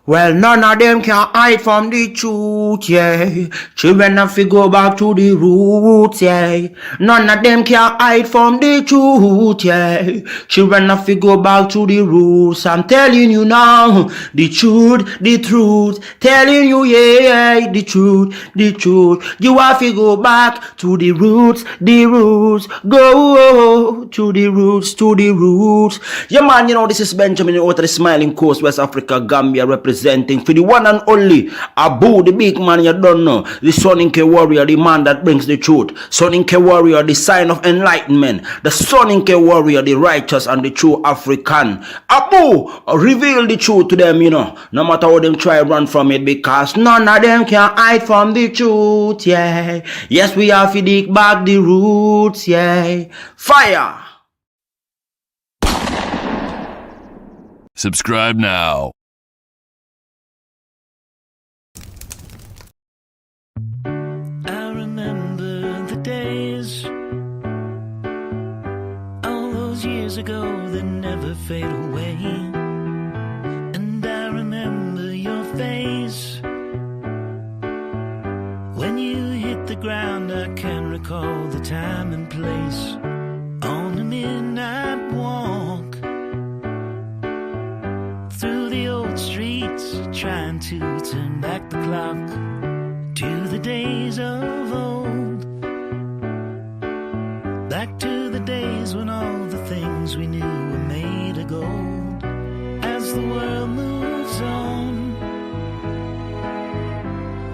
Well, none of them can hide from the truth, yeah. Children have to go back to the roots, yeah. None of them can hide from the truth, yeah. Children have to go back to the roots. I'm telling you now, the truth, the truth. Telling you, yeah, the truth, the truth. You have to go back to the roots, the roots. Go to the roots, to the roots. Yeah, man, you know, this is Benjamin out of the Smiling Coast, West Africa, Gambia, representing for the one and only Abu, the big man you don't know, the Soninke warrior, the man that brings the truth, Soninke warrior, the sign of enlightenment, the Soninke warrior, the righteous and the true African. Abu, reveal the truth to them, you know, no matter how them try to run from it, because none of them can hide from the truth, yeah. Yes, we have to dig back the roots, yeah. Fire! Subscribe now. I remember the days, all those years ago that never fade away. And I remember your face when you hit the ground. I can recall the time and place on the midnight walk through the old streets, trying to turn back the clock to the days of old, back to the days when all the things we knew were made of gold. As the world moves on,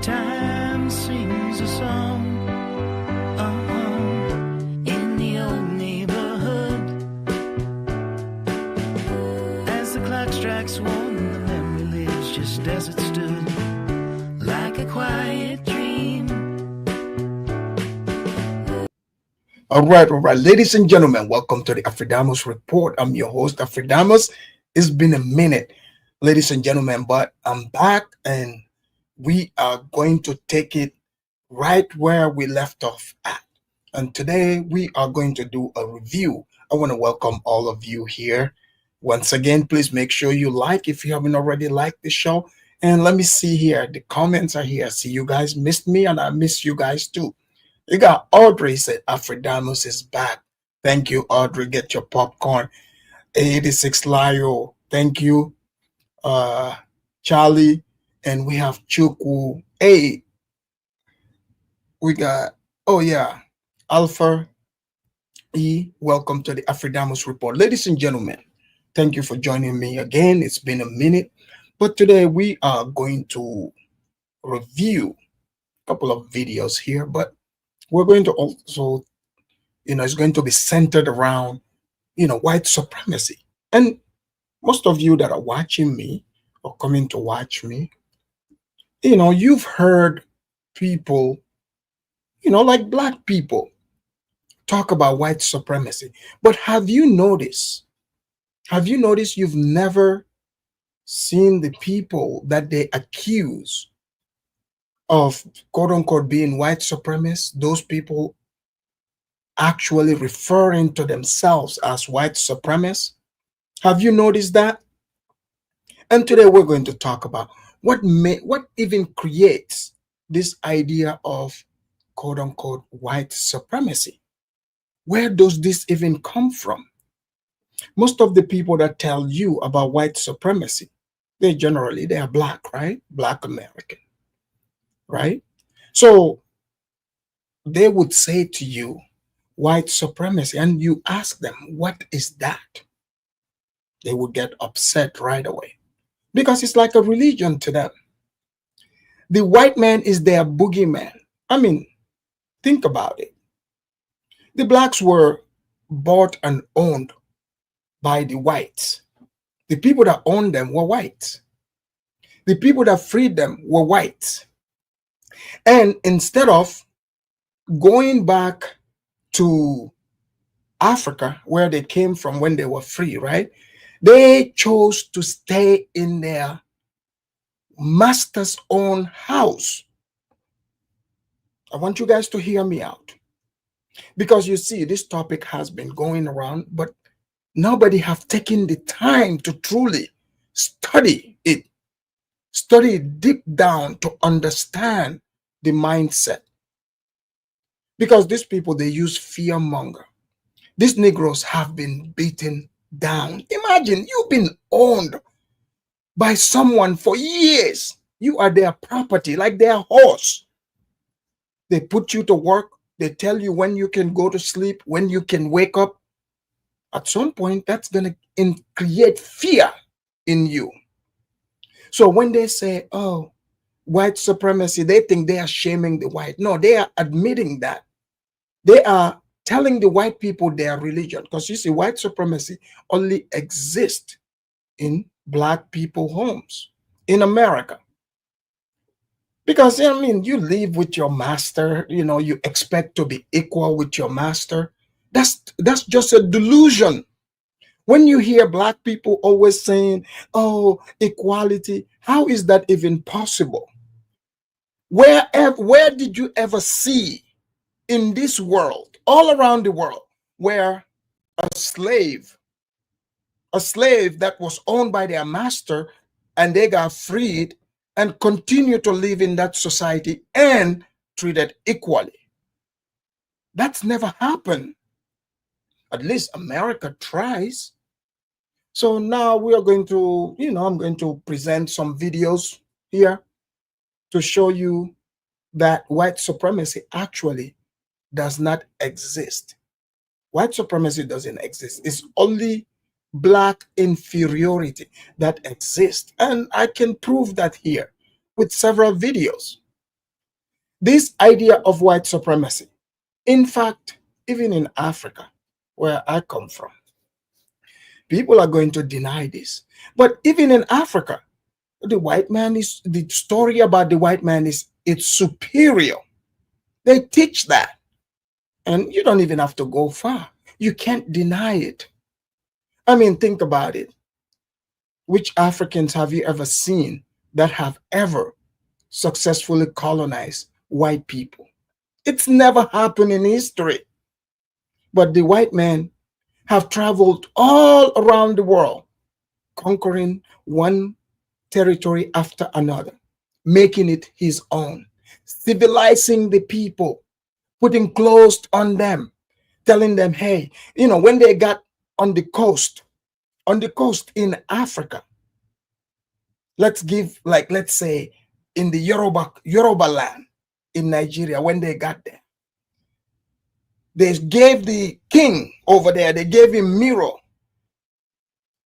time sings a song. In the old neighborhood, as the clock strikes one, the memory lives just as it stood, like a quiet dream. All right, ladies and gentlemen, welcome to the Afridamus Report. I'm your host, Afridamus. It's been a minute, ladies and gentlemen, but I'm back and we are going to take it right where we left off at. And today we are going to do a review. I want to welcome all of you here. Once again, please make sure you like if you haven't already liked the show. And let me see here. The comments are here. See, you guys missed me and I miss you guys too. You got Audrey said Afridamus is back. Thank you, Audrey. Get your popcorn. 86 Lyo. Thank you. Charlie. And we have Chukwu. Hey. We got, oh yeah, Alpha E. Welcome to the Afridamus Report. Ladies and gentlemen, thank you for joining me again. It's been a minute. But today we are going to review a couple of videos here, but we're going to also, it's going to be centered around, white supremacy. And most of you that are watching me or coming to watch me, you've heard people, like Black people talk about white supremacy. But have you noticed you've never seen the people that they accuse of quote unquote being white supremacists, those people actually referring to themselves as white supremacists? Have you noticed that? And today we're going to talk about what even creates this idea of quote unquote white supremacy. Where does this even come from? Most of the people that tell you about white supremacy, they are Black, right? Black American, right? So they would say to you, white supremacy, and you ask them, what is that? They would get upset right away because it's like a religion to them. The white man is their boogeyman. I mean, think about it. The Blacks were bought and owned by the whites. The people that owned them were whites. The people that freed them were whites. And instead of going back to Africa, where they came from when they were free, right? They chose to stay in their master's own house. I want you guys to hear me out. Because you see, this topic has been going around, but nobody have taken the time to truly study it. Study deep down to understand the mindset. Because these people, they use fear monger. These Negroes have been beaten down. Imagine you've been owned by someone for years. You are their property, like their horse. They put you to work. They tell you when you can go to sleep, when you can wake up. At some point, that's going to create fear in you. So when they say, oh, white supremacy, they think they are shaming the white. No, they are admitting that. They are telling the white people their religion. Because you see, white supremacy only exists in black people homes in America. Because, I mean, you live with your master, you expect to be equal with your master. That's just a delusion. When you hear black people always saying, oh, equality, how is that even possible? Where did you ever see in this world, all around the world, where a slave that was owned by their master and they got freed and continue to live in that society and treated equally? That's never happened. At least America tries. So now we are going to, I'm going to present some videos here to show you that white supremacy actually does not exist. White supremacy doesn't exist. It's only black inferiority that exists. And I can prove that here with several videos. This idea of white supremacy, in fact, even in Africa, where I come from, people are going to deny this. But even in Africa, the story about the white man is it's superior. They teach that. And you don't even have to go far. You can't deny it. I mean, think about it. Which Africans have you ever seen that have ever successfully colonized white people? It's never happened in history. But the white men have traveled all around the world, conquering one territory after another, making it his own, civilizing the people, putting clothes on them, telling them, hey, when they got on the coast in Africa, let's say in the Yoruba land in Nigeria, when they got there, they gave the king over there, they gave him mirror.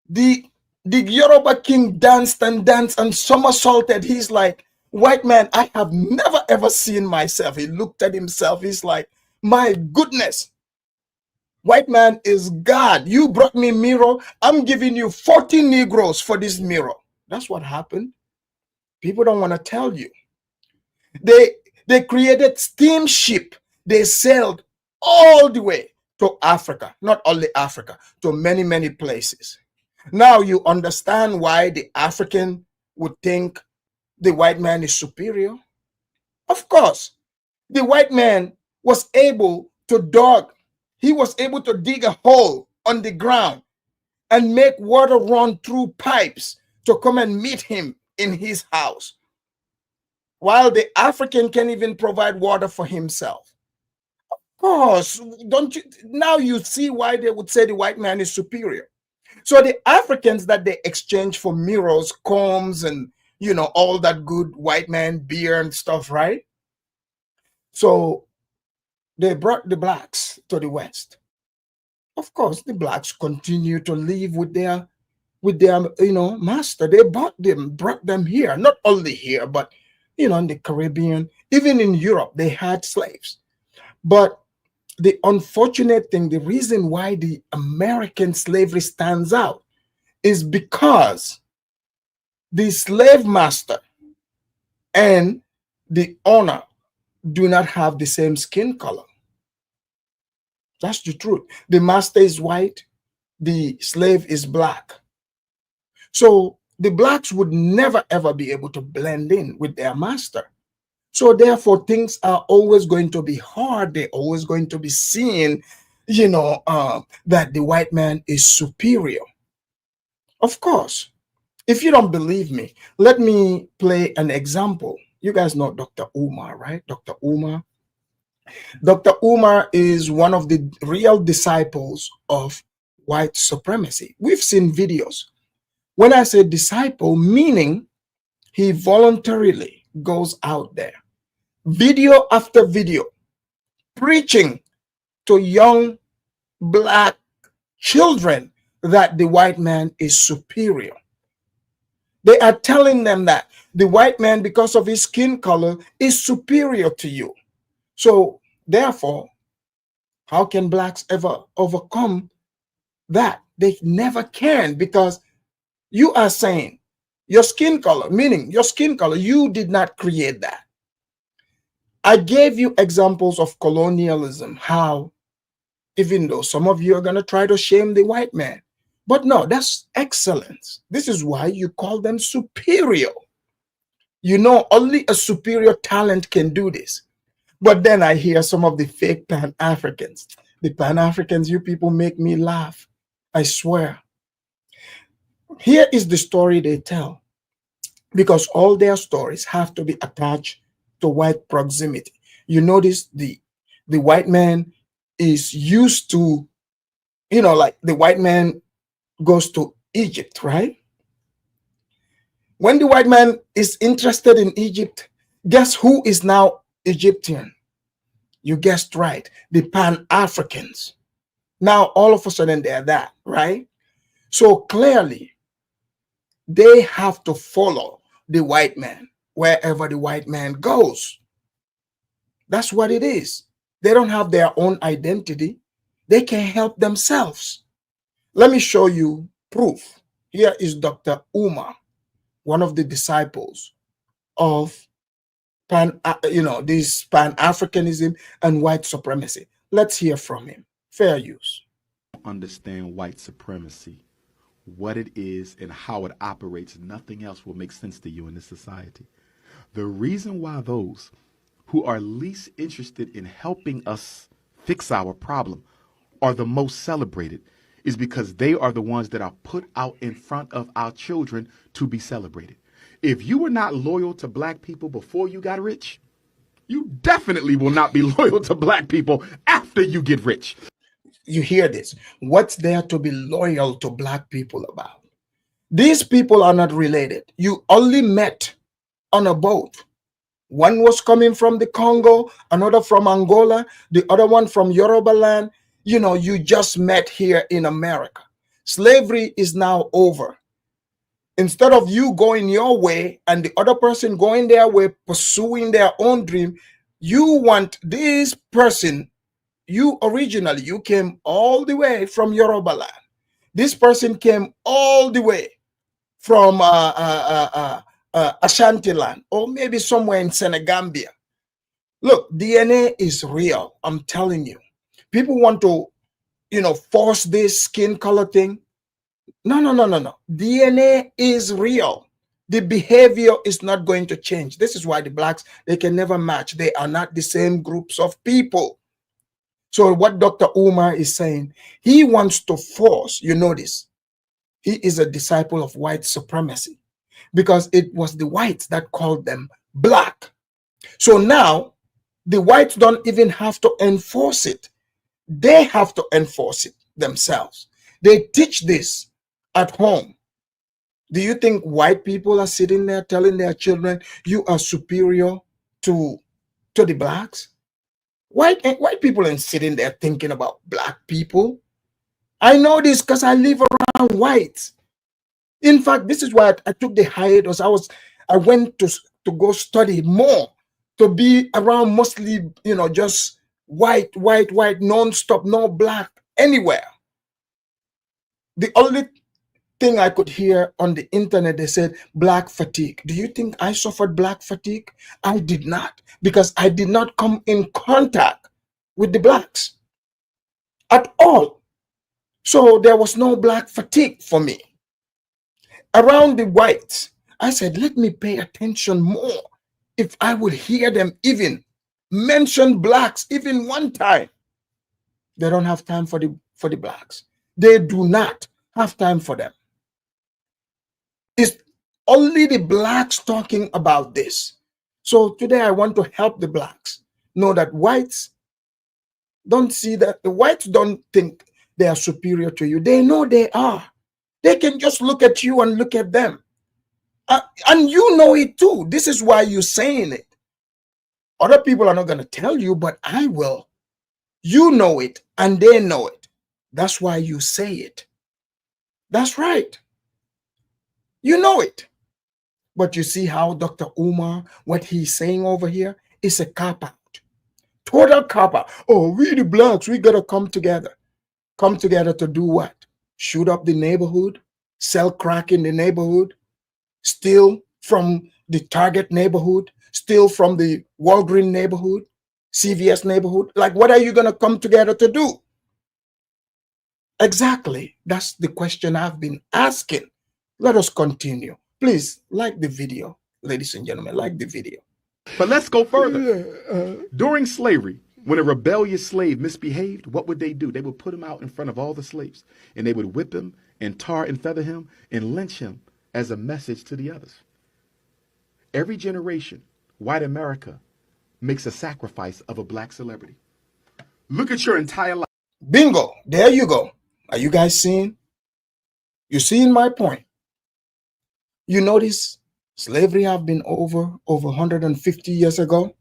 The Yoruba king danced and somersaulted. He's like, white man, I have never ever seen myself. He looked at himself. He's like, my goodness, white man is God. You brought me mirror. I'm giving you 40 Negroes for this mirror. That's what happened. People don't want to tell you. They created steamship. They sailed all the way to Africa, not only Africa, to many, many places. Now you understand why the African would think the white man is superior. Of course, the white man was able to dig a hole on the ground and make water run through pipes to come and meet him in his house, while the African can even provide water for himself. Of course, don't you? Now you see why they would say the white man is superior. So the Africans that they exchange for mirrors, combs, and all that good white man beer and stuff, right? So they brought the blacks to the West. Of course, the blacks continue to live with their master. They brought them here, not only here, but in the Caribbean, even in Europe, they had slaves. But the unfortunate thing, the reason why the American slavery stands out is because the slave master and the owner do not have the same skin color. That's the truth. The master is white, the slave is black. So the blacks would never ever be able to blend in with their master. So therefore, things are always going to be hard. They're always going to be seen, that the white man is superior. Of course, If you don't believe me, let me play an example. You guys know Dr. Umar, right? Dr. Umar. Dr. Umar is one of the real disciples of white supremacy. We've seen videos. When I say disciple, meaning he voluntarily goes out there, video after video, preaching to young black children that the white man is superior. They are telling them that the white man, because of his skin color, is superior to you. So, therefore, how can blacks ever overcome that? They never can, because you are saying your skin color, meaning your skin color, you did not create that. I gave you examples of colonialism, how even though some of you are going to try to shame the white man, but no, that's excellence. This is why you call them superior. You know, only a superior talent can do this. But then I hear some of the fake Pan-Africans. The Pan-Africans, you people make me laugh. I swear. Here is the story they tell, because all their stories have to be attached to white proximity. You notice the white man is used to, like the white man goes to Egypt, right? When the white man is interested in Egypt, guess who is now Egyptian? You guessed right, the Pan-Africans. Now all of a sudden they're that, right? So clearly they have to follow the white man wherever the white man goes. That's what it is. They don't have their own identity. They can help themselves. Let me show you proof. Here is Dr. Umar, one of the disciples of this Pan-Africanism and white supremacy. Let's hear from him. Fair use. Understand white supremacy, what it is and how it operates, nothing else will make sense to you in this society. The reason why those who are least interested in helping us fix our problem are the most celebrated is because they are the ones that are put out in front of our children to be celebrated. If you were not loyal to black people before you got rich, you definitely will not be loyal to black people after you get rich. You hear this? What's there to be loyal to black people about? These people are not related. You only met on a boat. One was coming from the Congo, another from Angola, the other one from Yoruba land. You just met here in America. Slavery is now over. Instead of you going your way and the other person going their way, pursuing their own dream, you want this person. You came all the way from Yoruba land. This person came all the way from Ashanti land, or maybe somewhere in Senegambia. Look, DNA is real. I'm telling you. People want to, force this skin color thing. No. DNA is real. The behavior is not going to change. This is why the blacks, they can never match. They are not the same groups of people. So what Dr. Umar is saying, he wants to force, you notice, he is a disciple of white supremacy because it was the whites that called them black. So now the whites don't even have to enforce it. They have to enforce it themselves. They teach this at home. Do you think white people are sitting there telling their children, you are superior to the blacks? White people ain't sitting there thinking about black people. I know this because I live around whites. In fact, this is why I took the hiatus. I went to go study more, to be around mostly, just white, non-stop, no black anywhere. The only thing I could hear on the internet, they said black fatigue. Do you think I suffered black fatigue? I did not, because I did not come in contact with the blacks at all. So there was no black fatigue for me. Around the whites, I said, let me pay attention more. If I would hear them even mention blacks even one time. They don't have time for the blacks. They do not have time for them. It's only the blacks talking about this. So today I want to help the blacks know that whites don't see that. The whites don't think they are superior to you. They know they are. They can just look at you and look at them. And you know it too. This is why you're saying it. Other people are not going to tell you, but I will. You know it and they know it. That's why you say it. That's right. You know it. But you see how Dr. Umar, what he's saying over here is a cop out. Total cop out. Oh, we the blacks, we got to come together. Come together to do what? Shoot up the neighborhood, sell crack in the neighborhood, steal from the Target neighborhood, steal from the Walgreens neighborhood, CVS neighborhood. Like, what are you going to come together to do? Exactly. That's the question I've been asking. Let us continue. Please like the video, ladies and gentlemen, like the video. But let's go further. During slavery, when a rebellious slave misbehaved, what would they do? They would put him out in front of all the slaves, and they would whip him and tar and feather him and lynch him as a message to the others. Every generation, white America makes a sacrifice of a black celebrity. Look at your entire life. Bingo. There you go. Are you guys seeing? You seeing my point? You notice slavery have been over 150 years ago.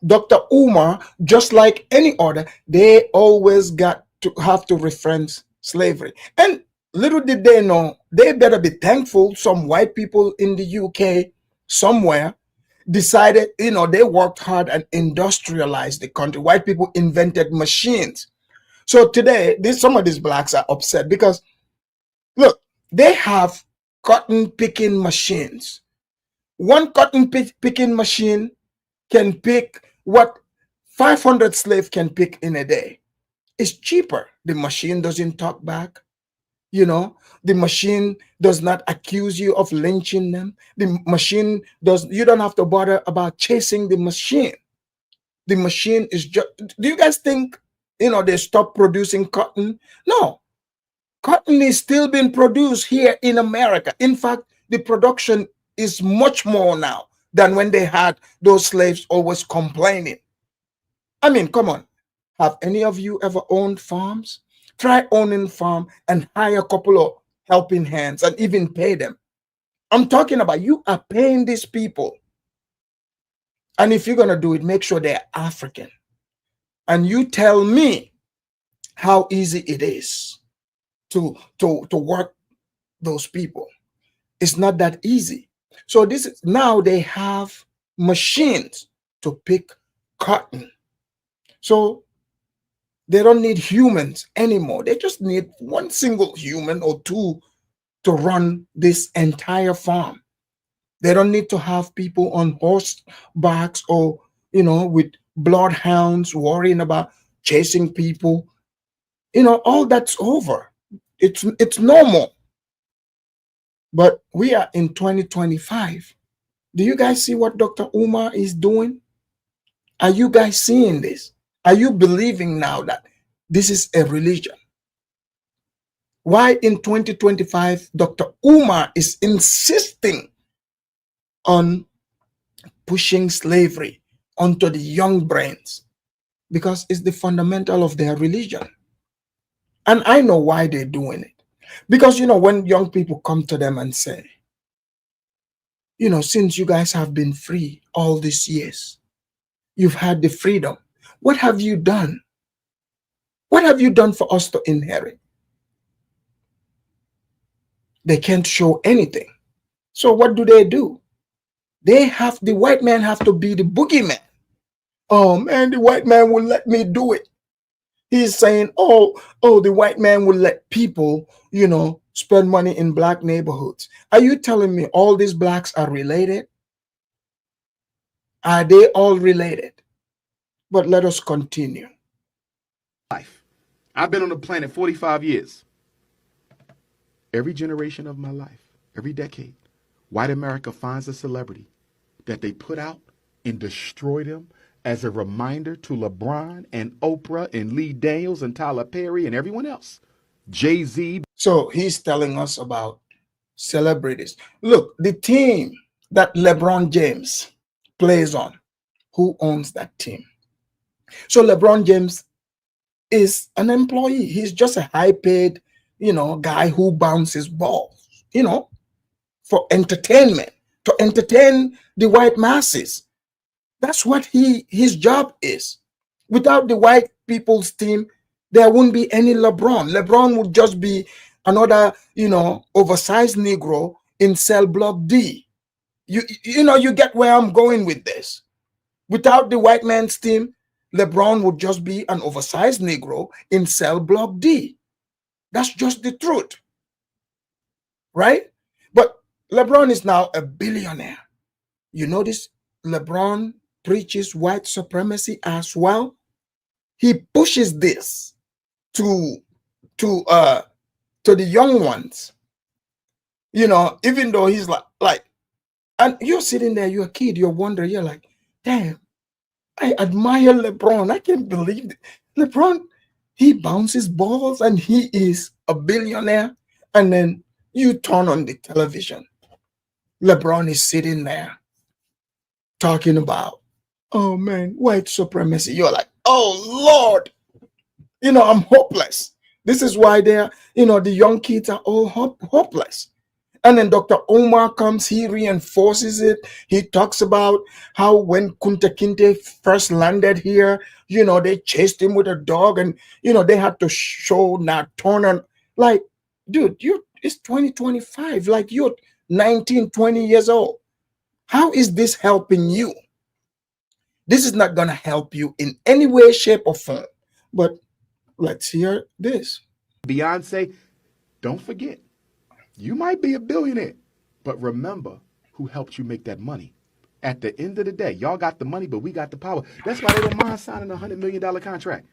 Dr. Umar, just like any other, they always got to have to reference slavery. And little did they know, they better be thankful some white people in the UK somewhere decided, they worked hard and industrialized the country. White people invented machines. So today, some of these blacks are upset because, look, they have cotton picking machines. One cotton picking machine can pick what 500 slaves can pick in a day. It's cheaper. The machine doesn't talk back. The machine does not accuse you of lynching them. The machine you don't have to bother about chasing the machine. The machine is just, do you guys think, they stopped producing cotton? No. Cotton is still being produced here in America. In fact, the production is much more now than when they had those slaves always complaining. I mean, come on. Have any of you ever owned farms? Try owning farm and hire a couple of helping hands and even pay them. I'm talking about you are paying these people. And if you're going to do it, make sure they're African. And you tell me how easy it is to work those people. It's not that easy. So now they have machines to pick cotton. So they don't need humans anymore. They just need one single human or two to run this entire farm. They don't need to have people on horsebacks or, with bloodhounds worrying about chasing people. All that's over. It's normal. But we are in 2025. Do you guys see what Dr. Umar is doing? Are you guys seeing this? Are you believing now that this is a religion? Why in 2025, Dr. Umar is insisting on pushing slavery onto the young brains? Because it's the fundamental of their religion. And I know why they're doing it. Because, when young people come to them and say, since you guys have been free all these years, you've had the freedom. What have you done? What have you done for us to inherit? They can't show anything. So what do? The white man have to be the boogeyman. Oh man, the white man will let me do it. He's saying, oh, the white man will let people, spend money in black neighborhoods. Are you telling me all these blacks are related? Are they all related? But let us continue. Life. I've been on the planet 45 years. Every generation of my life, every decade, white America finds a celebrity that they put out and destroy them as a reminder to LeBron and Oprah and Lee Daniels and Tyler Perry and everyone else. Jay-Z. So he's telling us about Celebrities. Look, the team that LeBron James plays on, who owns that team? So LeBron James is an employee. He's just a high paid, guy who bounces balls, for entertainment, to entertain the white masses. That's what his job is. Without the white people's team, there wouldn't be any LeBron. LeBron would just be another, oversized Negro in cell block D. You get where I'm going with this. Without the white man's team, LeBron would just be an oversized Negro in cell block D. That's just the truth, right? But LeBron is now a billionaire. You notice LeBron preaches white supremacy as well. He pushes this to the young ones. Even though he's like, and you're sitting there, you're a kid, you're wondering, you're like, damn, I admire LeBron. I can't believe it. LeBron, he bounces balls and he is a billionaire. And then you turn on the television. LeBron is sitting there talking about, oh man, white supremacy. You're like, oh Lord, I'm hopeless. This is why they're, the young kids are all hopeless. And then Dr. Umar comes, he reinforces it. He talks about how when Kunta Kinte first landed here, they chased him with a dog and, they had to show Nat Turner. Like, dude, it's 2025. Like, you're 19, 20 years old. How is this helping you? This is not going to help you in any way, shape, or form. But let's hear this. Beyonce, don't forget, you might be a billionaire, but remember who helped you make that money. At the end of the day, y'all got the money, but we got the power. That's why they don't mind signing a $100 million contract.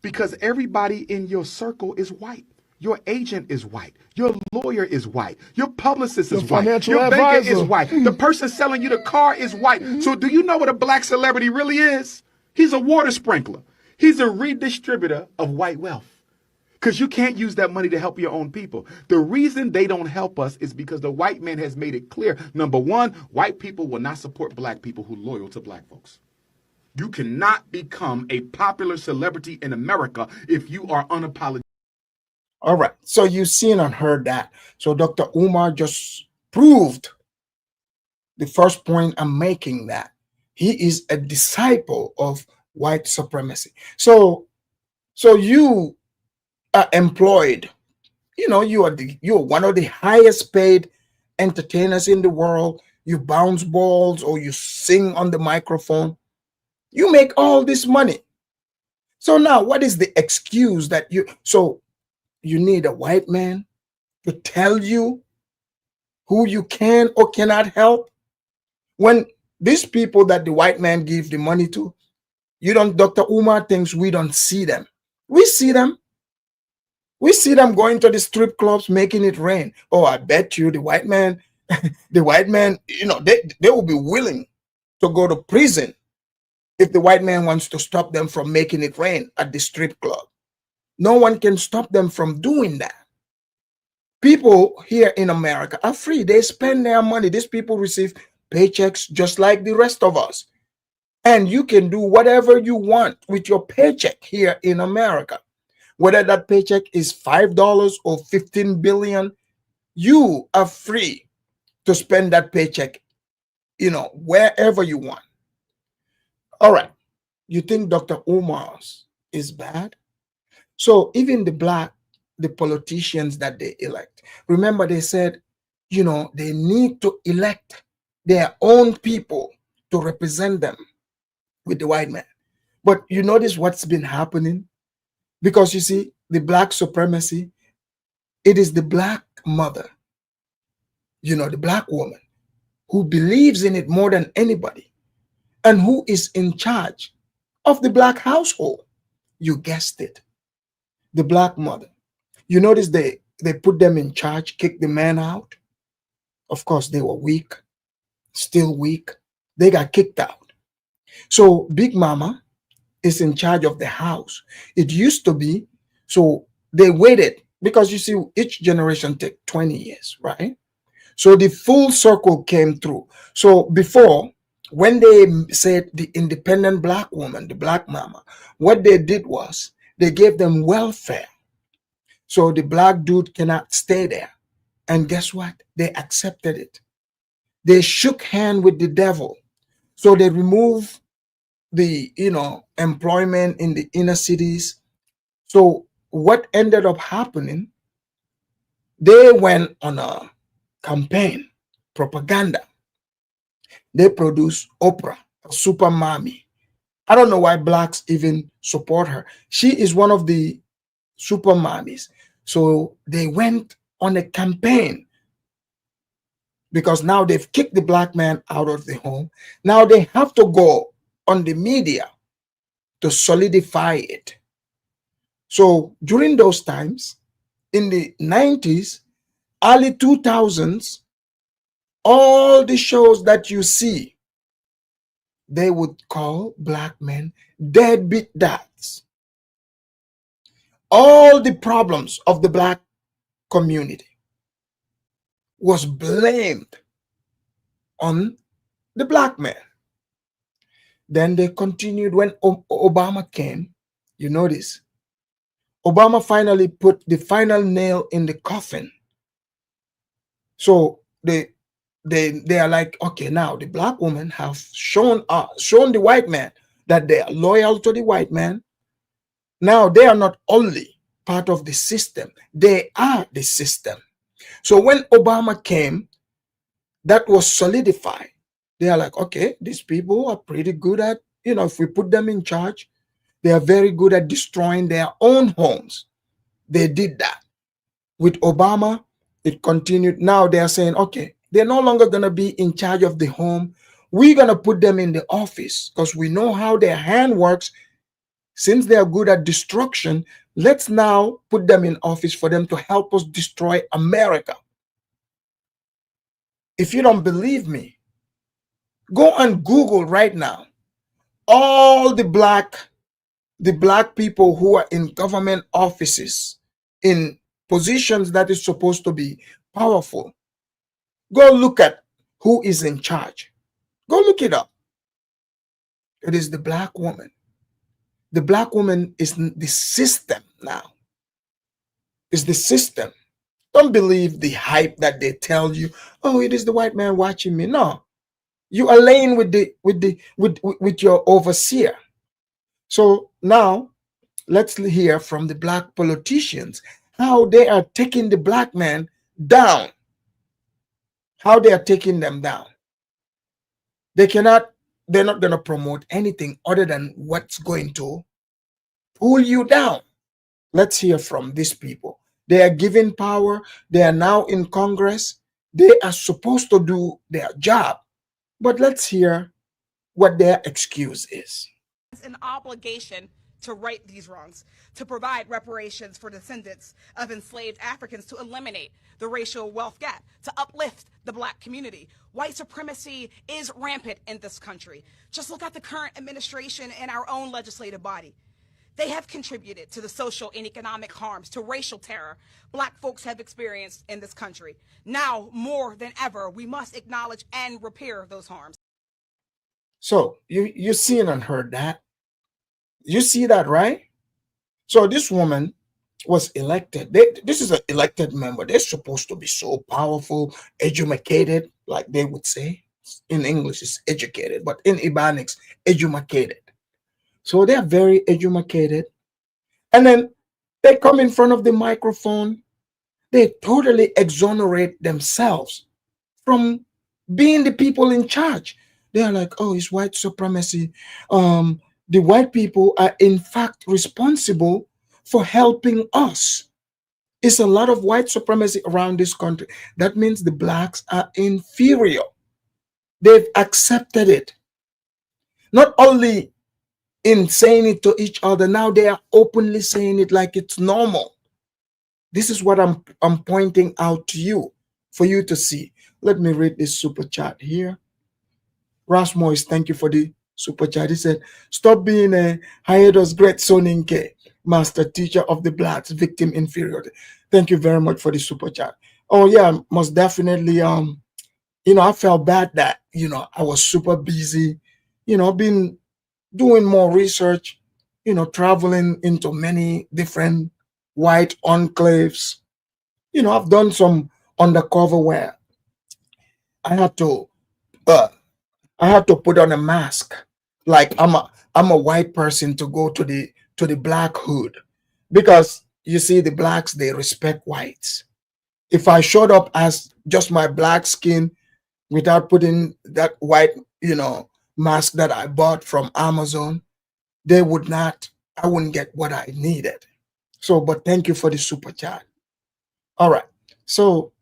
Because everybody in your circle is white. Your agent is white. Your lawyer is white. Your publicist is white. Your banker is white. The person selling you the car is white. So do you know what a black celebrity really is? He's a water sprinkler. He's a redistributor of white wealth. Because you can't use that money to help your own people. The reason they don't help us is because the white man has made it clear. Number one, white people will not support black people who are loyal to black folks. You cannot become a popular celebrity in America if you are unapologetic. All right. So you've seen and heard that. So Dr. Umar just proved the first point I'm making, that he is a disciple of white supremacy. So you are employed. You're one of the highest paid entertainers in the world. You bounce balls or you sing on the microphone. You make all this money. So now what is the excuse that you need a white man to tell you who you can or cannot help? When these people that the white man give the money to, Dr. Umar thinks we don't see them. We see them. We see them going to the strip clubs, making it rain. Oh, I bet you the white man, they will be willing to go to prison if the white man wants to stop them from making it rain at the strip club. No one can stop them from doing that. People here in America are free. They spend their money. These people receive paychecks just like the rest of us. And you can do whatever you want with your paycheck here in America. Whether that paycheck is $5 or $15 billion, you are free to spend that paycheck, wherever you want. All right. You think Dr. Umar's is bad? So even the politicians that they elect, remember they said, they need to elect their own people to represent them with the white man. But you notice what's been happening? Because you see, the black supremacy, it is the black mother, the black woman who believes in it more than anybody and who is in charge of the black household. You guessed it. The black mother. You notice they put them in charge, kicked the man out. Of course, they were weak, still weak. They got kicked out. So Big Mama is in charge of the house. It used to be, so they waited because you see, each generation take 20 years, right? So the full circle came through. So before, when they said the independent black woman, the black mama, what they did was they gave them welfare. So the black dude cannot stay there. And guess what? They accepted it. They shook hand with the devil. So they removed the, employment in the inner cities. So what ended up happening, they went on a campaign, propaganda. They produced Oprah, a super mommy. I don't know why blacks even support her. She is one of the super mommies. So they went on a campaign because now they've kicked the black man out of the home. Now they have to go on the media to solidify it. So during those times, in the 90s, early 2000s, all the shows that you see, they would call black men deadbeat dads. All the problems of the black community was blamed on the black man. Then they continued when Obama came. You notice, Obama finally put the final nail in the coffin. So they are like, okay, now the black women have shown the white man that they are loyal to the white man. Now they are not only part of the system, they are the system. So when Obama came, that was solidified. They are like, okay, these people are pretty good at, if we put them in charge, they are very good at destroying their own homes. They did that. With Obama, it continued. Now they are saying, okay, they're no longer going to be in charge of the home. We're going to put them in the office because we know how their hand works. Since they are good at destruction, let's now put them in office for them to help us destroy America. If you don't believe me, go and Google right now all the black people who are in government offices, in positions that is supposed to be powerful. Go look at who is in charge. Go look it up. It is the black woman. The black woman is the system now. It's the system. Don't believe the hype that they tell you. Oh, it is the white man watching me. No, you are laying with your overseer. So now let's hear from the black politicians how they are taking the black man down. How they are taking them down. They're not going to promote anything other than what's going to pull you down. Let's hear from these people. They are given power. They are now in Congress. They are supposed to do their job. But let's hear what their excuse is. It's an obligation to right these wrongs, to provide reparations for descendants of enslaved Africans, to eliminate the racial wealth gap, to uplift the black community. White supremacy is rampant in this country. Just look at the current administration and our own legislative body. They have contributed to the social and economic harms, to racial terror black folks have experienced in this country. Now, more than ever, we must acknowledge and repair those harms. So you seen and heard that. You see that, right? So this woman was elected. This is an elected member. They're supposed to be so powerful, educated, like they would say. In English, it's educated, but in Ibanics, educated. So they're very educated. And then they come in front of the microphone. They totally exonerate themselves from being the people in charge. They're like, oh, it's white supremacy. The white people are in fact responsible for helping us. It's a lot of white supremacy around this country. That means the blacks are inferior. They've accepted it. Not only in saying it to each other, now they are openly saying it like it's normal. This is what I'm pointing out to you for you to see. Let me read this super chat here. Rasmois, thank you for the super chat. He said, stop being a hiatus great Soninke. master teacher of the Blacks, victim inferiority. Thank you very much for the super chat. Oh yeah, most definitely. I felt bad that I was super busy. Been doing more research. Traveling into many different white enclaves. I've done some undercover where I had to uh, I had to put on a mask, like I'm a white person to go to the black hood, because you see the blacks, they respect whites. If I showed up as just my black skin without putting that white, mask that I bought from Amazon, they would not. I wouldn't get what I needed. So, but thank you for the super chat. All right. So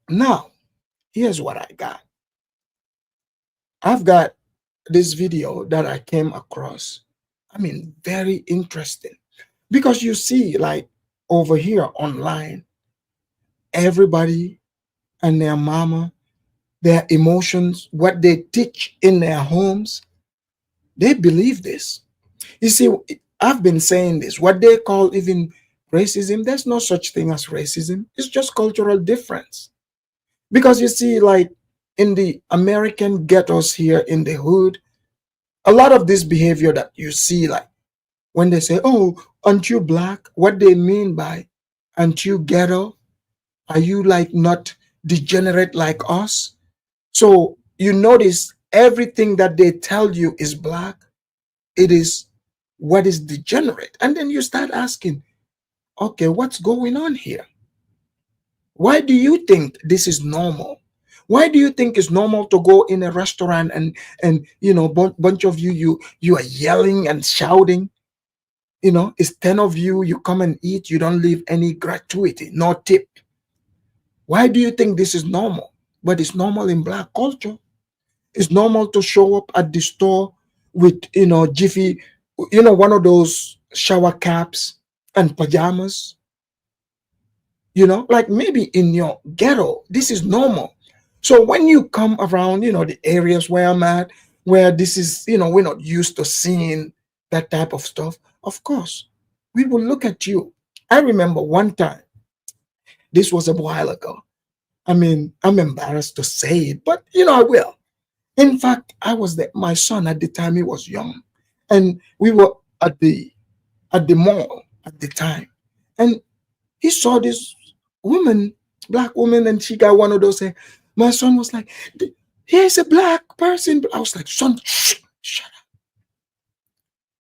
now here's what I got. I've got this video that I came across. I mean, very interesting, because you see, like over here online, everybody and their mama, their emotions, what they teach in their homes, they believe this. You see, I've been saying this, what they call even racism, there's no such thing as racism. It's just cultural difference. Because you see, like in the American ghettos here in the hood, a lot of this behavior that you see, like when they say, "Oh, aren't you black?" What they mean by "aren't you ghetto?" Are you like not degenerate like us? So you notice everything that they tell you is black, it is what is degenerate. And then you start asking, okay, what's going on here? Why do you think this is normal? Why do you think it's normal to go in a restaurant and bunch of you are yelling and shouting? It's 10 of you, you come and eat, you don't leave any gratuity, no tip. Why do you think this is normal? But it's normal in black culture. It's normal to show up at the store with jiffy, one of those shower caps and pajamas. Like maybe in your ghetto this is normal. So when you come around the areas where I'm at, where this is we're not used to seeing that type of stuff, of course we will look at you. I remember one time, this was a while ago. I mean, I'm embarrassed to say it, but I will. In fact, I was there. My son at the time, he was young, and we were at the mall at the time, and he saw this woman, black woman, and she got one of those. My son was like, "Here's a black person." I was like, "Son, shut up!"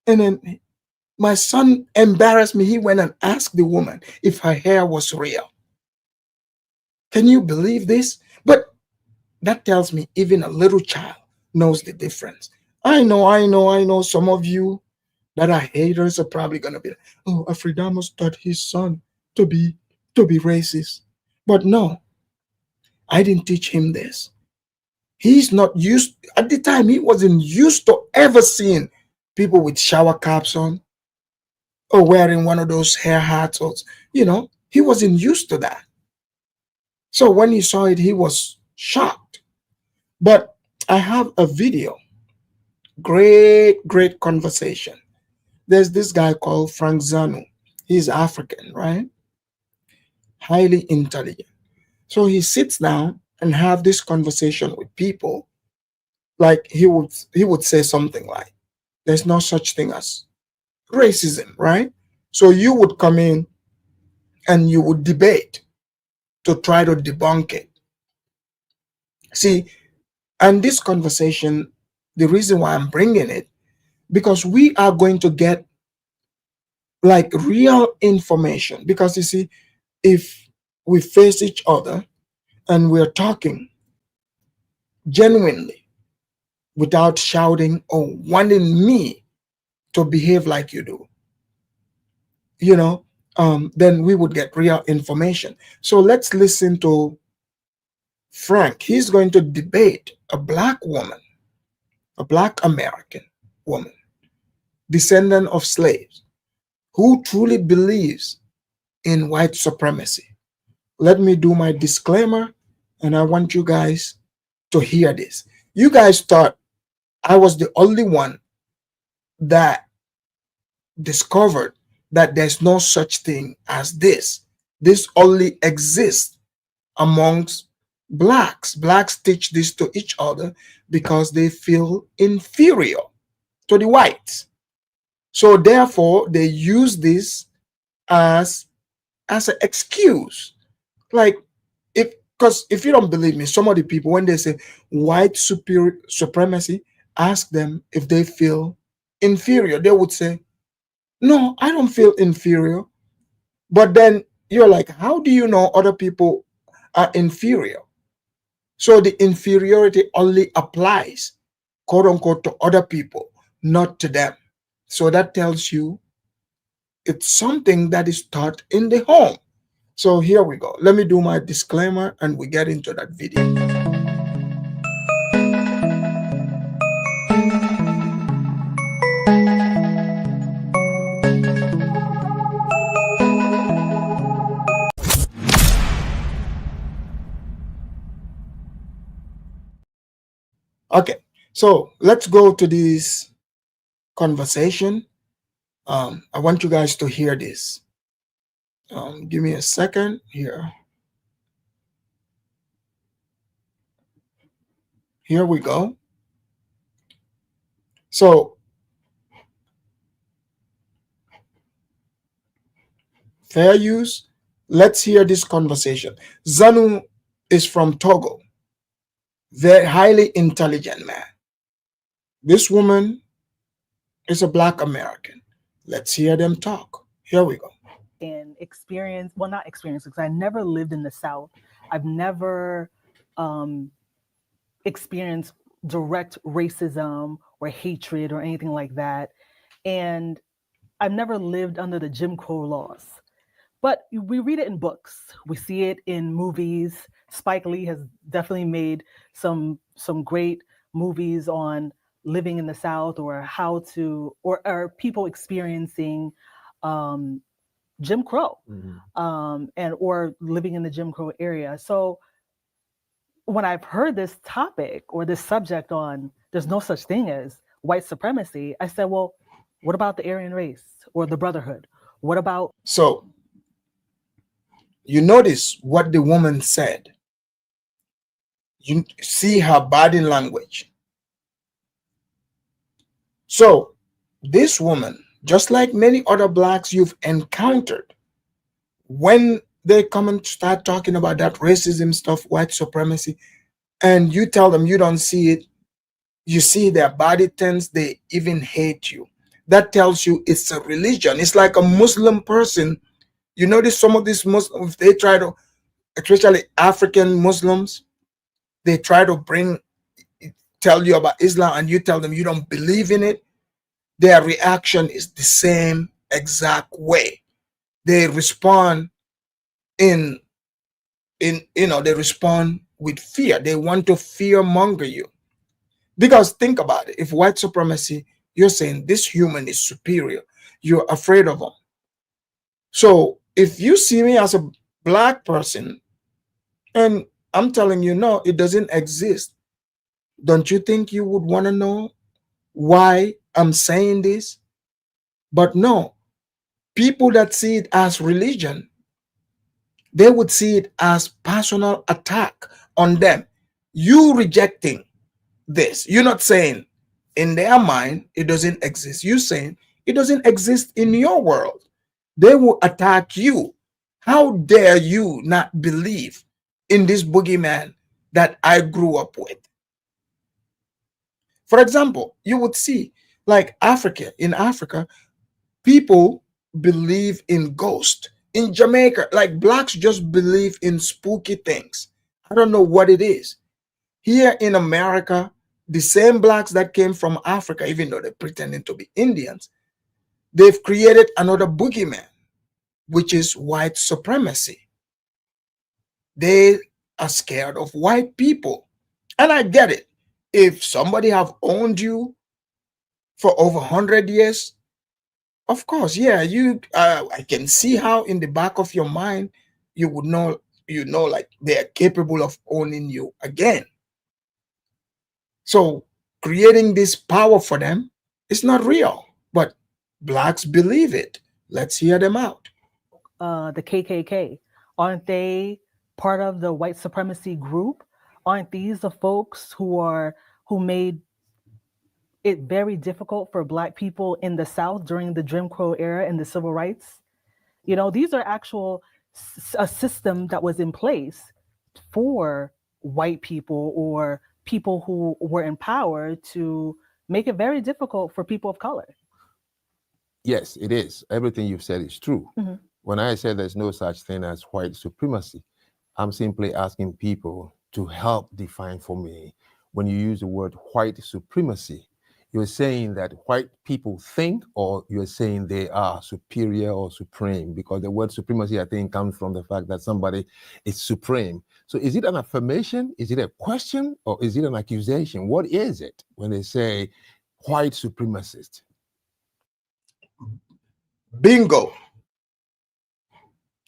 And then my son embarrassed me. He went and asked the woman if her hair was real. Can you believe this? But that tells me even a little child knows the difference. I know. Some of you that are haters are probably gonna be like, "Oh, Afridamus taught his son to be racist." But no, I didn't teach him this. He's not used at the time, he wasn't used to ever seeing people with shower caps on or wearing one of those hair hats, or he wasn't used to that. So when he saw it, he was shocked. But I have a video, great conversation. There's this guy called Frank Zanu. He's African, right? Highly intelligent. So he sits down and have this conversation with people. Like he would say something like, "There's no such thing as racism," right? So you would come in and you would debate to try to debunk it. See, and this conversation, the reason why I'm bringing it, because we are going to get like real information. Because you see, if we face each other and we're talking genuinely without shouting or wanting me to behave like you do, then we would get real information. So let's listen to Frank. He's going to debate a black woman, a black American woman, descendant of slaves, who truly believes in white supremacy. Let me do my disclaimer, and I want you guys to hear this. You guys thought I was the only one that discovered that there's no such thing as this. This only exists amongst blacks. Blacks teach this to each other because they feel inferior to the whites. So therefore, they use this as an excuse. Like, if because if you don't believe me, some of the people, when they say white superior supremacy, ask them if they feel inferior. They would say, no, I don't feel inferior. But then you're like, how do you know other people are inferior? So the inferiority only applies, quote unquote, to other people, not to them. So that tells you it's something that is taught in the home. So here we go. Let me do my disclaimer and we get into that video. Okay, so let's go to this conversation. I want you guys to hear this. Give me a second here. Here we go. So, fair use. Let's hear this conversation. Zanu is from Togo. Very highly intelligent man. This woman is a black American. Let's hear them talk. Here we go. And experience, well, not experience, because I never lived in the South. I've never experienced direct racism or hatred or anything like that. And I've never lived under the Jim Crow laws. But we read it in books. We see it in movies. Spike Lee has definitely made some great movies on living in the South, or how to, or people experiencing Jim Crow, and or living in the Jim Crow area. So when I've heard this topic or this subject on there's no such thing as white supremacy, I said, well, what about the Aryan race or the Brotherhood? What about? So you notice what the woman said. You see her body language. So this woman, just like many other blacks you've encountered, when they come and start talking about that racism stuff, white supremacy, and you tell them you don't see it, you see their body tense, they even hate you. That tells you it's a religion. It's like a Muslim person. You notice some of these Muslims, they try to, especially African Muslims, they try to tell you about Islam and you tell them you don't believe in it. Their reaction is the same exact way. They respond they respond with fear. They want to fear monger you. Because think about it. If white supremacy, you're saying this human is superior, you're afraid of them. So if you see me as a black person and I'm telling you, no, it doesn't exist, don't you think you would want to know why I'm saying this? But no, people that see it as religion, they would see it as personal attack on them. You rejecting this, you're not saying in their mind it doesn't exist. You're saying it doesn't exist in your world. They will attack you. How dare you not believe in this boogeyman that I grew up with? For example, you would see, like in Africa, people believe in ghosts. In Jamaica, like blacks just believe in spooky things. I don't know what it is. Here in America, the same blacks that came from Africa, even though they're pretending to be Indians, they've created another boogeyman, which is white supremacy. They are scared of white people. And I get it. If somebody have owned you for over 100 years, of course, yeah, I can see how in the back of your mind you would know, like they are capable of owning you again. So creating this power for them is not real, but blacks believe it. Let's hear them out. The KKK, aren't they part of the white supremacy group? Aren't these the folks who made it very difficult for Black people in the South during the Jim Crow era and the civil rights? You know, these are actual a system that was in place for white people or people who were in power to make it very difficult for people of color. Yes, it is. Everything you've said is true. Mhm. When I say there's no such thing as white supremacy, I'm simply asking people to help define for me, when you use the word white supremacy, you're saying that white people think, or you're saying they are superior or supreme? Because the word supremacy, I think, comes from the fact that somebody is supreme. So is it an affirmation? Is it a question? Or is it an accusation? What is it when they say white supremacist? Bingo.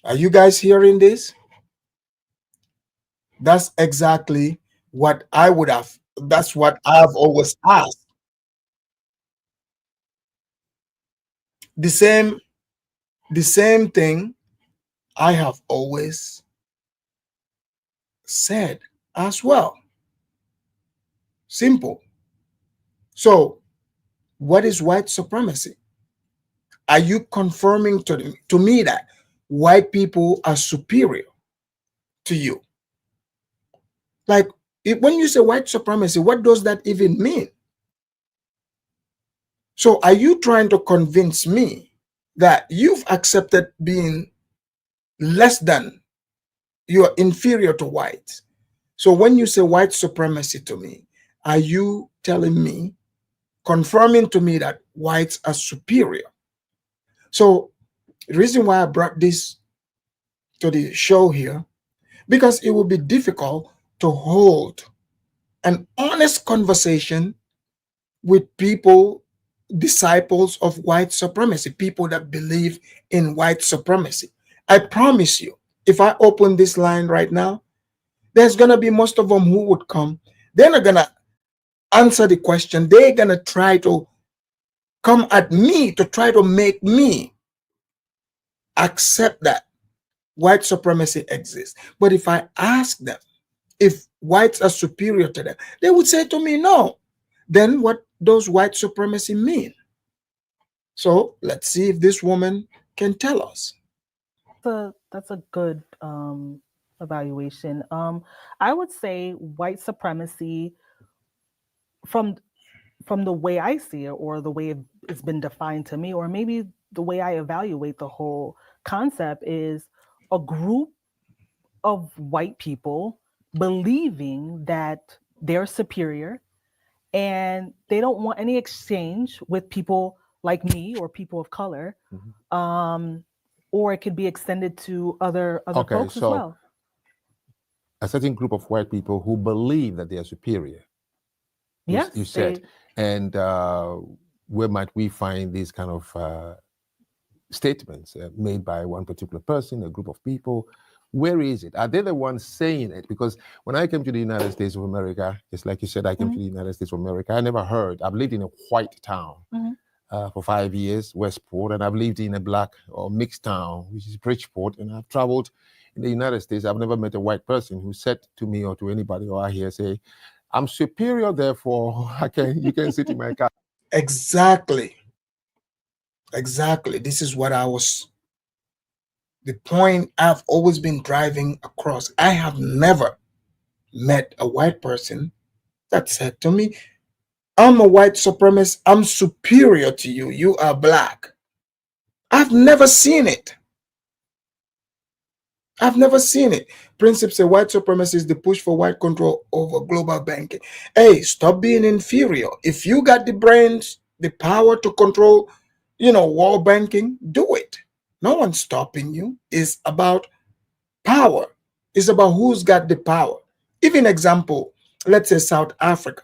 Are you guys hearing this? That's exactly what I would have. That's what I've always asked. The same thing I have always said as well. Simple. So, what is white supremacy? Are you confirming to me that white people are superior to you? Like, when you say white supremacy, what does that even mean? So are you trying to convince me that you've accepted being less than, you're inferior to whites? So when you say white supremacy to me, are you telling me, confirming to me that whites are superior? So the reason why I brought this to the show here, because it will be difficult to hold an honest conversation with people, disciples of white supremacy, people that believe in white supremacy. I promise you, if I open this line right now, there's going to be most of them who would come. They're not going to answer the question. They're going to try to come at me to try to make me accept that white supremacy exists. But if I ask them if whites are superior to them, they would say to me, no. Then what does white supremacy mean? So let's see if this woman can tell us. That's a good evaluation. I would say white supremacy, from the way I see it, or the way it's been defined to me, or maybe the way I evaluate the whole concept, is a group of white people believing that they're superior and they don't want any exchange with people like me or people of color. Or it could be extended to other Okay, folks as so well. a certain group of white people who believe that they are superior. Yes, you said. And where might we find these kind of statements made by one particular person, a group of people? Where is it? Are they the ones saying it? Because when I came to the United States of America, just like you said, I came to the United States of America, I never heard. I've lived in a white town for 5 years, Westport, and I've lived in a black or mixed town, which is Bridgeport, and I've traveled in the United States. I've never met a white person who said to me or to anybody or I hear say, I'm superior, therefore you can sit in my car. Exactly. This is what the point I've always been driving across. I have never met a white person that said to me, I'm a white supremacist, I'm superior to you, you are black. I've never seen it. Principles say white supremacy is the push for white control over global banking. Hey, stop being inferior. If you got the brains, the power to control, world banking, do it. No one's stopping you. It's about power. It's about who's got the power. Even example, let's say South Africa.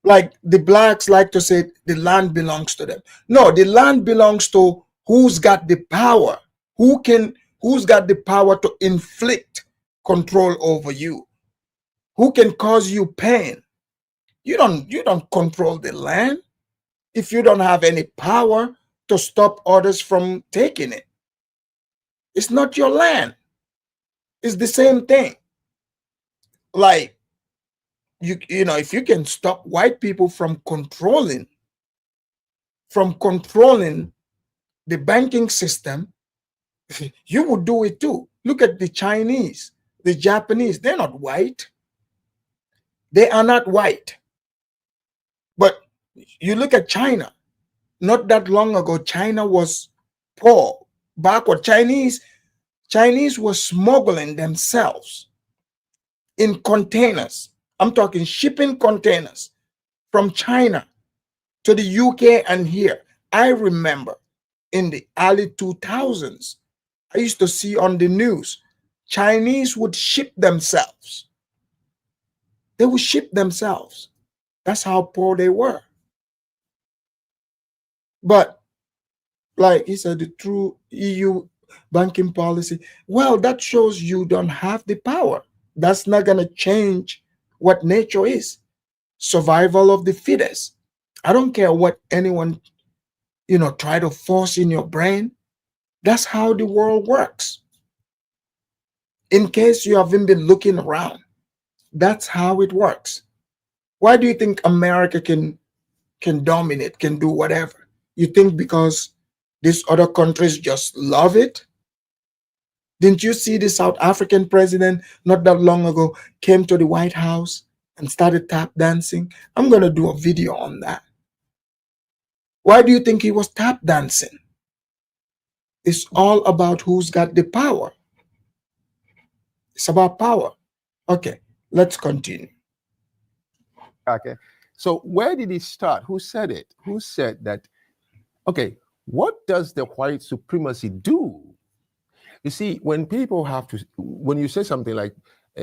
Like the blacks like to say the land belongs to them. No, the land belongs to who's got the power. Who's got the power to inflict control over you? Who can cause you pain? You don't control the land. If you don't have any power to stop others from taking it. It's not your land. It's the same thing. Like, you know, if you can stop white people from controlling the banking system, you would do it too. Look at the Chinese, the Japanese. They're not white. They are not white. But you look at China. Not that long ago, China was poor, backward. Chinese were smuggling themselves in containers. I'm talking shipping containers from China to the UK and here. I remember in the early 2000s, I used to see on the news, Chinese would ship themselves. They would ship themselves. That's how poor they were. But like he said, the true EU banking policy, well, that shows you don't have the power. That's not going to change what nature is. Survival of the fittest. I don't care what anyone, you know, try to force in your brain. That's how the world works. In case you haven't been looking around, that's how it works. Why do you think America can dominate, can do whatever? You think because these other countries just love it? Didn't you see the South African president not that long ago came to the White House and started tap dancing? I'm going to do a video on that. Why do you think he was tap dancing? It's all about who's got the power. It's about power. Okay, let's continue. Okay. So where did it start? Who said it? Who said that? Okay, what does the white supremacy do? You see, when people have to, when you say something like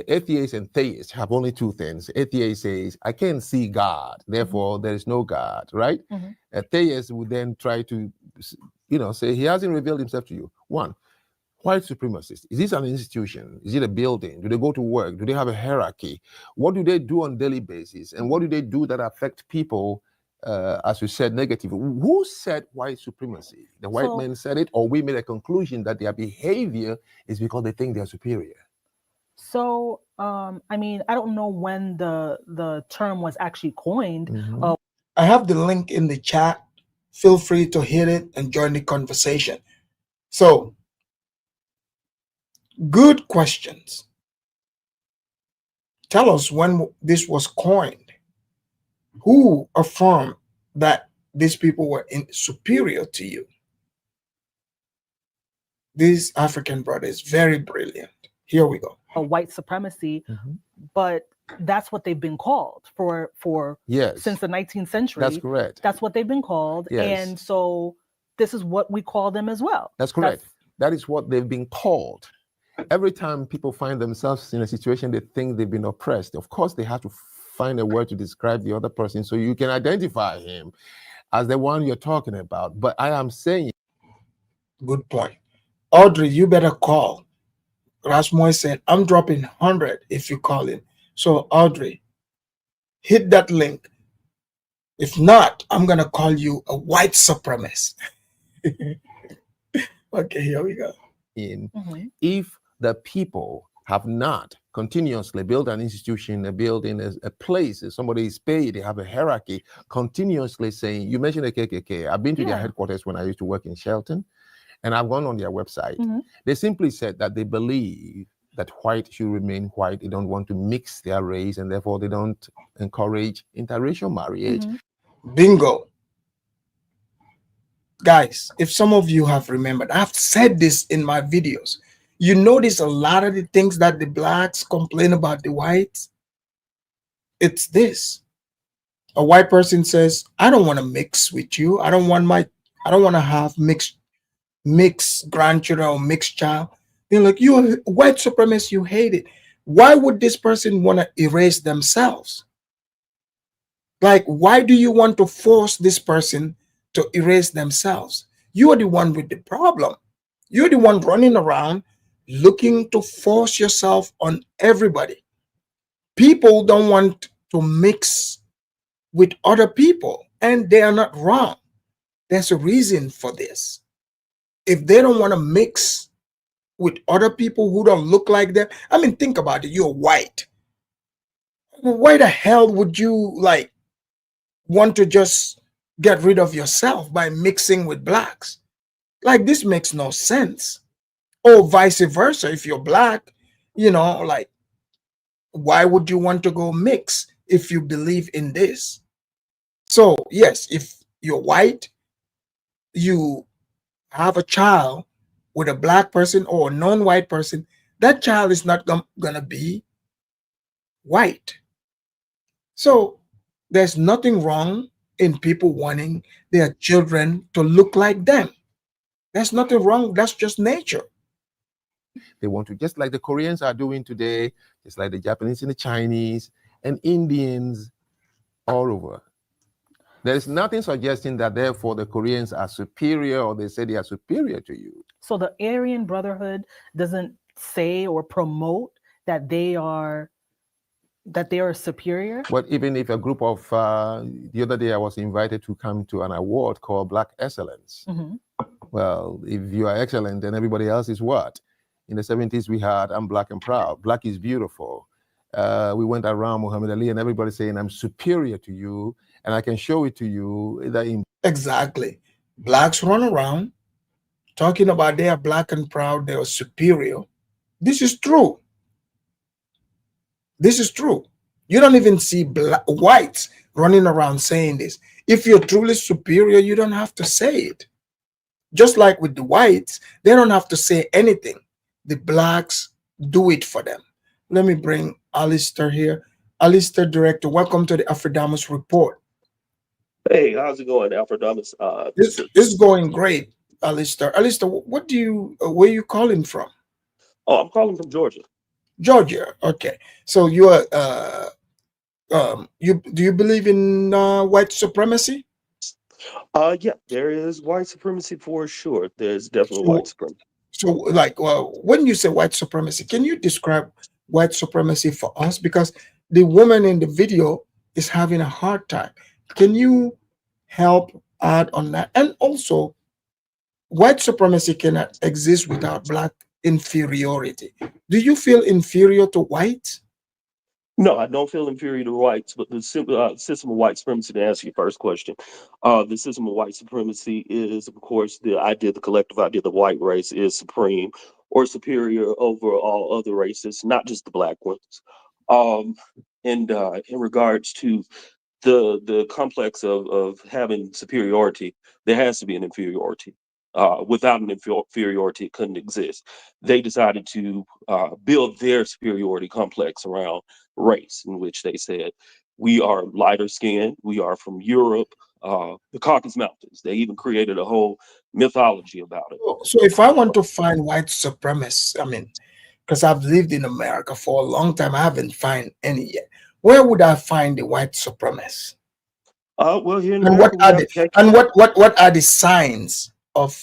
atheists and theists have only two things. Atheist says, I can't see God, therefore there is no God, right? A theist would then try to, you know, say he hasn't revealed himself to you. One, white supremacists, is this an institution? Is it a building? Do they go to work? Do they have a hierarchy? What do they do on a daily basis? And what do they do that affect people, as you said, negatively? Who said white supremacy? The white men said it, or we made a conclusion that their behavior is because they think they're superior? So, I mean, I don't know when the term was actually coined. I have the link in the chat. Feel free to hit it and join the conversation. So, good questions. Tell us when this was coined. Who affirmed that these people were superior to you? This African brother is very brilliant. Here we go. White supremacy, but that's what they've been called for since the 19th century. That's correct. That's what they've been called. Yes. And so this is what we call them as well. That's correct. That is what they've been called. Every time people find themselves in a situation they think they've been oppressed, of course they have to find a word to describe the other person so you can identify him as the one you're talking about. But I am saying... Good point. Audrey, you better call. Rasmoy said, I'm dropping 100 if you call in. So, Audrey, hit that link. If not, I'm going to call you a white supremacist. Okay, here we go. If the people have not continuously built an institution, a building, a place, if somebody is paid, they have a hierarchy, continuously saying, you mentioned the KKK. I've been to their headquarters when I used to work in Shelton. And I've gone on their website. They simply said that they believe that white should remain white. They don't want to mix their race, and therefore they don't encourage interracial marriage. Bingo. Guys, if some of you have remembered, I've said this in my videos. You notice a lot of the things that the blacks complain about the whites. It's this. A white person says, I don't want to mix with you. I don't want to have mixed grandchildren or mixed child. They're like, you're a white supremacist, you hate it. Why would this person want to erase themselves? Like, why do you want to force this person to erase themselves? You are the one with the problem. You're the one running around looking to force yourself on everybody. People don't want to mix with other people, and they are not wrong. There's a reason for this. If they don't want to mix with other people who don't look like them, I mean, think about it. You're white. Why the hell would you like want to just get rid of yourself by mixing with blacks? Like, this makes no sense. Or vice versa. If you're black, like, why would you want to go mix if you believe in this? So, yes, if you're white, you have a child with a black person or a non-white person, that child is not gonna be white. So there's nothing wrong in people wanting their children to look like them. There's nothing wrong. That's just nature. They want to, just like the Koreans are doing today, just like the Japanese and the Chinese and Indians all over. There is nothing suggesting that therefore the Koreans are superior or they say they are superior to you. So the Aryan Brotherhood doesn't say or promote that they are superior. But even if a group of the other day I was invited to come to an award called Black Excellence. Mm-hmm. Well, if you are excellent, then everybody else is what? In the 70s we had I'm black and proud, black is beautiful. We went around Muhammad Ali and everybody saying I'm superior to you, and I can show it to you that in Exactly. Blacks run around talking about they are black and proud, they are superior. This is true. This is true. You don't even see whites running around saying this. If you're truly superior, you don't have to say it. Just like with the whites, they don't have to say anything. The blacks do it for them. Let me bring Alistair here. Alistair, Director, welcome to the Afrodamus Report. Hey, how's it going, Alfredamus? This is going great, Alistair. Alistair, where you calling from? Oh, I'm calling from Georgia. Georgia. Okay. So you are do you believe in white supremacy? Yeah, there is white supremacy for sure. There's definitely So, white supremacy. so like, when you say white supremacy, can you describe white supremacy for us? Because the woman in the video is having a hard time. Can you help add on that? And also, white supremacy cannot exist without black inferiority. Do you feel inferior to whites? No, I don't feel inferior to whites, but the system of white supremacy, to answer your first question, the system of white supremacy is, of course, the collective idea of the white race is supreme or superior over all other races, not just the black ones. Um, and in regards to the complex of having superiority, there has to be an inferiority. Without an inferiority, it couldn't exist. They decided to build their superiority complex around race, in which they said, we are lighter skinned, we are from Europe, the Caucasus Mountains. They even created a whole mythology about it. So if I want to find white supremacists, I mean, because I've lived in America for a long time, I haven't found any yet. Where would I find the white supremacists? Well, here in And what America, we are have the and what are the signs of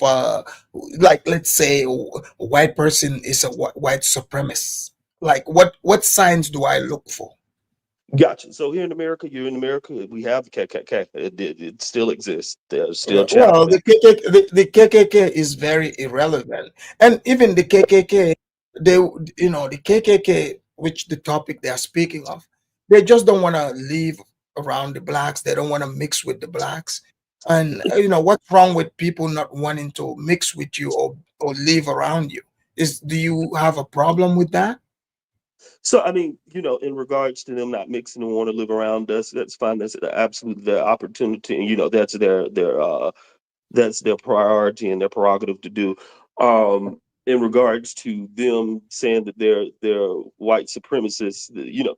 like, let's say a white person is a white supremacist? Like, what signs do I look for? Gotcha. So here in America, you're in America, we have the KKK. It still exists. There's still Well, chapters. the KKK is very irrelevant, and even the KKK, they, the KKK, which the topic they are speaking of, they just don't want to live around the blacks. They don't want to mix with the blacks, and what's wrong with people not wanting to mix with you or live around you? Do you have a problem with that? So I mean, in regards to them not mixing and want to live around us, that's fine. That's absolutely their opportunity, and that's their priority and their prerogative to do. In regards to them saying that they're white supremacists,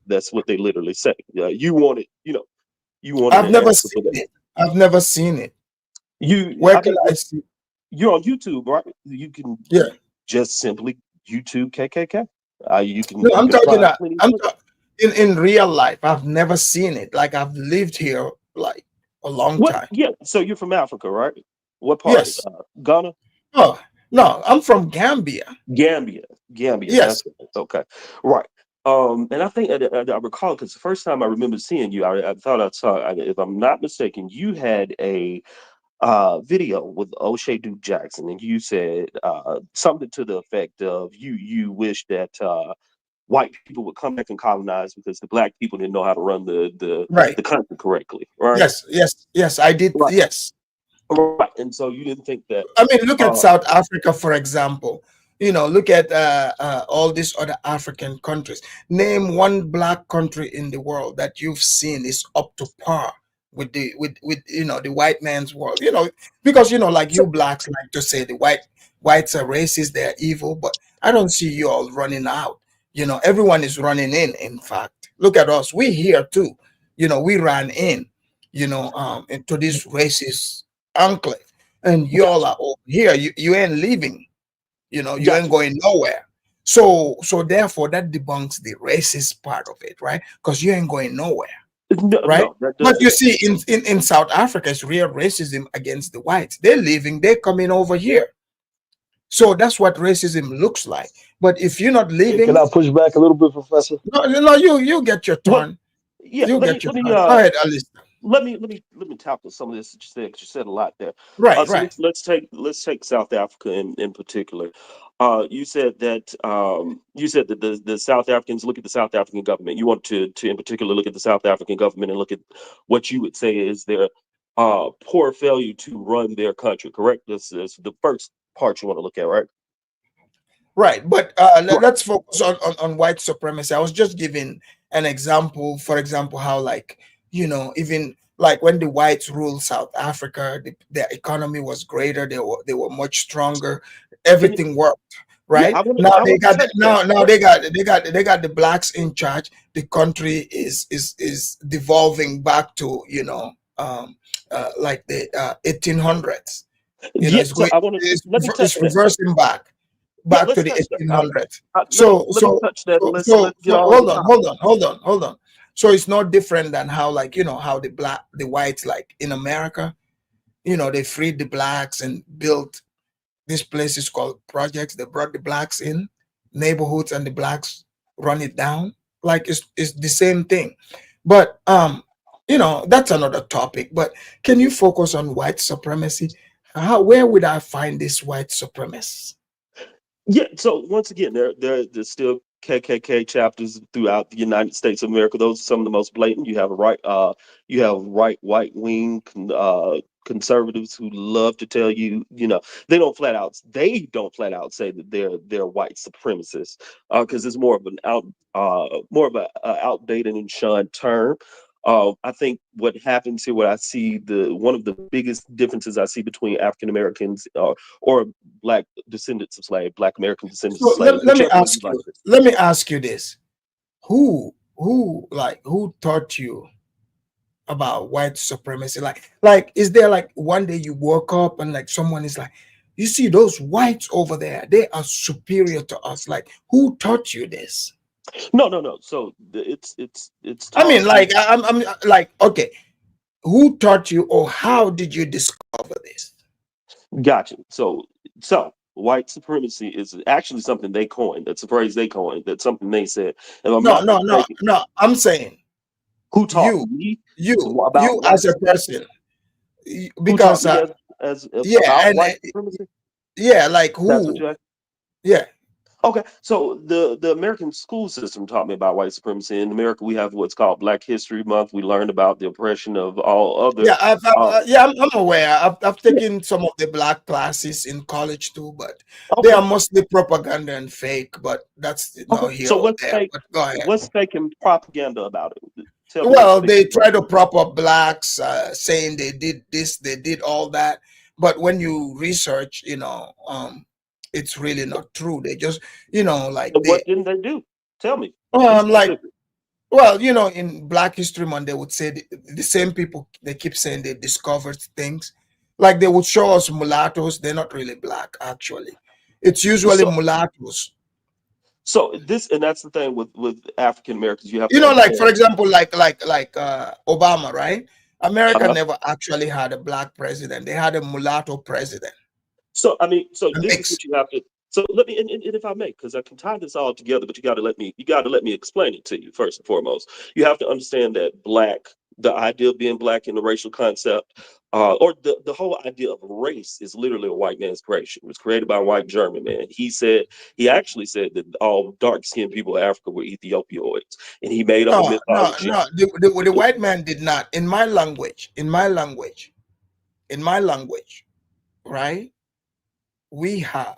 that's what they literally say. You want it, you wanted I've an never answer for seen that. it. I've never seen it. You, Where I can mean, I see? you're on YouTube, right? You can Yeah. just simply YouTube KKK. You can No, you I'm can talking. find plenty of I'm clips. in real life. I've never seen it. Like, I've lived here like a long What? time. Yeah. So you're from Africa, right? What part? Yes. Ghana, Oh no, I'm from Gambia. Gambia, Gambia. Yes. That's okay, right. And I think I recall because the first time I remember seeing you, I thought I saw, if I'm not mistaken, you had video with O'Shea Duke Jackson, and you said something to the effect of you wish that white people would come back and colonize because the black people didn't know how to run Right. the country correctly, right? Yes, I did. Right, Yes. right. And so you didn't think that. I mean, look at Uh, South Africa, for example. Look at all these other African countries. Name one black country in the world that you've seen is up to par with the white man's world. Because like you blacks like to say the whites are racist, they're evil, but I don't see you all running out. Everyone is running in. In fact, look at us. We here too. We ran in. Into this racist enclave, and y'all gotcha, are over here. You ain't leaving. You ain't gotcha. going nowhere. So therefore that debunks the racist part of it, right? Because you ain't going nowhere, No, right? no, that But you doesn't. see, in South Africa, it's real racism against the whites. They're leaving, they're coming over here. So that's what racism looks like. But if you're not Hey, can leaving, I push back a little bit, Professor? no, you get your Well, turn. yeah. You get your turn. Go ahead, Alice. Let me tackle some of this that you said, 'cause you said a lot there. Right, So right. let's take South Africa in particular. You said that the South Africans look at the South African government. You want to in particular look at the South African government and look at what you would say is their poor failure to run their country. Correct? This is the first part you want to look at, right? Right, but Right. let's focus on white supremacy. I was just giving an example, for example, how like even like when the whites ruled South Africa, their economy was greater. They were much stronger. And Everything worked. yeah, Right now I they want to got touch that. now they got the blacks in charge. The country is devolving back to like the 1800s. Yeah, It's so going I want to let me touch it's that. reversing Yeah, back to let's the touch that. 1800s. Let So let me so touch that, and so let's so, get so all the hold on, time. hold on. So it's not different than how like how the whites like in America, they freed the blacks and built these places called projects. They brought the blacks in neighborhoods and the blacks run it down. Like it's the same thing. But that's another topic. But can you focus on white supremacy? Where would I find this white supremacists? Yeah, so once again, there's still KKK chapters throughout the United States of America. Those are some of the most blatant. You have right wing conservatives who love to tell you, they don't flat out say that they're white supremacists, because it's more of a outdated and shunned term. I think what happens here, what I see, the one of the biggest differences I see between African Americans or black descendants of slave, black American descendants of So slave, let me whichever way you ask like you. this. Let me ask you this: who taught you about white supremacy? Like is there like one day you woke up and like someone is like, you see those whites over there, they are superior to us. Like who taught you this? No, no, no. So it's I mean, taught me. like I'm like, okay, who taught you or how did you discover this? Gotcha. So white supremacy is actually something they coined. That's a phrase they coined. That's something they said. If I'm No, not no, no, mistaken, no. I'm saying who taught you, me about you white as a supremacy? person, Who taught because me as yeah, about and white supremacy? yeah, like That's what who? you asked. Yeah. Okay, so the American school system taught me about white supremacy. In America, we have what's called Black History Month. We learned about the oppression of all other. Yeah, Uh, yeah, I'm aware. I've yeah. taken some of the black classes in college too, but they Okay. are mostly propaganda and fake. But that's Okay. not here So or there. But go ahead. what's fake and propaganda about it? Tell me what's Well, fake they and try to propaganda. prop up blacks, saying they did this, they did all that. But when you research, it's really not true. They just, like And what didn't they do? Tell me. Be like specific. well, in Black History Month, they would say the same people, they keep saying they discovered things. Like they would show us mulattoes. They're not really black, actually. It's usually So mulattoes. this and that's the thing with African Americans. You have You to know, like for understand. example, like Obama, right? America Uh, never actually had a black president. They had a mulatto president. so I mean, so A this is mix. what you have to. So let me, and if I may, because I can tie this all together, but you got to let me explain it to you first and foremost. You have to understand that The idea of being black in the racial concept, or the whole idea of race is literally a white man's creation. It was created by a white German man. He actually said that all dark skinned people in Africa were Ethiopoids, and he made up a No, no, mythology. no. The white man did not. In my language, right? We have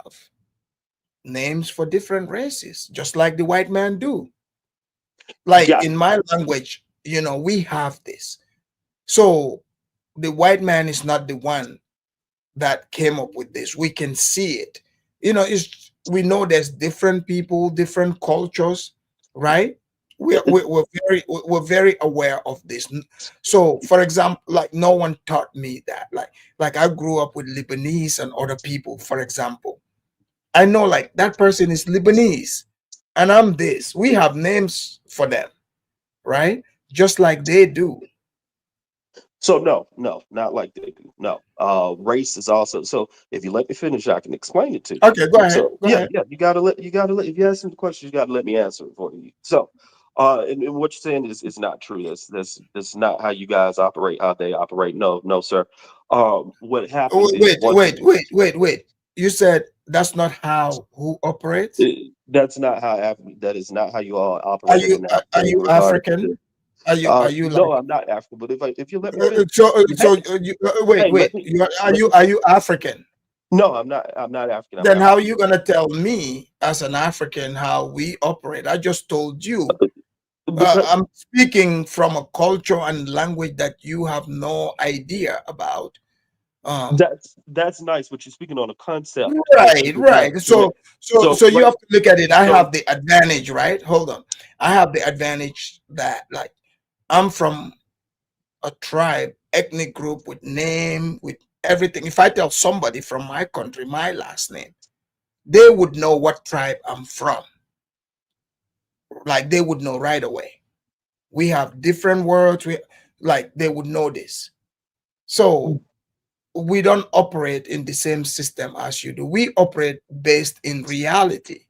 names for different races, just like the white man do. Like Yeah, in my language, we have this. So the white man is not the one that came up with this. We can see it. We know there's different people, different cultures, right? We're very aware of this. So, for example, like no one taught me that. Like I grew up with Lebanese and other people. For example, I know like that person is Lebanese, and I'm this. We have names for them, right? Just like they do. so no, not like they do. No, race is also. So if you let me finish, I can explain it to you. Okay, go ahead. So Go yeah, ahead. yeah, you gotta let. If you ask me the question, you gotta let me answer it for you. So, and what you're saying is not true. That's not how you guys operate. How they operate. No, no, sir. What happens Wait, is once wait. You said that's not how who operates? that's not how that is not how you all Are operate in you an are Africa in you regards to. African? Are you No, like I'm not African. But if you let me finish, wait, hey, wait. Are you African? no, I'm not African. I'm Then how are African. you gonna tell me as an African how we operate? I just told you. Because I'm speaking from a culture and language that you have no idea about. Um, that's nice, but you're speaking on a concept that you right, do not. right. Right. So you Right. have to look at it. I So have the advantage, right? Hold on. I have the advantage that like I'm from a tribe, ethnic group with name, with everything. If I tell somebody from my country my last name, they would know what tribe I'm from. Like they would know right away. We have different words. Like they would know this. So we don't operate in the same system as you do. We operate based in reality,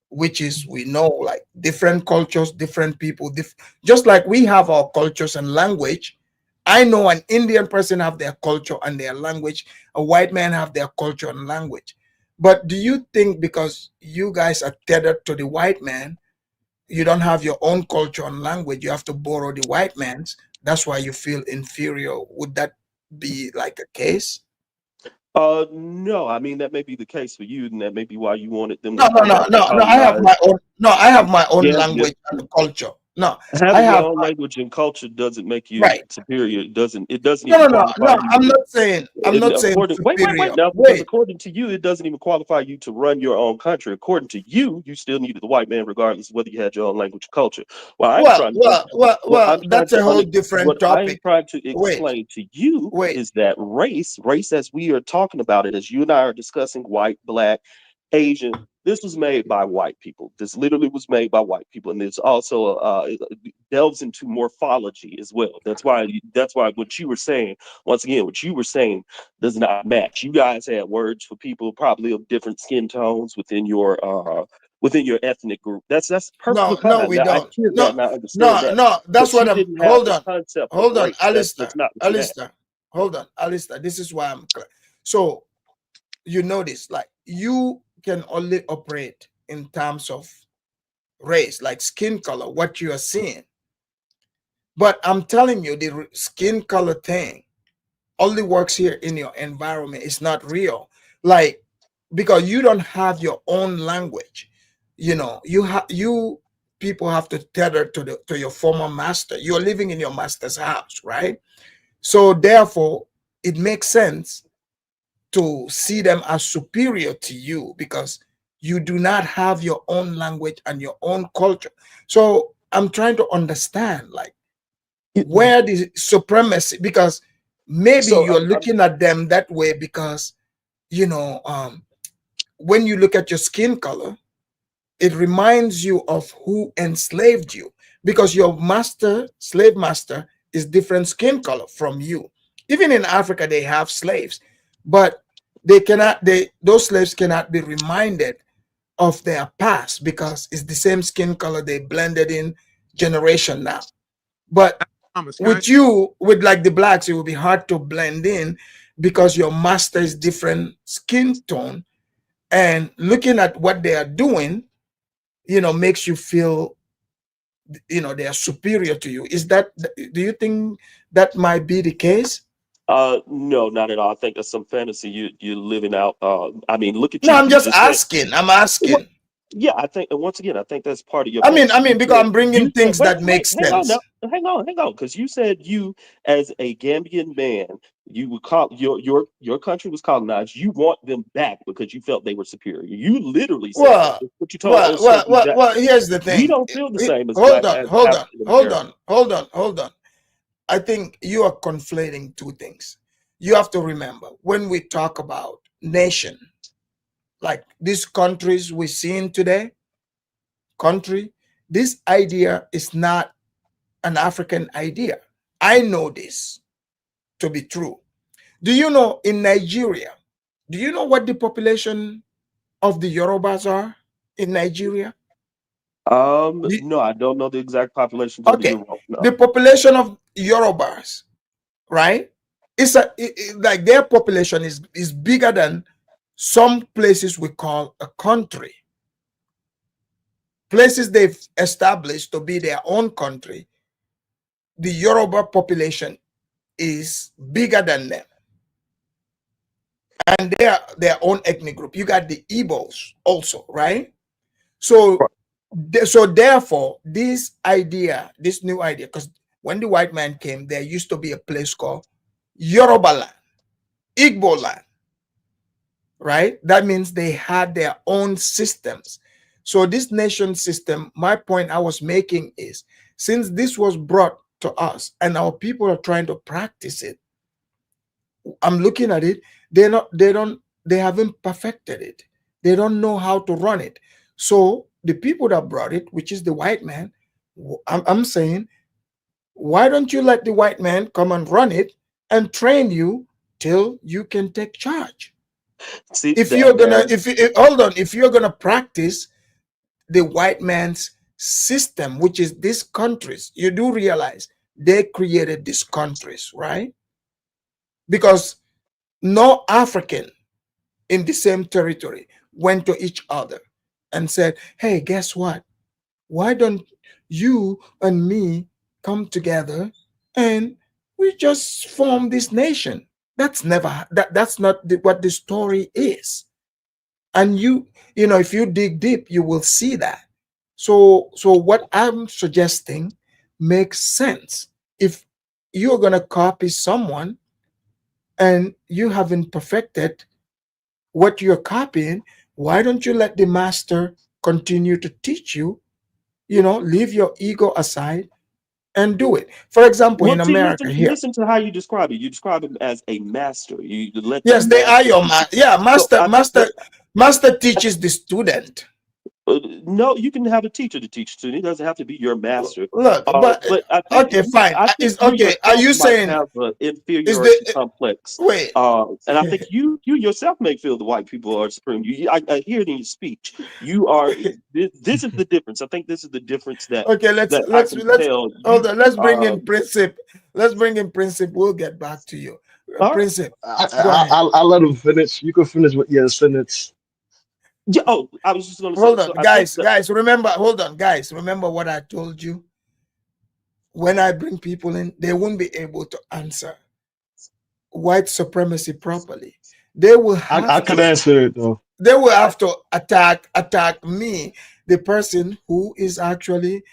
which is we know like different cultures, different people, just like we have our cultures and language. I know an Indian person have their culture and their language, a white man have their culture and language. But do you think because you guys are tethered to the white man, you don't have your own culture and language, you have to borrow the white man's? That's why you feel inferior. Would that be like a case? no, I mean that may be the case for you, and that may be why you wanted them No, to no, no, correct and no, no. I have colonize. my own. No, I have my own Yeah, yeah. language and culture. No, I Having your have own language and culture doesn't make you right. superior. It doesn't No, even no, no, qualify no. you I'm to. not saying. I'm And not saying according, wait superior. now, because Wait. according to you, it doesn't even qualify you to run your own country. According to you, you still needed the white man, regardless of whether you had your own language and culture. Well, I'm Well, trying to, well, well, what well. I'm trying That's to, a whole different what I'm topic. trying to Wait, explain to you wait. is that race as we are talking about it, as you and I are discussing, white, black, Asian. This was made by white people. This literally was made by white people, and it's also it delves into morphology as well. That's why what you were saying, once again, what you were saying does not match. You guys had words for people probably of different skin tones within your ethnic group. That's perfectly No, no, fine. we Now I don't. hear that No, and I understand no, that, no. That's but what you I'm. didn't have Hold the on, concept of hold on, race. That's Alistair, not what you had. Alistair. Hold on, Alistair. This is why I'm. So you notice, like you can only operate in terms of race, like skin color, what you are seeing. But I'm telling you, the skin color thing only works here in your environment. It's not real. Like, because you don't have your own language. You people have to tether to your former master. You're living in your master's house, right? So therefore, it makes sense to see them as superior to you because you do not have your own language and your own culture. So I'm trying to understand, like, where the supremacy, because maybe So you're looking at them that way because you know um when you look at your skin color, it reminds you of who enslaved you, because your master, slave master, is different skin color from you. Even in Africa they have slaves, but those slaves cannot be reminded of their past because it's the same skin color they blended in generation now. But With you, with like the blacks, it will be hard to blend in because your master is different skin tone, and looking at what they are doing, makes you feel, they are superior to you. Do you think that might be the case? No, not at all. I think that's some fantasy you're living out. I mean, look at No, you. I'm You just just said, asking. I'm what? asking. Yeah, I think, and once again, I think that's part of your I mean, fantasy. because I'm bringing things Wait, that wait, make hang on sense. now, hang on, because you said you, as a Gambian man, you would call your country was colonized. You want them back because you felt they were superior. You literally said that. Well, That's what you told Osagie Jackson. here's the We thing. don't feel the same as Hold black on, as hold on, African hold Americans. on, hold on, hold on. I think you are conflating two things. You have to remember when we talk about nation, like these countries we're seeing today, this idea is not an African idea. I know this to be true. Do you know in Nigeria, do you know what the population of the Yorubas are in Nigeria? No, I don't know the exact populations of the Okay, Euro. the No. population of Yorubas, right? Like their population is bigger than some places we call a country. Places they've established to be their own country, the Yoruba population is bigger than them, and they are their own ethnic group. You got the Igbos also, right? So, therefore, this new idea, because when the white man came, there used to be a place called Yoruba land, Igbo land, right? That means they had their own systems. So this nation system, my point I was making is, since this was brought to us and our people are trying to practice it, I'm looking at it, they haven't perfected it. They don't know how to run it. So the people that brought it, which is the white man, I'm saying, why don't you let the white man come and run it and train you till you can take charge? See If that you're gonna, man. hold on, if you're gonna practice the white man's system, which is these countries, you do realize they created these countries, right? Because no African in the same territory went to each other and said, hey, guess what? Why don't you and me come together and we just form this nation? That's not what the story is. And if you dig deep, you will see that. So what I'm suggesting makes sense. If you're going to copy someone and you haven't perfected what you're copying, why don't you let the master continue to teach you? Leave your ego aside and do it. For example, Well, in see, America here, listen to how you describe it. You describe him as a master. You let the yes, they are master your teach you. yeah, So I think what master teaches the student. no, you can have a teacher to teach student. It doesn't have to be your master. Look, but But I think okay, fine. I think Is you okay. Are yourself you might saying have an is inferiority the complex. wait? And I think you yourself may feel the white people are supreme. I hear it in your speech. You are. This is the difference. I think this is the difference Okay, let's that I let's can let's tell hold you. on. Let's bring in Princip. Let's bring in Princip. We'll get back to you. All right. Princip, I, go I, ahead. I'll let him finish. You can finish with your sentence. Yeah. Oh, I was just going to say. Hold So on, I think that. guys. Remember, hold on, guys. Remember what I told you. When I bring people in, they won't be able to answer white supremacy properly. They will I have could to. answer it though. They will have to attack me, the person who is actually,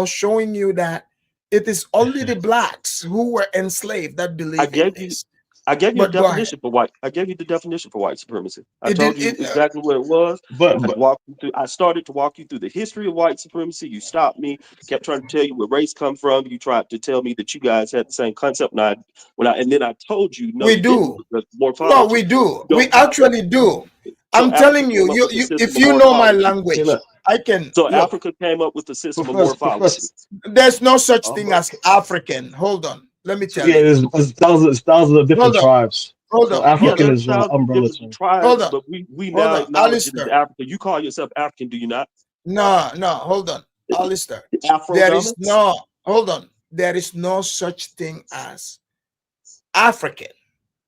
showing you that it is only the blacks who were enslaved that I believe in gave you this. I gave you a But go ahead. definition for white. I gave you the definition for white supremacy. I It did told you it. exactly what it was. But I but walked you through. I started to walk you through the history of white supremacy. You stopped me. Kept trying to tell you where race come from. You tried to tell me that you guys had the same concept. And then I told you no, We you didn't. do. Because No, morphology, we do. you We don't have that. actually do. So I'm Africa telling you, came up with the system if of you know my morphology. okay, language, look, I can So look. Africa came up with the system of Professor. morphology. There's no such thing But, as African. Hold on. Let me tell yeah, you. there's thousands of different Hold on. tribes. Hold So on. Yeah, Hold African on. there's is an thousands of umbrella different term. Hold tribes, on. but we Hold now on. acknowledge it as Alistair. Africa. You call yourself African, do you not? No, hold on. Alistair. Afro There is dominance? no, hold on. there is no such thing as African.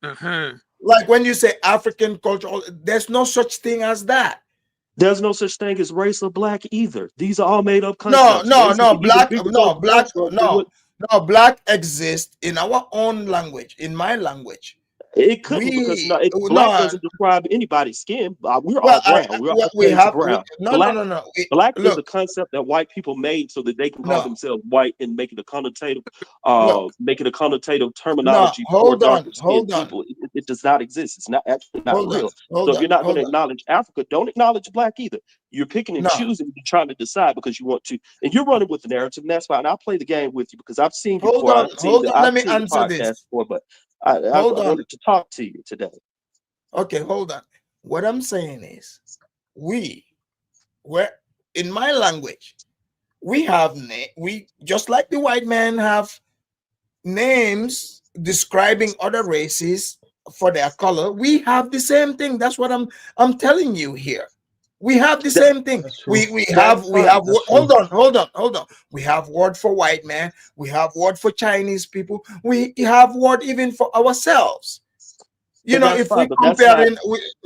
Mm-hmm. Like when you say African culture, there's no such thing as that. There's no such thing as race or black either. These are all made up No, concepts. no, Race is no, an even black, bigger no, social black, construct than what no, no, black exists in our own language, in my language. it couldn't, because We, black no, doesn't describe anybody's skin. We're well, all brown. We're all we shades of have, brown. no, no, Black no, no. black is a Look, concept that white people made so that they can call no, themselves white and look, make it a connotative no, terminology for darker skinned hold on, people. It does not exist. It's not actually not hold on, real. So hold if on, you're not going hold to on. acknowledge Africa, don't acknowledge black either. You're picking and No, choosing. You're trying to decide because you want to, and you're running with the narrative, and that's fine. I'll play the game with you because I've seen you before. hold on. I've Let me seen the answer podcast this. before, but I Hold on. wanted to talk to you today. Okay, hold on. What I'm saying is, we, where in my language, we have we just like the white men have names describing other races for their color. We have the same thing. That's what I'm telling you here. We have the That, same thing. That's true. that's We fine. have That's hold true. on, hold on. We have word for white man. We have word for Chinese people. We have word even for ourselves. You And know, that's if fine, we but comparing,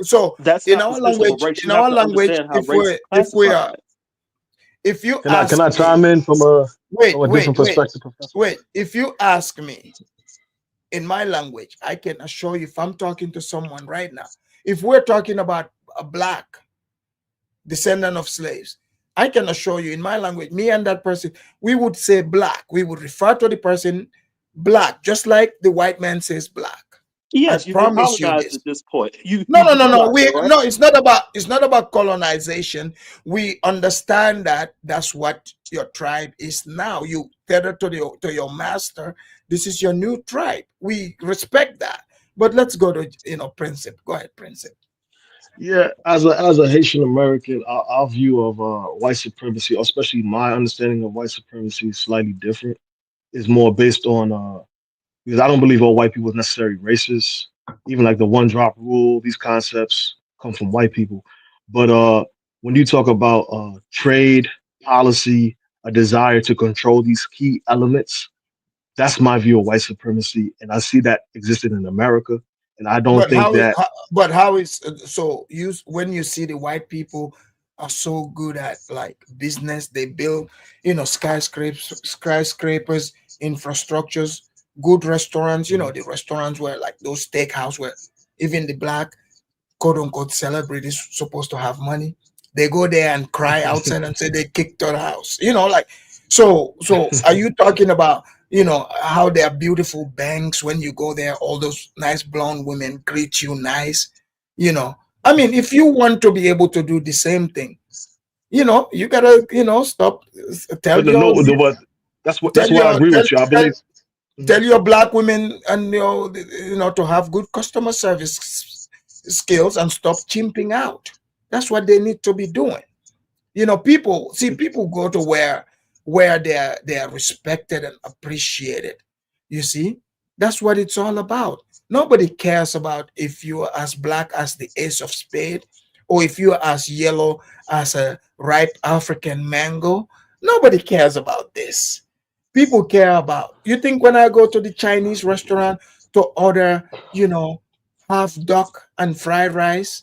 so that's not the system of race. in You have our to language, understand how race is if we are, classified. if you Can ask I me, chime in wait, from a different perspective, Professor? wait. If you ask me in my language, I can assure you, if I'm talking to someone right now, if we're talking about a black descendant of slaves, I can assure you in my language, me and that person, we would say black. We would refer to the person black, just like the white man says black. I Yes, you've been promise you colonized this. at this point. No, You no, no, no. realize that, right? No. It's not about colonization. We understand that that's what your tribe is now. You tether to your master. This is your new tribe. We respect that. But let's go to Princip. Go ahead, Princip. Yeah, as a Haitian American, our view of white supremacy, or especially my understanding of white supremacy, is slightly different. It's more based on because I don't believe all white people is necessarily racist. Even like the one drop rule, these concepts come from white people. But when you talk about trade policy, a desire to control these key elements, that's my view of white supremacy, and I see that existed in America. And I don't But think that how is so you when you see the white people are so good at like business, they build skyscrapers, infrastructures, good restaurants, the restaurants where like those steakhouse where even the black quote unquote celebrities supposed to have money, they go there and cry outside and say they kicked their house, like so are you talking about how there are beautiful banks when you go there, all those nice blonde women greet you nice, you know I mean, if you want to be able to do the same thing, you gotta stop, tell but your but tell that's why I your agree with you. I tell, believe. Mhm. tell your black women and to have good customer service skills and stop chimping out. That's what they need to be doing. People go to where they are respected and appreciated. You see, that's what it's all about. Nobody cares about if you are as black as the ace of spade, or if you are as yellow as a ripe African mango. Nobody cares about this. People care about, you think when I go to the Chinese restaurant to order, half duck and fried rice,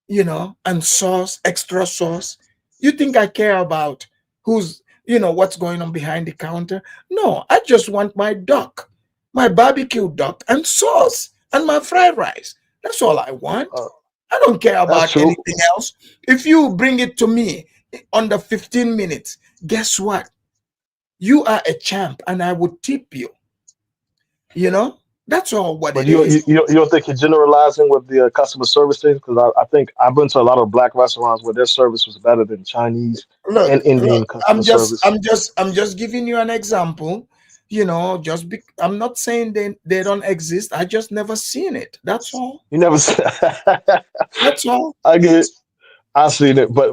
and sauce, extra sauce, you think I care about what's going on behind the counter? No, I just want my duck, my barbecue duck and sauce and my fried rice. That's all I want. Uh, I don't care that's about true. anything else. If you bring it to me under 15 minutes, guess what? You are a champ and I would tip you. You know, that's all what But it is. you don't think you're generalizing with the customer service thing? Because I think I've been to a lot of black restaurants where their service was better than Chinese and Look, Indian customer service. I'm just giving you an example. I'm not saying they don't exist. I just never seen it. That's all. You never said. That's all. I get it. I've seen it, but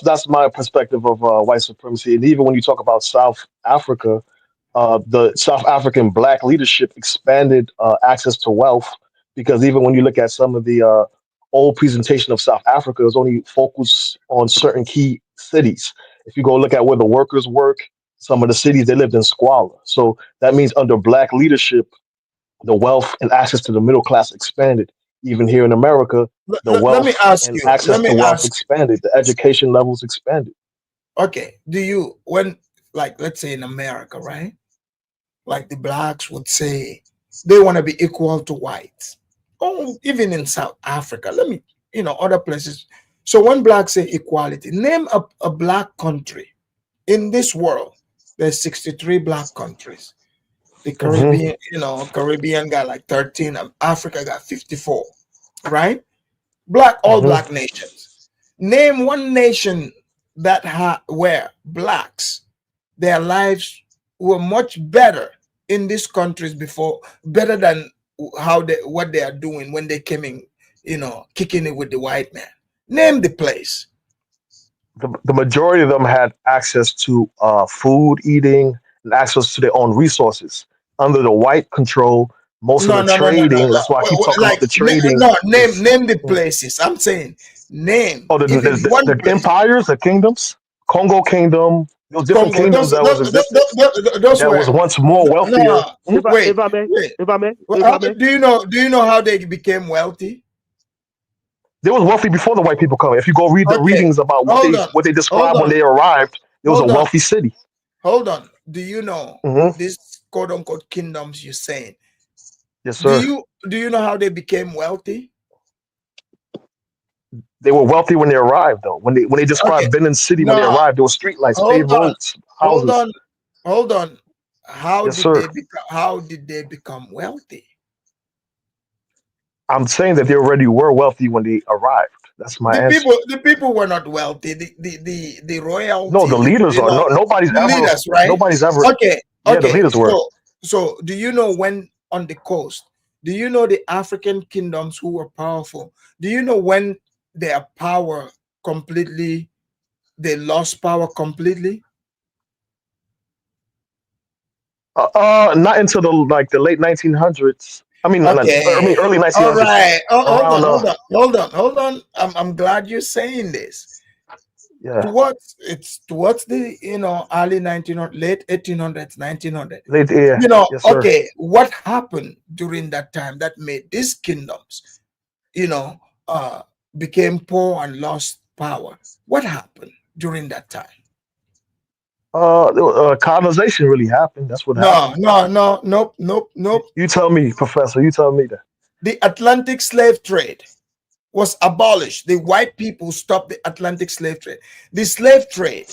that's my perspective of white supremacy. And even when you talk about South Africa, the South African black leadership expanded access to wealth because even when you look at some of the old presentation of South Africa, it was only focused on certain key cities. If you go look at where the workers work, Some of the cities they lived in squalor. So that means under black leadership, the wealth and access to the middle class expanded. Even here in America, the Let me wealth ask and you. access Let to me wealth ask. expanded. The education levels expanded. Okay, do you when like let's say in America, right? Like the blacks would say they want to be equal to whites. Oh, even in South Africa, let me, other places. So when blacks say equality, name a black country in this world. There's 63 black countries. The Hmm. Caribbean, Caribbean got like 13, Africa got 54, right? All Hmm. black nations. Name one nation that where blacks their lives were much better in these countries before, better than what they are doing when they came in, kicking it with the white man. Name the place. The majority of them had access to food, eating, and access to their own resources. Under the white control, most of No, the no, no, no, no, trading, no. that's why I keep talking about Like the trading, no, name is name the places. I'm saying name oh, even one the place. empires, the kingdoms, Congo kingdom, those different Congo. kingdoms that was existence Those that was were once more wealthier. no. Mhm. Wait, If I may, wait. if I may, Well, if I may. do you know how they became wealthy? They was wealthy before the white people come. If you go read the Okay, readings about hold on, what they hold described when on, they arrived, it was a hold on, wealthy city. hold on. Do you know Hmm. these quote unquote kingdoms you're saying? Yes, Do sir. you do you know how they became wealthy? They were wealthy when they arrived, though. When they Okay, described Benin City when they no, arrived, there were street lights, hold paved on, roads, hold houses. on, hold on. How Yes, did sir. they become? How did they become wealthy? I'm saying that they already were wealthy when they arrived. That's my answer. The people were not wealthy. The No, royalty, the leaders are. No, the leaders, right? nobody's ever. Okay, Yeah, the leaders were. so do you know when on the coast? Do you know the African kingdoms who were powerful? Do you know when their power completely they lost power completely? Not until the late 1900s. Okay, early all 1900s. right. Oh, hold Around on, hold on, hold on, hold on. I'm glad you're saying this. yeah, Towards the early 1900, late 1800s, 1900. late yeah, yes, sir. Okay, what happened during that time that made these kingdoms you know uh became poor and lost power? What happened during that time? Colonization really happened. That's what No, happened. no, no, nope, nope, nope. You tell me, Professor. You tell me that. The Atlantic slave trade was abolished. The white people stopped the Atlantic slave trade. The slave trade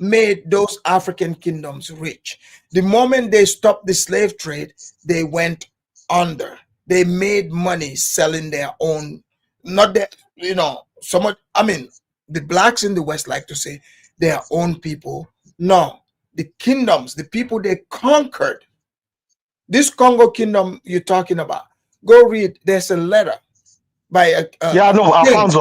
made those African kingdoms rich. The moment they stopped the slave trade, they went under. They made money selling their own, not that, someone, the blacks in the West like to say their own people. No, the kingdoms, the people they conquered, this Congo kingdom you're talking about, go read, there's a letter by Yeah, I know King Alfonso,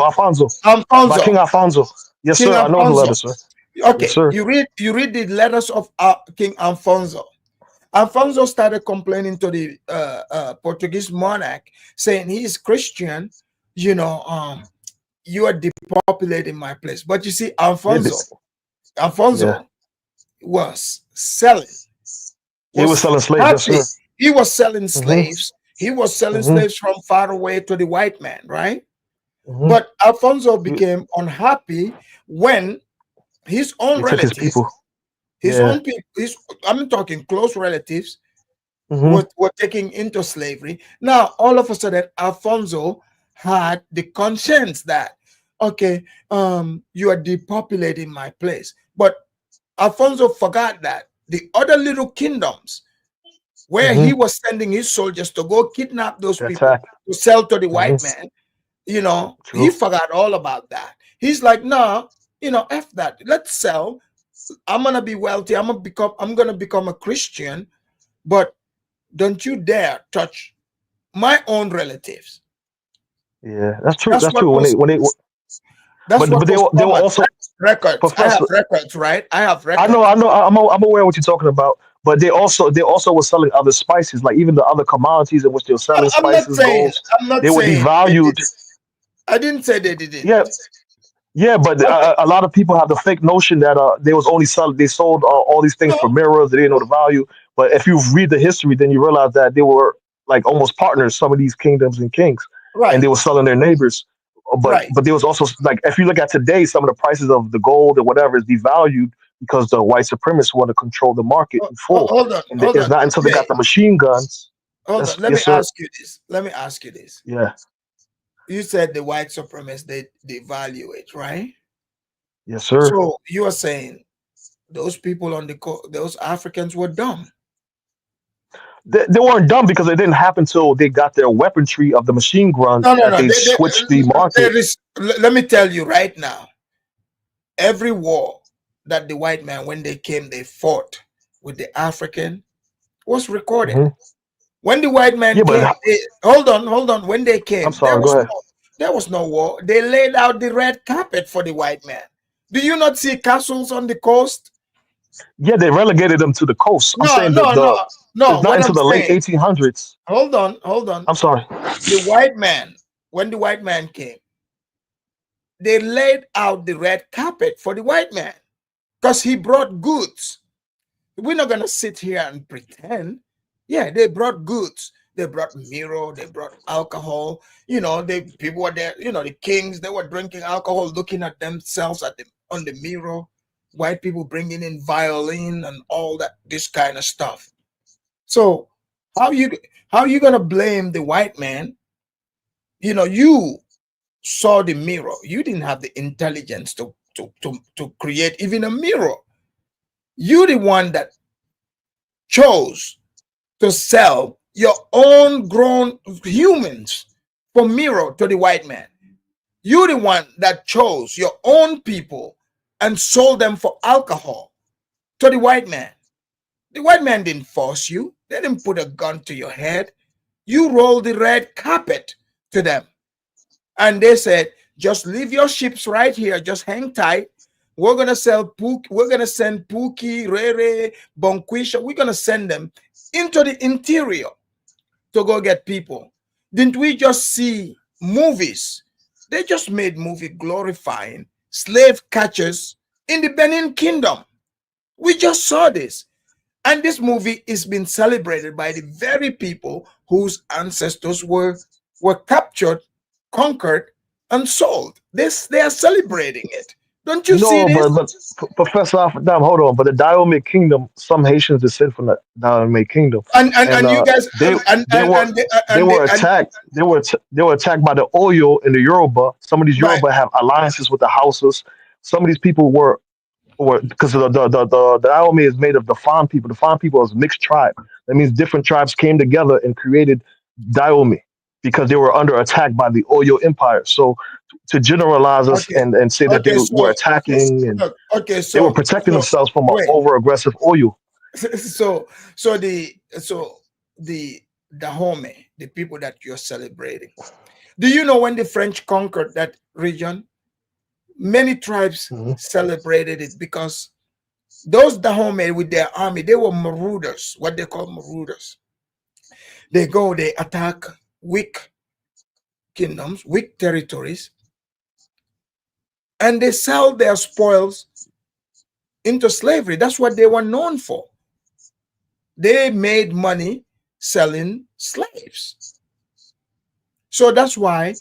by King Alfonso. Alfonso. Yes, King sir. I know the Alfonso. letter, sir. Yes, Okay, sir. you read the letters of King Alfonso. Alfonso started complaining to the Portuguese monarch, saying he is Christian. You are depopulating my place. But you see, Yeah, yeah. Alfonso was selling, He was was selling slaves. Yes, happy. sir. He was selling Hmm. slaves. He was selling Hmm. slaves from far away to the white man, right? Hmm. But Alfonso He, became unhappy when his own they took his relatives, people. Yeah. I'm talking close relatives, Hmm. were taken into slavery. Now, all of a sudden, Alfonso had the conscience that, okay, you are depopulating my place. But Alfonso forgot that the other little kingdoms where Hmm. he was sending his soldiers to go kidnap those people Attack. to sell to the Hmm. white man, he True. forgot all about that. He's like, no, F that. Let's sell. I'm gonna be wealthy. I'm gonna become a Christian, but don't you dare touch my own relatives. Yeah, that's true. That's That's what true. was that's But what they was they were common. also Records. I have Professor. records, right? I have I records. know. I'm aware of what you're talking about. But they also were selling other spices, like even the other commodities in which they were selling I'm not spices, saying golds. I'm not They were saying they devalued. didn't. I didn't say they Yeah, didn't. Yeah, but Okay. a lot of people have the fake notion that they was only selling, they sold all these things No, for mirrors. They didn't know the value. But if you read the history, then you realize that they were like almost partners. Some of these kingdoms and kings, and right, they were selling their neighbors. right. But there was also like if you look at today, some of the prices of the gold or whatever is devalued because the white supremacists want to control the market in full. Hold on, And hold it's on. not until they Yeah, got the machine guns. hold on. That's Let me yes, sir. ask you this. Let me ask you this. Yeah, You said the white supremacists they value it, right? yes, sir. So you are saying those people on those Africans were dumb. They weren't dumb because it didn't happen until they got their weaponry of the machine gun No, no, that no. they switched the market. There is. Let me tell you right now. Every war that the white man, when they came, they fought with the African was recorded. Hmm. When the white man Yeah, but came, hold on, hold on. When they I'm came, sorry. Go ahead. there was no war. They laid out the red carpet for the white man. Do you not see castles on the coast? Yeah, they relegated them to the coast. I'm No, saying no, no, it's no. not What into I'm the late saying, 1800s. hold on, hold on. I'm sorry. The white man, when the white man came, they laid out the red carpet for the white man because he brought goods. We're not gonna sit here and pretend. Yeah, they brought goods. They brought mirror. They brought alcohol. You know, people were there. You know, the kings. They were drinking alcohol, looking at themselves on the mirror. White people bringing in violin and all that, this kind of stuff. So how you how you gonna blame the white man? You know, you saw the mirror. You didn't have the intelligence to create even a mirror. You the one that chose to sell your own grown humans for mirror to the white man. You're the one that chose your own people and sold them for alcohol to the white man. The white man didn't force you. They didn't put a gun to your head. You rolled the red carpet to them. And they said, just leave your ships right here. Just hang tight. We're gonna we're gonna send Pookie, Rere, Bonquisha. We're gonna send them into the interior to go get people. Didn't we just see movies? They just made movie glorifying slave catchers in the Benin Kingdom. We just saw this. And this movie is being celebrated by the very people whose ancestors were captured, conquered, and sold. They are celebrating it. Don't you see No, this? Professor Alfredam, hold on. But the Dahomey Kingdom, some Haitians descend from the Dahomey Kingdom, and And you guys they were attacked. They were attacked by the Oyo and the Yoruba. Some of these right. Yoruba have alliances with the Hausas. Some of these people were because the Dahomey is made of the Fan people. The Fan people is mixed tribe. That means different tribes came together and created Dahomey because they were under attack by the Oyo Empire. So to generalize us Okay. and say that they Okay. were attacking and Okay. they were protecting themselves from an Wait. over aggressive oil. So the Dahomey, the people that you're celebrating. Do you know when the French conquered that region? Many tribes Mhm. celebrated it because those Dahomey with their army, they were marauders, what they call marauders. They go, they attack weak kingdoms, weak territories, and they sell their spoils into slavery. That's what they were known for. They made money selling slaves. So that's why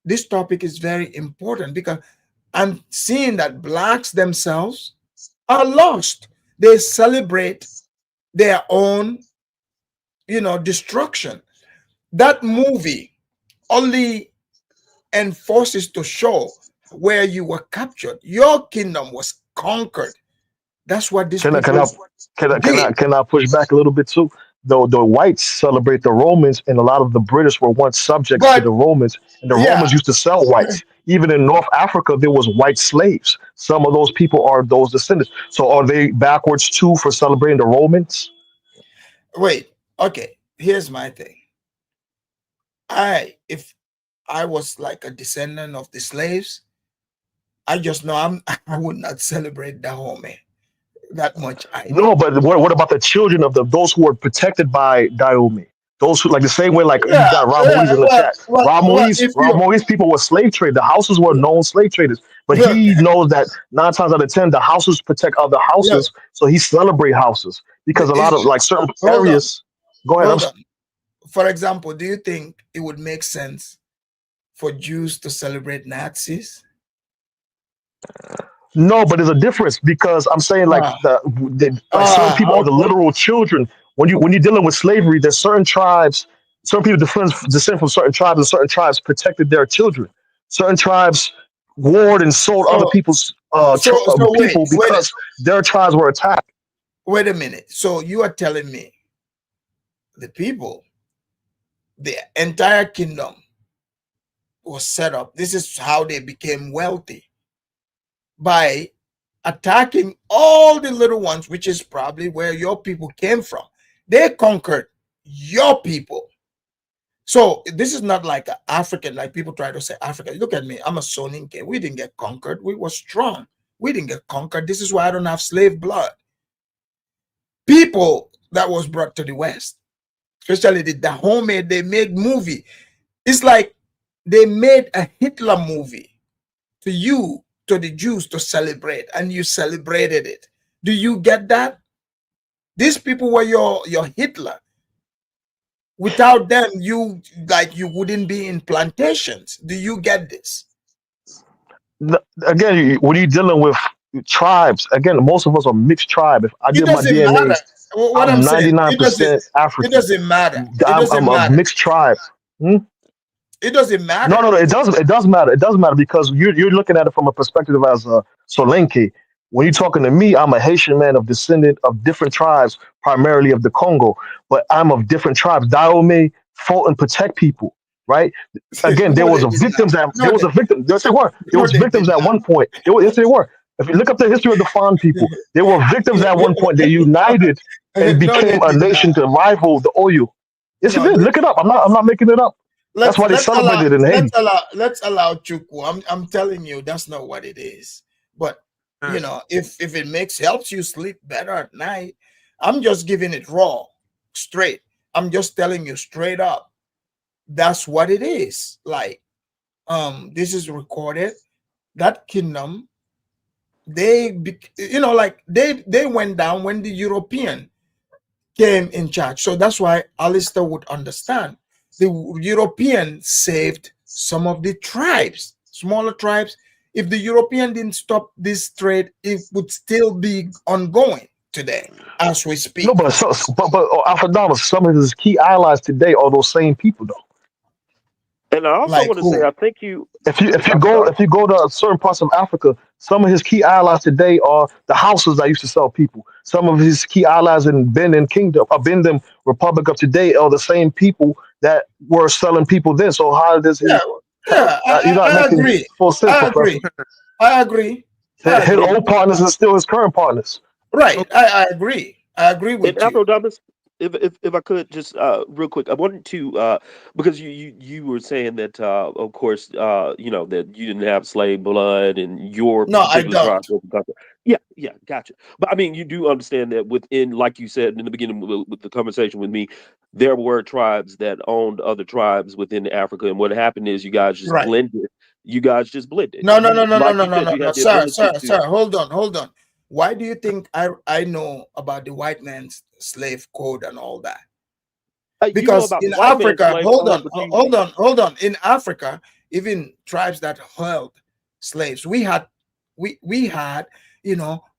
this topic is very important because I'm seeing that blacks themselves are lost. They celebrate their own, destruction. That movie only enforces to show where you were captured. Your kingdom was conquered. That's what these Can I can people I can I can I did. can I push back a little bit too? Though the whites celebrate the Romans, and a lot of the British were once subjects to But the Romans, and the yeah, Romans used to sell whites. Even in North Africa, there was white slaves. Some of those people are those descendants. So are they backwards too for celebrating the Romans? wait. Okay, here's my thing. If I was like a descendant of the slaves, I just know I would not celebrate Dahomey. That much I know. No, but what about the children of those who were protected by Dahomey? Those who like the same way like you Yeah, got Rob yeah. Moise in the chat. If Rob you Moise people were slave trade. The houses were known slave traders, but look, he knows that 9 times out of 10 the houses protect other look, houses, so he celebrate houses because a lot of is like certain hold on, areas. Go ahead. hold on. For example, do you think it would make sense for Jews to celebrate Nazis? No, but there's a difference because I'm saying like Ah, like certain people are the okay. literal children. When you're dealing with slavery, there's certain tribes, certain people descend from certain tribes, and certain tribes protected their children. Certain tribes warred and sold other So, people's wait, people because their tribes were attacked. wait a minute. So you are telling me the people, the entire kingdom was set up. This is how they became wealthy, by attacking all the little ones, which is probably where your people came from. They conquered your people. So this is not like an African, like people try to say African. Look at me, I'm a Soninke. We didn't get conquered. We were strong. We didn't get conquered. This is why I don't have slave blood. People that was brought to the West, especially the homemade, they made movie. It's like they made a Hitler movie to you, to the Jews, to celebrate, and you celebrated it. Do you get that? These people were your Hitler. Without them, you wouldn't be in plantations. Do you get this? Again, when you're dealing with tribes, again, most of us are mixed tribe. If I It did my doesn't DNA, matter. What I'm I'm saying, it doesn't. 99% It African. doesn't matter. It doesn't I'm of matter. mixed tribe. Hmm? It doesn't No, matter. no, no. It does matter. It does matter because you're looking at it from a perspective as a Solenke. When you're talking to me, I'm a Haitian man of descendant of different tribes, primarily of the Congo, but I'm of different tribes. Dahomey fought and protect people, right? Again, there No, was they a did not. victims that there No, was a victim. Yes, they were. There no, was they victims did at not. one point. Yes, they were. If you look up the history of the Fon people, there were victims at one point. They united and No, they became a did not. nation to rival the Oyo. Yes, it No, did. they Look it did. up. I'm not making it up. That's why they celebrated in Haiti. Let's allow Chukwu. I'm telling you, that's not what it is. But if it helps you sleep better at night, I'm just giving it raw, straight. I'm just telling you straight up. That's what it is. Like, this is recorded. That kingdom, like they went down when the European came in charge. So that's why Alistair would understand. The European saved some of the tribes, smaller tribes. If the European didn't stop this trade, it would still be ongoing today as we No, speak. but Alpha Dama, some of his key allies today are those same people, though. And I also Like want to say, who? I think you. If you I'm go sorry. if you go to certain parts of Africa, some of his key allies today are the houses that used to sell people. Some of his key allies in Benin Kingdom, Benin Republic of today, are the same people that were selling people then. So how does Yeah, he? yeah, You're not I making agree. full sense, I Professor. agree. I agree. I His agree. old partners are still his current partners. Right. I agree. I agree And with you. Afrodamus, if I could just real quick, I wanted to because you were saying that of course that you didn't have slave blood and your No, I particular tribe don't. wasn't conquered. Yeah, yeah, gotcha. But I mean, you do understand that within, like you said in the beginning with the conversation with me, there were tribes that owned other tribes within Africa, and what happened is you guys just Right. blended. You guys just blended. No, no, no, no, no, Like no, you no, said, no, you no, had the sir, ability sir, to. sir. Hold on, hold on. Why do you think I know about the white man's slave code and all that? You know Because about the in white man's Africa, slave hold code, on, but you. hold on. In Africa, even tribes that held slaves, we had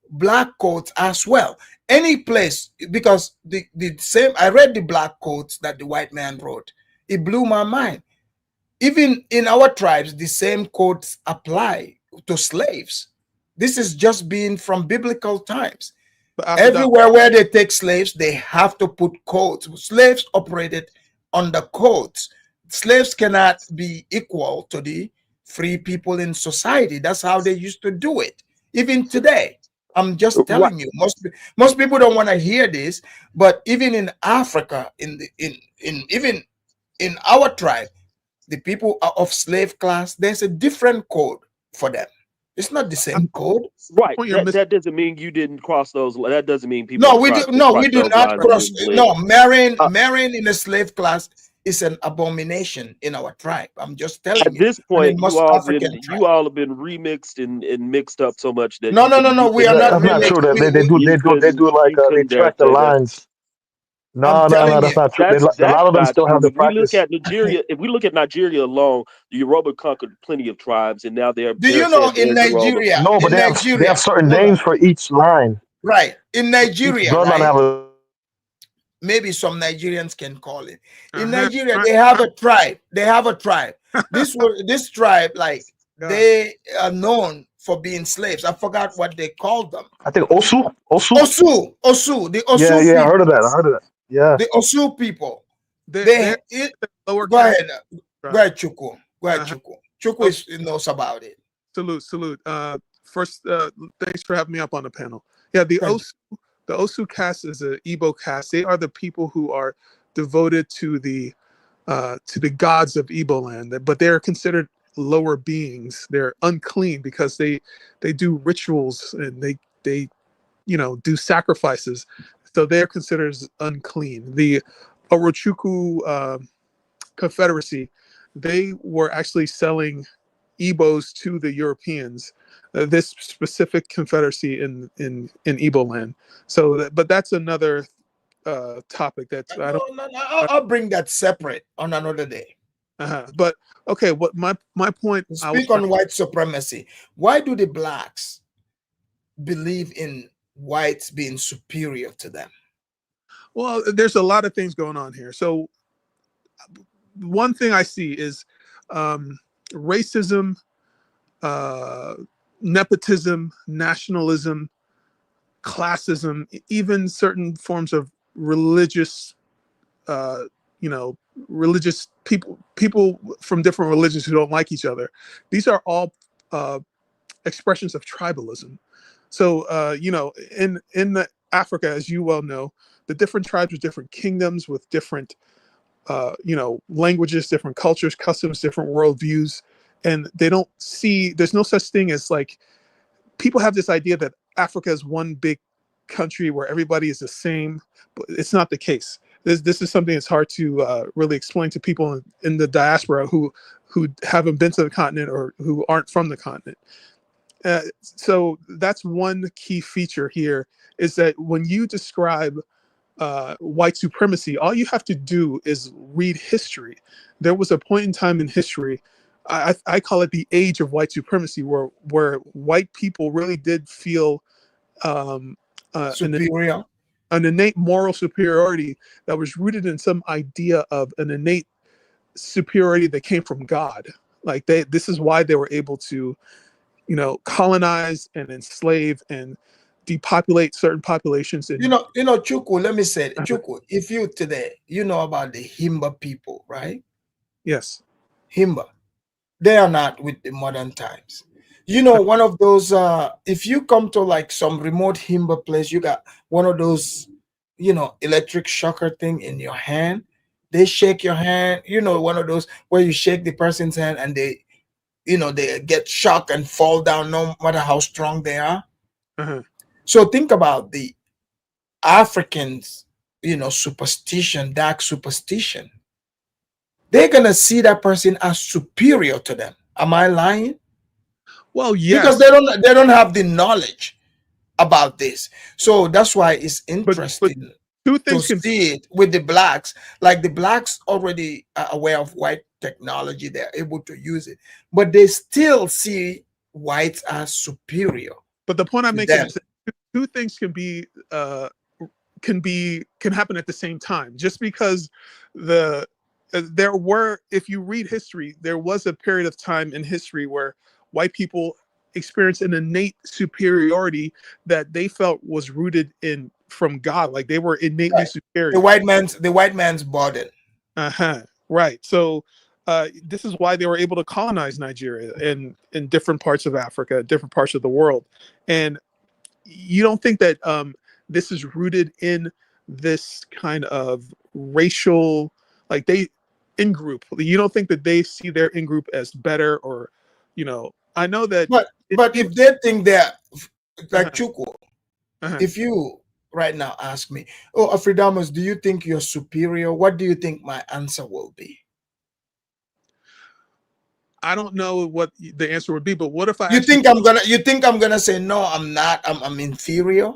black codes as well. Any place, because the same. I read the black codes that the white man wrote. It blew my mind. Even in our tribes, the same codes apply to slaves. This is just being from biblical times. But after that, Everywhere where they take slaves, they have to put codes. Slaves operated under codes. Slaves cannot be equal to the free people in society. That's how they used to do it. Even today, I'm just Right. telling you. Most people don't want to hear this, but even in Africa, even in our tribe, the people are of slave class, there's a different code for them. It's not the same code. Right. Point you're missing. That doesn't mean you didn't cross those. That doesn't mean people No, in we do. tribes didn't No, cross we do those not lines and cross. didn't No, blend. Uh, marrying in a slave class is an abomination in our tribe. I'm just telling At you, this and in point, most African you tribes. all have been remixed and mixed up so much that No, no, no, no. you We couldn't are not that's not dare true. remixed. That they do like you they couldn't dare track the say that. lines. I'm No, telling that's you. not true. A That's lot of them not still have true. the If we look practice. at Nigeria, if we look at Nigeria alone, the Yoruba conquered plenty of tribes, and now Do they're you know saying in they're Yoruba. Nigeria? No, but In they Nigeria, have certain hold on. names for each line. Right in Each Nigeria, bloodline right? have a. Maybe some Nigerians can call it. In Uh-huh. Nigeria, they have a tribe. They have a tribe. This tribe, like God. they are known for being slaves. I forgot what they called them. I think Osu. Osu, the Yeah, Osu yeah, I heard of people, that. I heard of that. Yeah. the Osu people. They're lower Go caste ahead, go tribe. ahead, Chuku. Go ahead, Uh-huh. Chuku. Chuku Okay. knows about it. Salute. First, thanks for having me up on the panel. Yeah, Thank the Osu caste is an Igbo caste. They are the people who are devoted to the gods of Igbo land, but they are considered lower beings. They're unclean because they do rituals and they do sacrifices. So they're considered as unclean. The Orochukwu Confederacy, they were actually selling Igbos to the Europeans. This specific confederacy in Igbo land. So, but that's another topic. That's I don't. No, I'll bring that separate on another day. But okay, what my point? I was Speak on white supremacy. Why do the blacks believe in whites being superior to them? well, there's a lot of things going on here. So one thing I see is racism, nepotism, nationalism, classism, even certain forms of religious, uh, religious people from different religions who don't like each other. These are all expressions of tribalism. So, in the Africa, as you well know, the different tribes with different kingdoms, with different languages, different cultures, customs, different worldviews, and they don't see. There's no such thing as like people have this idea that Africa is one big country where everybody is the same, but it's not the case. This is something that's hard to really explain to people in the diaspora who haven't been to the continent or who aren't from the continent. So that's one key feature here is that when you describe white supremacy, all you have to do is read history. There was a point in time in history, I call it the age of white supremacy, where white people really did feel Superior. an innate moral superiority that was rooted in some idea of an innate superiority that came from God. Like this is why they were able to, colonize and enslave and depopulate certain populations. And Chuku, let me say it. Chuku, if you today, you know about the Himba people, right? yes, Himba. They are not with the modern times. One of those, if you come to like some remote Himba place, you got one of those, electric shocker thing in your hand. They shake your hand, one of those where you shake the person's hand and they get shocked and fall down no matter how strong they are. So think about the Africans, superstition, dark superstition. They're gonna see that person as superior to them. Am I lying? well, yes, Because they don't have the knowledge about this. So that's why it's interesting two to things can see it with the blacks. Like the blacks already are aware of white technology, they're able to use it, but they still see whites as superior. but the point I'm to making them. is that two things can happen at the same time. Just because there were, if you read history, there was a period of time in history where white people experienced an innate superiority that they felt was rooted in from God, like they were innately Right. superior. The white man's burden. Right. So this is why they were able to colonize Nigeria and in different parts of Africa, different parts of the world. And you don't think that this is rooted in this kind of racial, like they in group. You don't think that they see their in group as better, or I know that. But if they think they're like Uh-huh. Chuku, Uh-huh. if you right now ask me, oh, Afridamus, do you think you're superior? What do you think my answer will be? I don't know what the answer would be, but what if I You actually? think I'm gonna say no, I'm not, I'm inferior?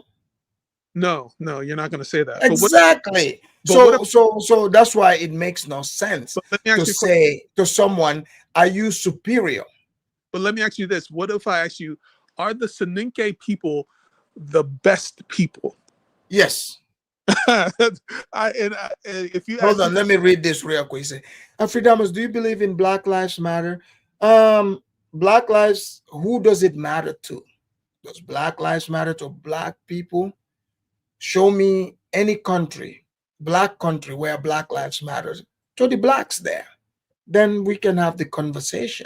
No, you're not going to say that. Exactly. But what if? So that's why it makes no sense But let me to ask you a question. say to someone, are you superior? But let me ask you this: what if I ask you, are the Soninke people the best people? Yes. If you Hold ask on, me, let me read this real quick. Say, Afridamus, do you believe in Black Lives Matter? Black lives, who does it matter to? Does Black Lives matter to Black people? Show me any country, Black country, where Black Lives matters to the Blacks there. Then we can have the conversation.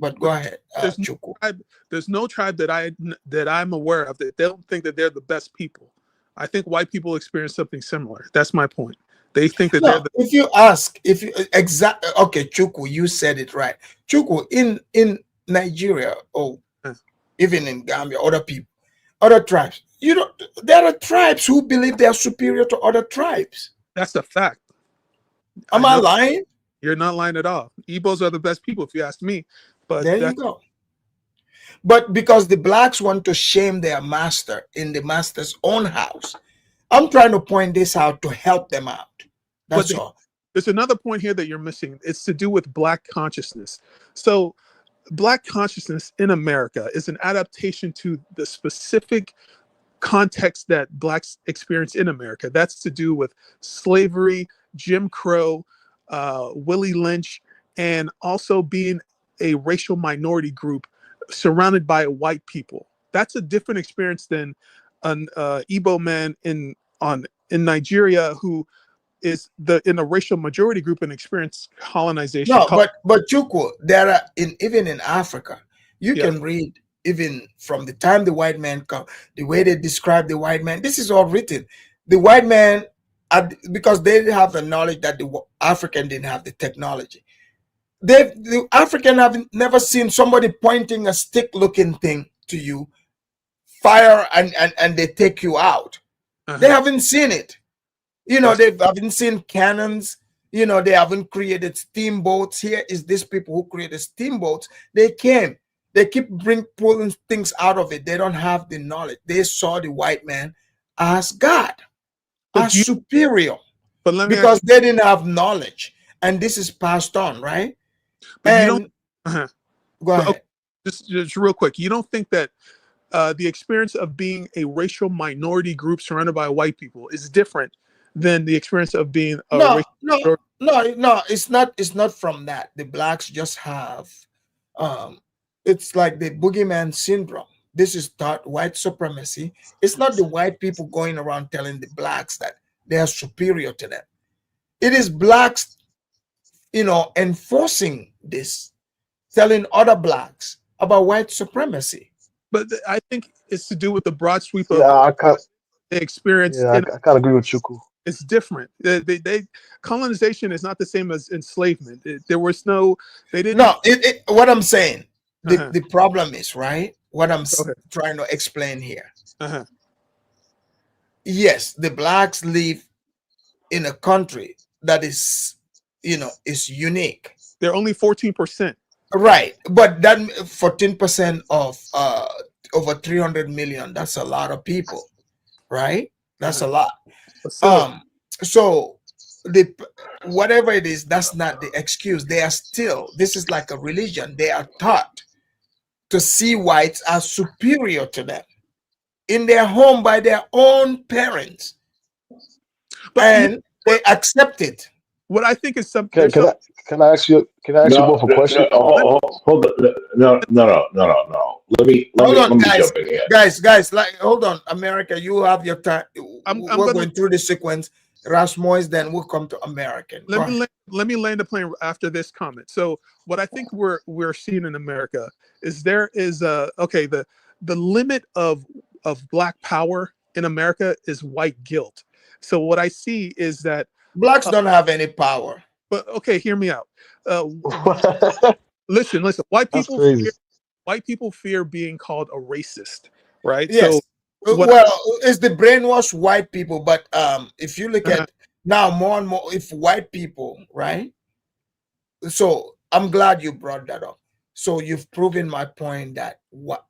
But go but ahead, there's no Chuku. tribe, there's no tribe that I'm aware of that they don't think that they're the best people. I think white people experience something similar. That's my point. They think that they're No, the. if you ask, if you exact, okay, Chuku, you said it right. Chuku, in Nigeria, or even in Gambia, other people, other tribes, you know, there are tribes who believe they are superior to other tribes. That's a fact. I Am I know lying? you're not lying at all. Igbos are the best people, if you ask me. But There you go. But because the Blacks want to shame their master in the master's own house, I'm trying to point this out to help them out. That's all. there's another point here that you're missing. It's to do with Black consciousness. So Black consciousness in America is an adaptation to the specific context that Blacks experience in America. That's to do with slavery, Jim Crow, Willie Lynch, and also being a racial minority group surrounded by white people. That's a different experience than an Igbo man in Nigeria who is in a racial majority group and experience colonization. No, but Chuku, there are even in Africa, you Yeah. can read even from the time the white man come, the way they describe the white man. This is all written. The white man, because they didn't have the knowledge that the African didn't have the technology. The African have never seen somebody pointing a stick-looking thing to you, fire, and they take you out. They haven't seen it. You know, they haven't seen cannons. You know, they haven't created steamboats. Here is these people who created steamboats. They came. They keep pulling things out of it. They don't have the knowledge. They saw the white man as God, as superior, but let me because they didn't have knowledge. And this is passed on, right? But and you don't. Go ahead. Okay, just real quick. You don't think that the experience of being a racial minority group surrounded by white people is different than the experience of being a racial minority? No, it's not from that. The Blacks just have it's like the boogeyman syndrome. This is taught white supremacy. It's not the white people going around telling the Blacks that they are superior to them. It is Blacks, you know, enforcing this, telling other Blacks about white supremacy. But I think it's to do with the broad sweep of I can't. the experience. Yeah, I can't agree with Chuku. It's different. Colonization is not the same as enslavement. There was no. They didn't. No, what I'm saying, the problem is, right, what I'm trying to explain here. Yes, the Blacks live in a country that is, you know, is unique. They're only 14%. Right, but that 14% of over 300 million, that's a lot of people, right? That's a lot. So the whatever it is, that's not the excuse. They are still, this is like a religion. They are taught to see whites as superior to them in their home by their own parents, and they accept it. What I think is something. Can I ask you both a question? Hold on. No. Let me jump in here. Guys, like, hold on, America, you have your time. We're going through the sequence. Rasmois, then we'll come to American. Let me land the plane after this comment. So what I think we're seeing in America is there is the limit of Black power in America is white guilt. So what I see is that Blacks don't have any power. But okay, hear me out. Listen. White white people fear being called a racist, right? Yes. So what? Well, it's the brainwash white people, but if you look at now more and more, if white people, right? So I'm glad you brought that up. So you've proven my point that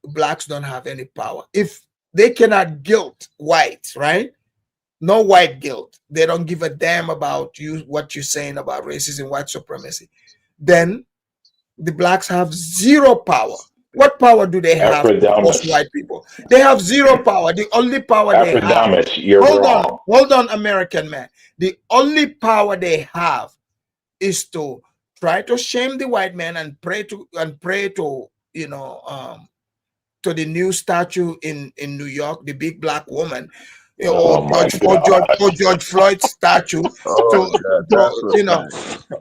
blacks don't have any power. If they cannot guilt whites, right? No white guilt. They don't give a damn about you, what you're saying about racism, white supremacy. Then the blacks have zero power. What power do they have to force Afrodamus. white people? They have zero power. The only power they have. Afrodamus, you're wrong. Hold on, American man. The only power they have is to try to shame the white man and pray to to the new statue in New York, the big black woman, Oh my God. or George Floyd statue. Oh, that's a fact.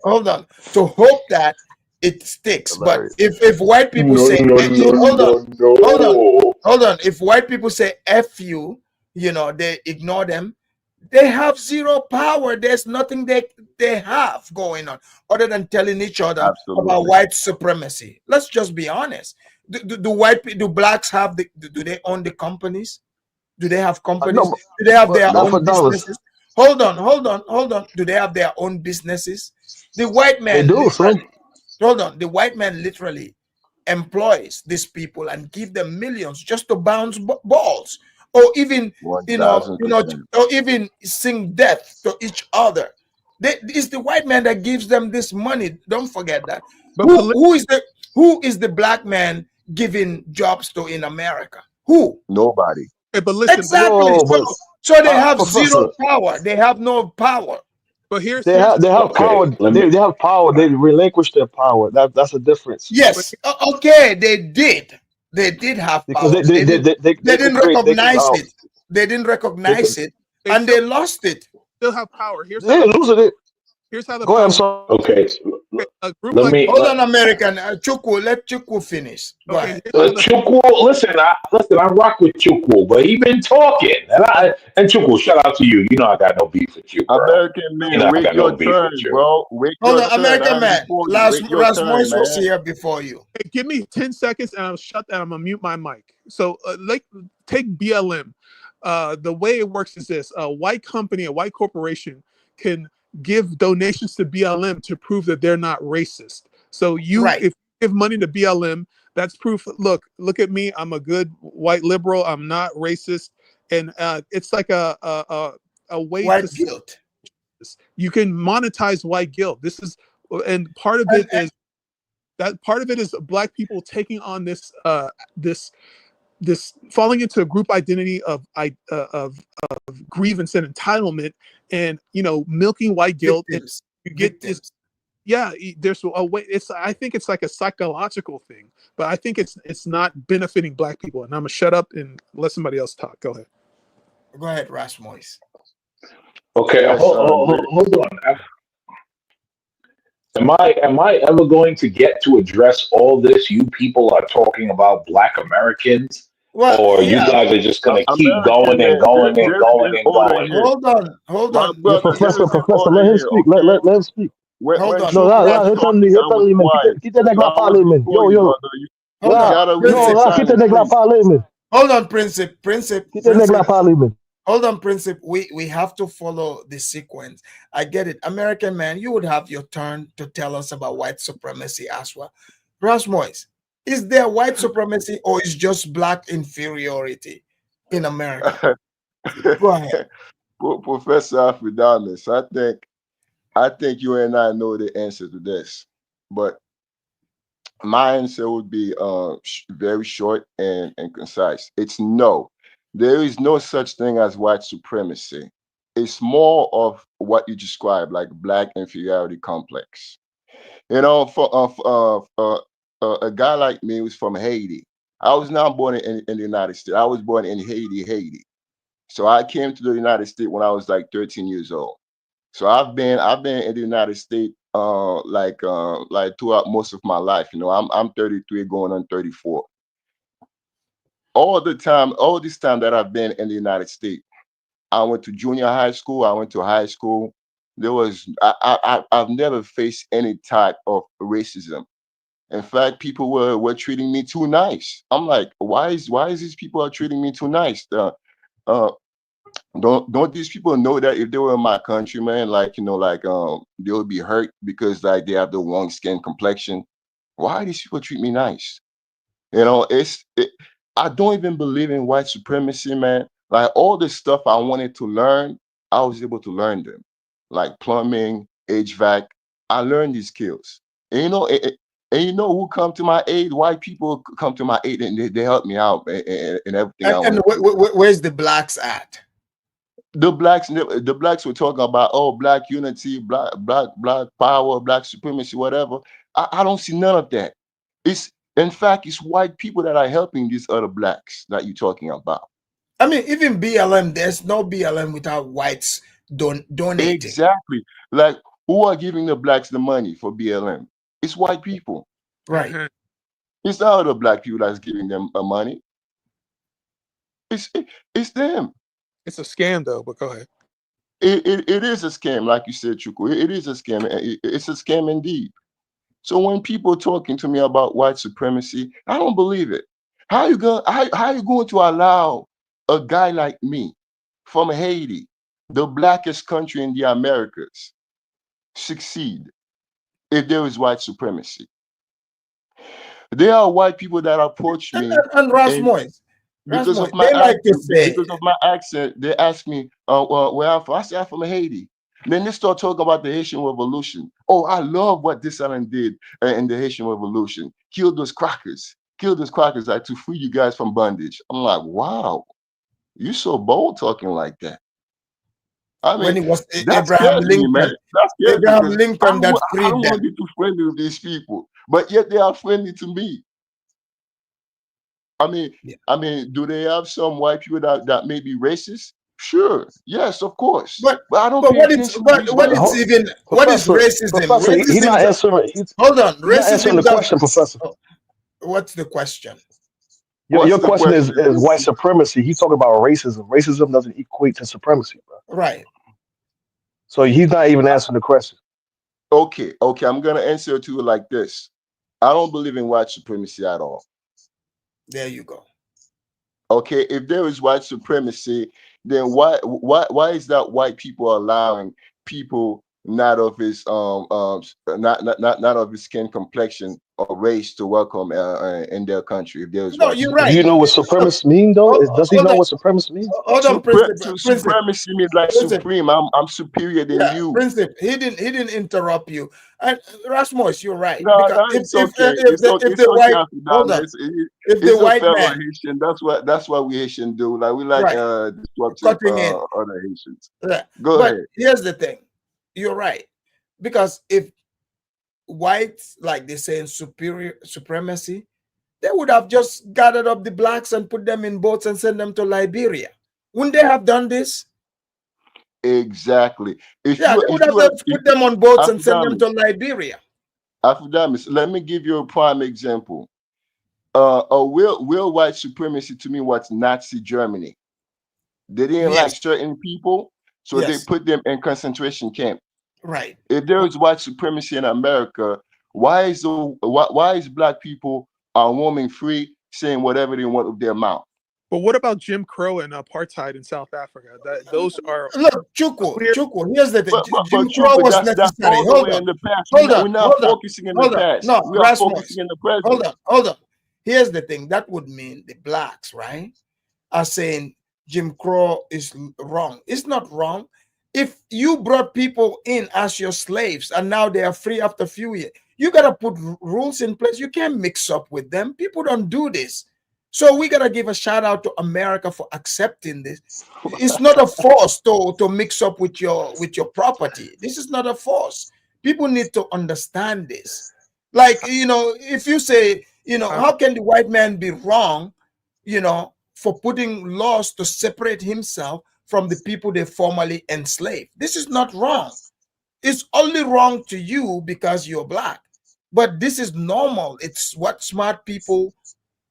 Hold on, to hope that it sticks. But Hilarious. if white people No, say, no, "Hey, no, no. hold on, if white people say F you, they ignore them. They have zero power. There's nothing they have going on other than telling each other Absolutely. about white supremacy. Let's just be honest. Do blacks have do they own the companies? Do they have companies? No, Do they have but their not own for dollars. businesses? Hold on. Do they have their own businesses? The white They man do, son. literally, hold on. The white man literally employs these people and give them millions just to bounce balls, or even 1000%. or even sing death to each other. It's the white man that gives them this money. Don't forget that. But Who is the black man giving jobs to in America? Who? Nobody. but listen, Exactly. No, but So they have Professor, zero power. They have no power. but here's they have Okay, power. let me. They have power. They relinquish their power. That's a difference. but Yes. Okay, they did. They did have Because power. They they could didn't create. They could recognize it. They didn't they could. recognize it, they and they lost it. still have power. They losing it. Here's how the Go ahead. I'm power. sorry. Okay, Okay, a group let like me. Hold on, American. Chukwu, let Chukwu finish. Go okay, ahead. here's how the Chukwu, listen, I rock with Chukwu, but he been talking, and Chukwu, shout out to you. You know I got no beef with you, bro. American You man, know I wait got no your beef turn, with you. bro. Wait Hold your on, turn. American I'm man. before you. Last Wait your turn, Rasmus was man. here before you. hey, give me 10 seconds and I'll shut down. I'm gonna mute my mic. So take BLM. The way it works is this: a white company, a white corporation can give donations to BLM to prove that they're not racist. So Right. if you give money to BLM, that's proof. Look at me. I'm a good white liberal. I'm not racist, and it's like a way White to say guilt. this. You can monetize white guilt. This is, and part of And, it is black people taking on this this falling into a group identity of grievance and entitlement, and milking white guilt, and victims. you get this. Victims. Yeah, there's a way. I think it's like a psychological thing, but I think it's not benefiting black people. And I'm gonna shut up and let somebody else talk. Go ahead. Go ahead, Rasmus. Okay, Yes, hold on. Am I ever going to get to address all this? You people are talking about Black Americans, Well, or you yeah. guys are just gonna keep American going and man, going and just going in and order going? here. Hold My on. Yeah, brother, Professor, just in Professor, order let him here, speak. okay? Let him speak. Hold When on. No, Chukwu was là, talking, I was man. quiet. Quitte nèg la That was parler, man. before Yo, you, yo. brother. Hold You on. Là, gotta yo, Princip, remain là, quitte silent, nèg la please. parler, man. hold on, Princip. Quitte nèg la parler, man. Hold on, Princip. We have to follow the sequence. I get it. American man, you would have your turn to tell us about white supremacy as well. Rasmus, is there white supremacy or is just black inferiority in America? Go ahead. Professor Afrodamus, I think you and I know the answer to this, but my answer would be very short and concise. It's no. There is no such thing as white supremacy. It's more of what you described, like black inferiority complex. You know, for a guy like me who's from Haiti, I was not born in the United States. I was born in Haiti. So I came to the United States when I was like 13 years old. So I've been in the United States like throughout most of my life. You know, I'm 33 going on 34. All this time that I've been in the United States, I went to junior high school, I went to high school. I've never faced any type of racism. In fact, people were treating me too nice. I'm like, why is these people are treating me too nice? Uh, don't these people know that if they were in my country, man, like they would be hurt because like they have the wrong skin complexion? Why these people treat me nice? I don't even believe in white supremacy, man. Like all the stuff I wanted to learn, I was able to learn them. Like plumbing, HVAC, I learned these skills. And you know who come to my aid? White people come to my aid and they help me out and everything I And want to do. where's the blacks at? The blacks were talking about, oh, black unity, black power, black supremacy, whatever. I don't see none of that. It's in fact it's white people that are helping these other blacks that you're talking about. I mean, even BLM, there's no BLM without whites donating. Exactly. Like who are giving the blacks the money for BLM? It's white people. Right. It's not other black people that's giving them money. It's them. It's a scam though, but go ahead. It is a scam, like you said, Chuku. It is a scam. It's a scam indeed. So when people talking to me about white supremacy, I don't believe it. How you going to allow a guy like me from Haiti, the blackest country in the Americas, succeed if there is white supremacy? There are white people that approach me And Rasmus, because of my they like to say, because of my accent, they ask me, where I'm from. I say I'm from Haiti. Then they start talking about the Haitian Revolution. Oh, I love what this island did in the Haitian Revolution. Kill those crackers like to free you guys from bondage. I'm like, wow, you so bold talking like that. I when mean, it was that Abraham scares me, man. Lincoln, That scares me Abraham because Lincoln that I freed don't want them. to be too friendly with these people, but yet they are friendly to me. Yeah. I mean, do they have some white people that may be racist? Sure, yes, of course. But But I don't but pay attention to these what white it's people. even what is racism? Professor, he's Racism. not answering. Hold on, He's not answering racism the does. question, Professor. What's the question? Your What's the question is question? white supremacy. He's talking about racism. Racism doesn't equate to supremacy, bro. Right. So he's not even answering the question. Okay, I'm gonna answer it to you like this. I don't believe in white supremacy at all. There you go. Okay, if there is white supremacy, then why is that white people allowing people not of his not of his skin complexion or race to welcome in their country if there is No, white you're Do right. you supremacy? know what supremacy mean though? Does he Hold know on, what supremacy means? hold on, Principal. Supremacy means like supreme. I'm superior than Yeah, you. Principal. He didn't interrupt you. And Rasmus, you're right, No, because no, it's okay. It's okay. if It's the okay, white, hold Afidal. on, if the It's a white fellow man, Haitian. That's what we Haitian do. Like we like right, disruptive cutting in, other Haitians. yeah. Go But ahead. here's the thing, you're right, because if whites, like they say in superior supremacy, they would have just gathered up the blacks and put them in boats and send them to Liberia. Wouldn't they have done this? Exactly. Yeah, they would If have you just put them on boats and send them to Afidal, Liberia. let me give you a prime example. A real white supremacy to me was Nazi Germany. They didn't like Yes, certain people, so they yes, put them in concentration camp. right. If there is white supremacy in America, why is black people are roaming free, saying whatever they want with their mouth? But what about Jim Crow and apartheid in South Africa? That those are Look, clear. Chuku, here's the thing. But Jim Crow Chuku, was that's necessary. all the Hold way on, in the past. hold on, We're not hold on, focusing in the hold on. past. No, We are focusing Rasmus, in the present. hold on. Here's the thing. That would mean the blacks, right, are saying Jim Crow is wrong. It's not wrong. If you brought people in as your slaves and now they are free after a few years, you gotta put rules in place. You can't mix up with them. People don't do this. So we gotta give a shout out to America for accepting this. It's not a force to mix up with your property. This is not a force. People need to understand this. Like, if you say, how can the white man be wrong, for putting laws to separate himself from the people they formerly enslaved? This is not wrong. It's only wrong to you because you're black. But this is normal. It's what smart people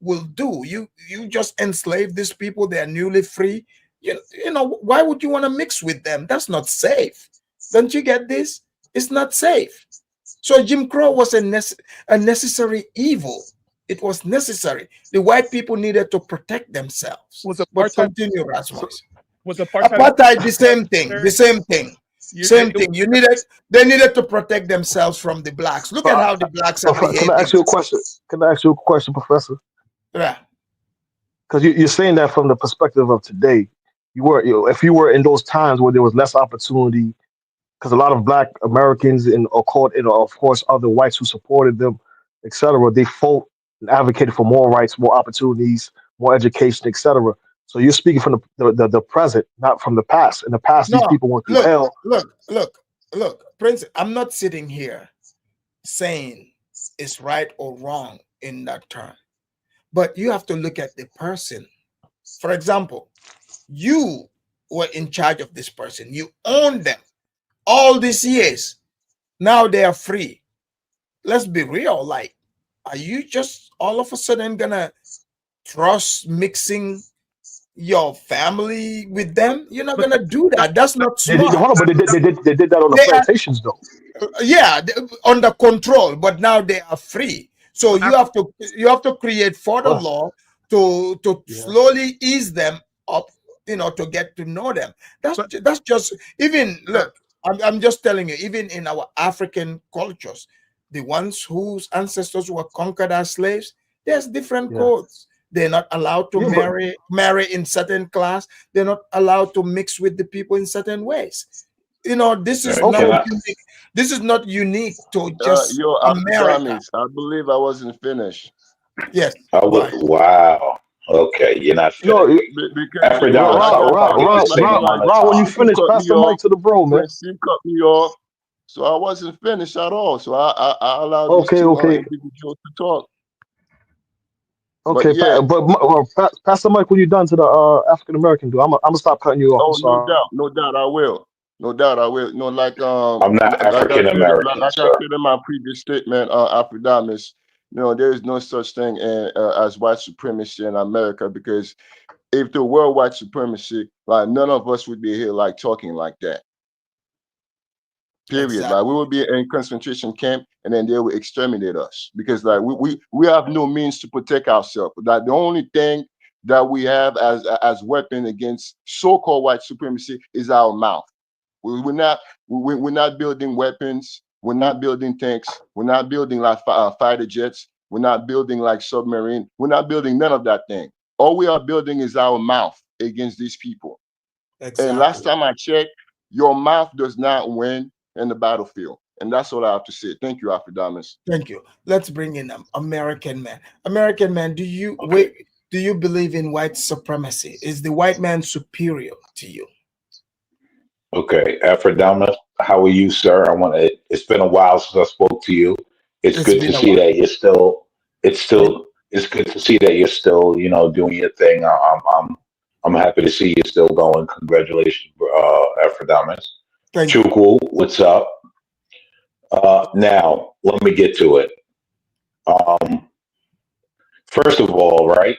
will do. You just enslave these people. They're newly free. Why would you want to mix with them? That's not safe. Don't you get this? It's not safe. So Jim Crow was a necessary evil. It was necessary. The white people needed to protect themselves. Was But apartheid continue, Rasmus. was apartheid Apartheid, the same thing. The same thing. Same thing. They needed to protect themselves from the blacks. Look at how the blacks are Can I behaving. ask you a question? Can I ask you a question, Professor? Yeah. Because you're saying that from the perspective of today. If you were in those times where there was less opportunity, because a lot of Black Americans and of course other whites who supported them, etc. They fought and advocated for more rights, more opportunities, more education, etc. So you're speaking from the present, not from the past. In the past, these No, people went through hell. look, Prince, I'm not sitting here saying it's right or wrong in that term, but you have to look at the person. For example, you were in charge of this person, you owned them all these years. Now they are free. Let's be real. Like, are you just all of a sudden gonna trust mixing your family with them? You're not gonna do that. That's not smart. Hold on, but they did that on the They are, plantations, though. yeah, under control, but now they are free. So you have to create further Huh. law to Yeah. slowly ease them up, to get to know them. That's just, even look, I'm just telling you, even in our African cultures, the ones whose ancestors were conquered as slaves, there's different Yeah. codes. They're not allowed to Yeah, but marry in certain class. They're not allowed to mix with the people in certain ways. This is Right. not Can Okay. I? unique. This is not unique to just Yo, America. Afidamis, I believe I wasn't finished. Yes, I go would. ahead. Wow. Okay, you're not no, finished. Because Afrodamus, I I got hope I get the same amount of When you time. Steve finish, cut pass me the mic off. to the bro, man. When Steve cut me off, so I wasn't finished at all. So I allowed these Okay, two okay, individuals to talk. But okay. yeah, Pass the mic when you're done to the African American dude. I'm gonna stop cutting you off. I'm oh, sorry. no doubt, I will. No doubt, I will. No, I'm not African American, like I sir. said in my previous statement, Afidamis, there is no such thing as white supremacy in America, because if there were white supremacy, like, none of us would be here like talking like that. Period. Exactly. Like, we would be in concentration camp, and then they would exterminate us, because like we have no means to protect ourselves. Like, the only thing that we have as weapon against so-called white supremacy is our mouth. We're not building weapons. We're not building tanks. We're not building like fighter jets. We're not building like submarine. We're not building none of that thing. All we are building is our mouth against these people. And last Exactly. time I checked, your mouth does not win in the battlefield. And that's all I have to say. Thank you, Aphrodamus. Thank you. Let's bring in American man. American man, do you Okay. believe in white supremacy? Is the white man superior to you? Okay. Afrodamus, how are you, sir? It's been a while since I spoke to you. It's It's good to been a see while. that it's good to see that you're still, doing your thing. I'm happy to see you still going. Congratulations, Afrodamus. Thank you. Chukwu, what's up? Now, let me get to it. Um, First of all, right,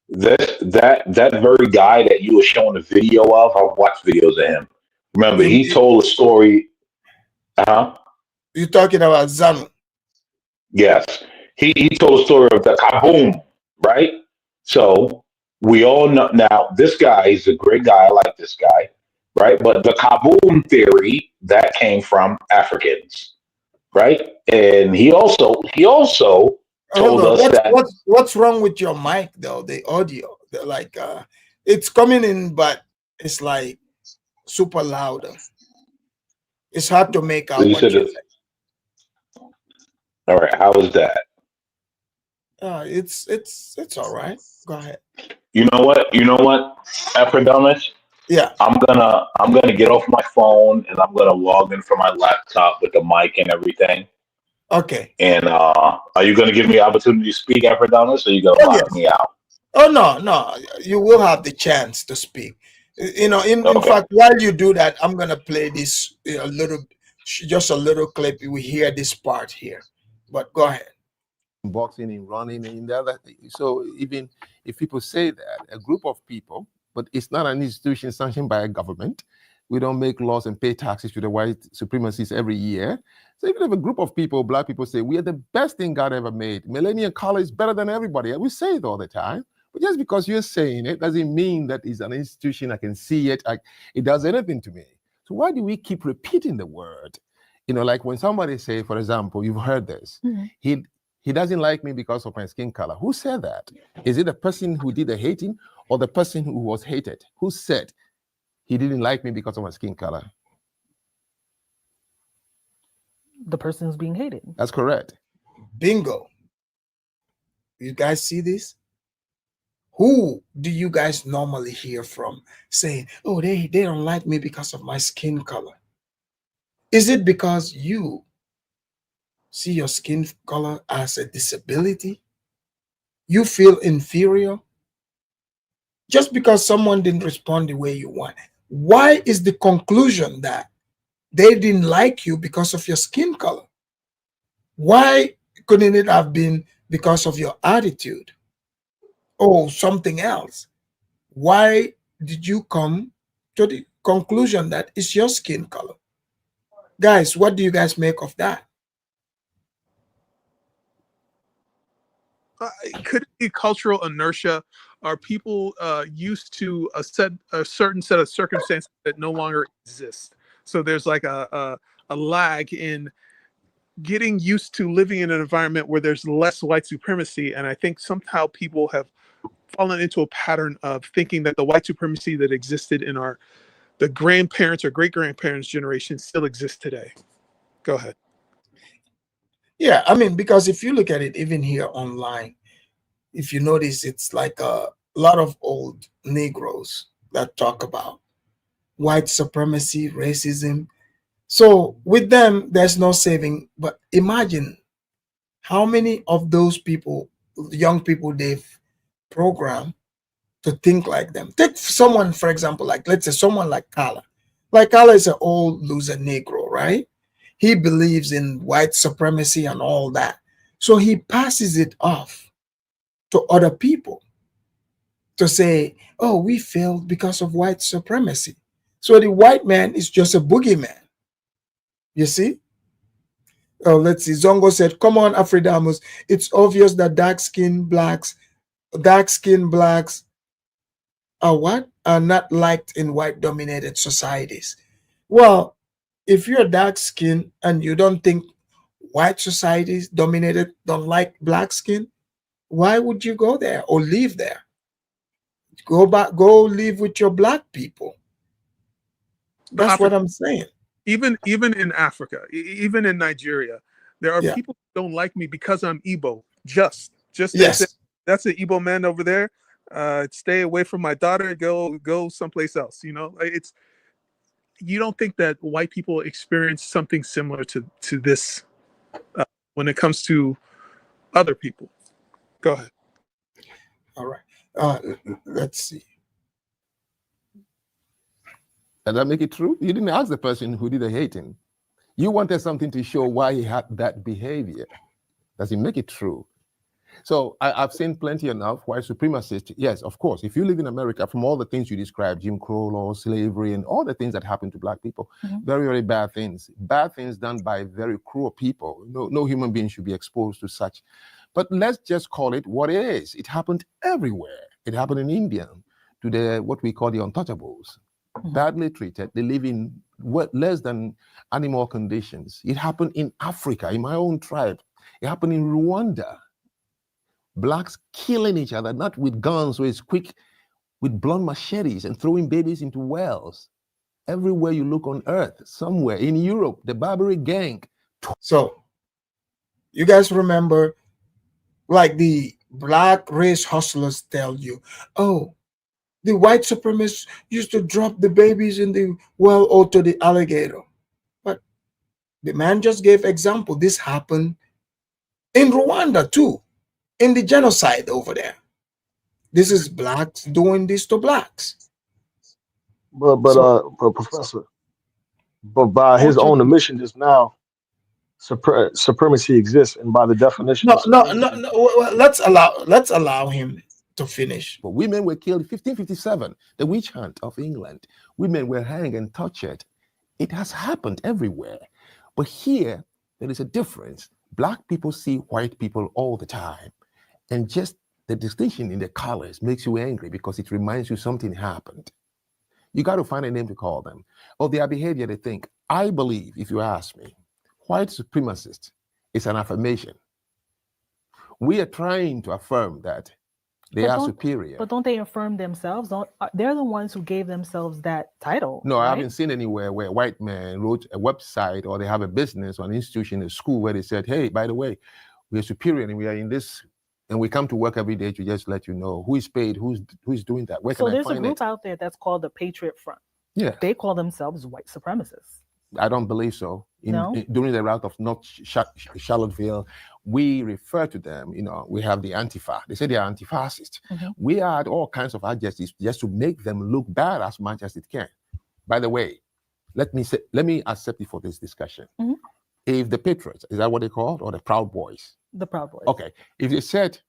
that very guy that you were showing the video of, I've watched videos of him. Remember, You he told a story. Uh-huh. you talking about Zanu? Yes. He told a story of the kaboom, right? So we all know now this guy is a great guy. I like this guy, right? But the kaboom theory that came from Africans, right? And he also Hold told on. us that What's wrong with your mic though? The audio, like, it's coming in, but it's like super loud. It's hard to make out he what said, you say. all right, how is that? It's all right. Go ahead. You know what? You know what, Epidermis? Yeah. I'm gonna get off my phone and I'm gonna log in from my laptop with the mic and everything. Okay. And are you gonna give me opportunity to speak, Epidermis, or are you gonna Oh lock yes. me out? Oh no. You will have the chance to speak. In Okay. fact, while you do that, I'm gonna play this just a little clip. We hear this part here, but go ahead. Boxing and running and the other. So even if people say that a group of people, but it's not an institution sanctioned by a government, We don't make laws and pay taxes to the white supremacists every year. So even if a group of people, black people, say we are the best thing God ever made, Millennium College is better than everybody, we say it all the time. But just because you're saying it doesn't mean that it's an institution. I can see it. It does anything to me. So why do we keep repeating the word? You know, like when somebody say, for example, you've heard this, he doesn't like me because of my skin color. Who said that? Is it the person who did the hating or the person who was hated? Who said he didn't like me because of my skin color? The person who's being hated. That's correct. Bingo. You guys see this? Who do you guys normally hear from saying, oh, they don't like me because of my skin color? Is it because you see your skin color as a disability? You feel inferior? Just because someone didn't respond the way you want. Why is the conclusion that they didn't like you because of your skin color? Why couldn't it have been because of your attitude or something else? Why did you come to the conclusion that it's your skin color? Guys, what do you guys make of that? Could it be cultural inertia? Are people used to a certain set of circumstances that no longer exist? So there's like a lag in getting used to living in an environment where there's less white supremacy. And I think somehow people have fallen into a pattern of thinking that the white supremacy that existed in the grandparents or great-grandparents generation still exists today. Go ahead. Yeah, I mean, because if you look at it, even here online, if you notice, it's like a lot of old Negroes that talk about white supremacy, racism. So with them, there's no saving. But imagine how many of those people, young people, they've programmed to think like them. Take someone, for example, like let's say someone like Kala. Like Kala is an old loser Negro, right? He believes in white supremacy and all that. So he passes it off to other people to say, oh, we failed because of white supremacy. So the white man is just a boogeyman. You see? Oh, let's see. Zongo said, come on, Afridamus. It's obvious that dark-skinned blacks are what? Are not liked in white-dominated societies. Well, if you're dark-skinned and you don't think white societies dominated don't like black skin, why would you go there or live there? Go live with your black people. That's what I'm saying. Even in Africa, even in Nigeria, there are people who don't like me because I'm Igbo. Just yes. That's an Igbo man over there. Stay away from my daughter. Go someplace else. You know, you don't think that white people experience something similar to this when it comes to other people? Go ahead. All right. Let's see. Does that make it true? You didn't ask the person who did the hating. You wanted something to show why he had that behavior. Does it make it true? So I've seen plenty enough white supremacists. Yes, of course. If you live in America, from all the things you described, Jim Crow law, slavery, and all the things that happen to black people, very, very bad things done by very cruel people. No human being should be exposed to such. But let's just call it what it is. It happened everywhere. It happened in India to what we call the untouchables. Badly treated. They live in less than animal conditions. It happened in Africa, in my own tribe. It happened in Rwanda. Blacks killing each other, not with guns, so it's quick, with blunt machetes and throwing babies into wells. Everywhere you look on earth, somewhere in Europe, the Barbary gang. So, you guys remember, like the black race hustlers tell you, oh, the white supremacists used to drop the babies in the well or to the alligator. But the man just gave example. This happened in Rwanda too, in the genocide over there. This is blacks doing this to blacks. But Professor, but by his own admission just now, supremacy exists, and by the definition, no. Let's allow him to finish. But women were killed in 1557, the witch hunt of England. Women were hanged and tortured. It has happened everywhere. But here, there is a difference. Black people see white people all the time. And just the distinction in the colors makes you angry because it reminds you something happened. You got to find a name to call them. Or their behavior, they think. I believe, if you ask me, white supremacist is an affirmation. We are trying to affirm that they are superior. But don't they affirm themselves? They're the ones who gave themselves that title. No, right? I haven't seen anywhere where a white man wrote a website or they have a business or an institution, a school where they said, hey, by the way, we are superior and we are in this, and we come to work every day to just let you know who is paid, who's doing that. Where can I find it? So there's a group out there that's called the Patriot Front. Yeah. They call themselves white supremacists. I don't believe so. During the route of North Charlottesville, we refer to them, we have the Antifa. They say they are anti-fascist. We add all kinds of adjectives just to make them look bad as much as it can. By the way, let me accept it for this discussion. If the Patriots, is that what they called, or the Proud Boys? The Proud Boys. Okay. If they said,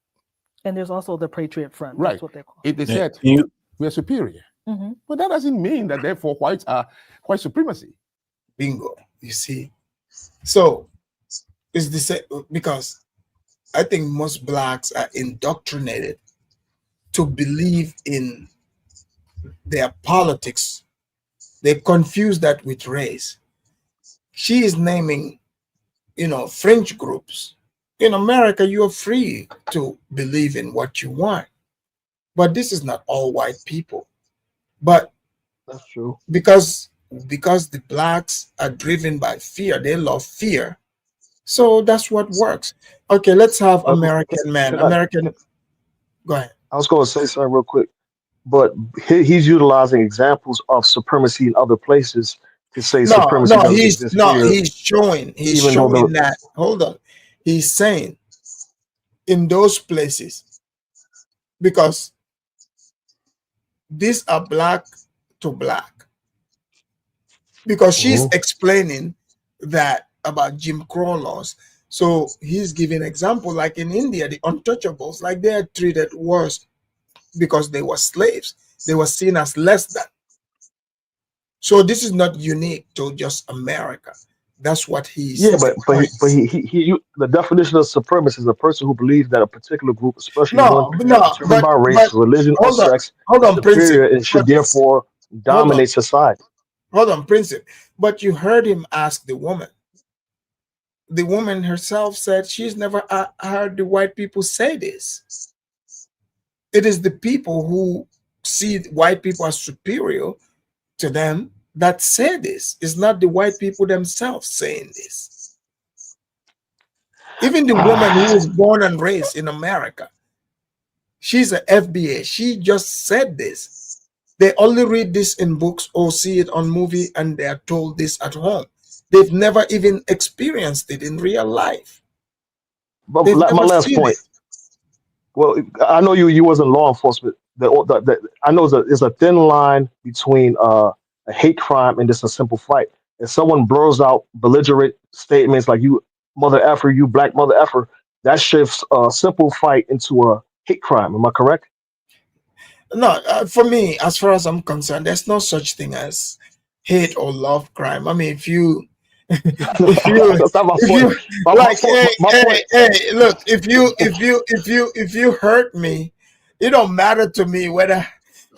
and there's also the Patriot Front. Right. That's what they're called. If they said we are superior, but that doesn't mean that therefore whites are white supremacy. Bingo. You see, so it's the same, because I think most blacks are indoctrinated to believe in their politics. They confuse that with race. She is naming, fringe groups. In America, you are free to believe in what you want, but this is not all white people. But that's true, because the blacks are driven by fear. They love fear. So that's what works. Okay, let's have American man. Go ahead. I was going to say something real quick, but he's utilizing examples of supremacy in other places to say supremacy. He's showing that. Hold on. He's saying in those places, because these are black to black. Because she's explaining that about Jim Crow laws. So he's giving example, like in India, the untouchables, like they are treated worse because they were slaves. They were seen as less than. So this is not unique to just America. That's what he's but the definition of supremacy is a person who believes that a particular group, especially determined by race, religion, or sex, is superior and should therefore dominate society. Hold on, Princip. But you heard him ask the woman. The woman herself said she's never heard the white people say this. It is the people who see white people as superior to them that say this. It's not the white people themselves saying this. Even the woman who was born and raised in America, she's an FBA. She just said this. They only read this in books or see it on movie, and they are told this at home. They've never even experienced it in real life. But my last point. Well, I know you was in law enforcement. I know there's a thin line between a hate crime and just a simple fight. If someone blurs out belligerent statements like "you mother effer," "you black mother effer," that shifts a simple fight into a hate crime. Am I correct? No, for me, as far as I'm concerned, there's no such thing as hate or love crime. I mean, if you look, if you hurt me, it don't matter to me whether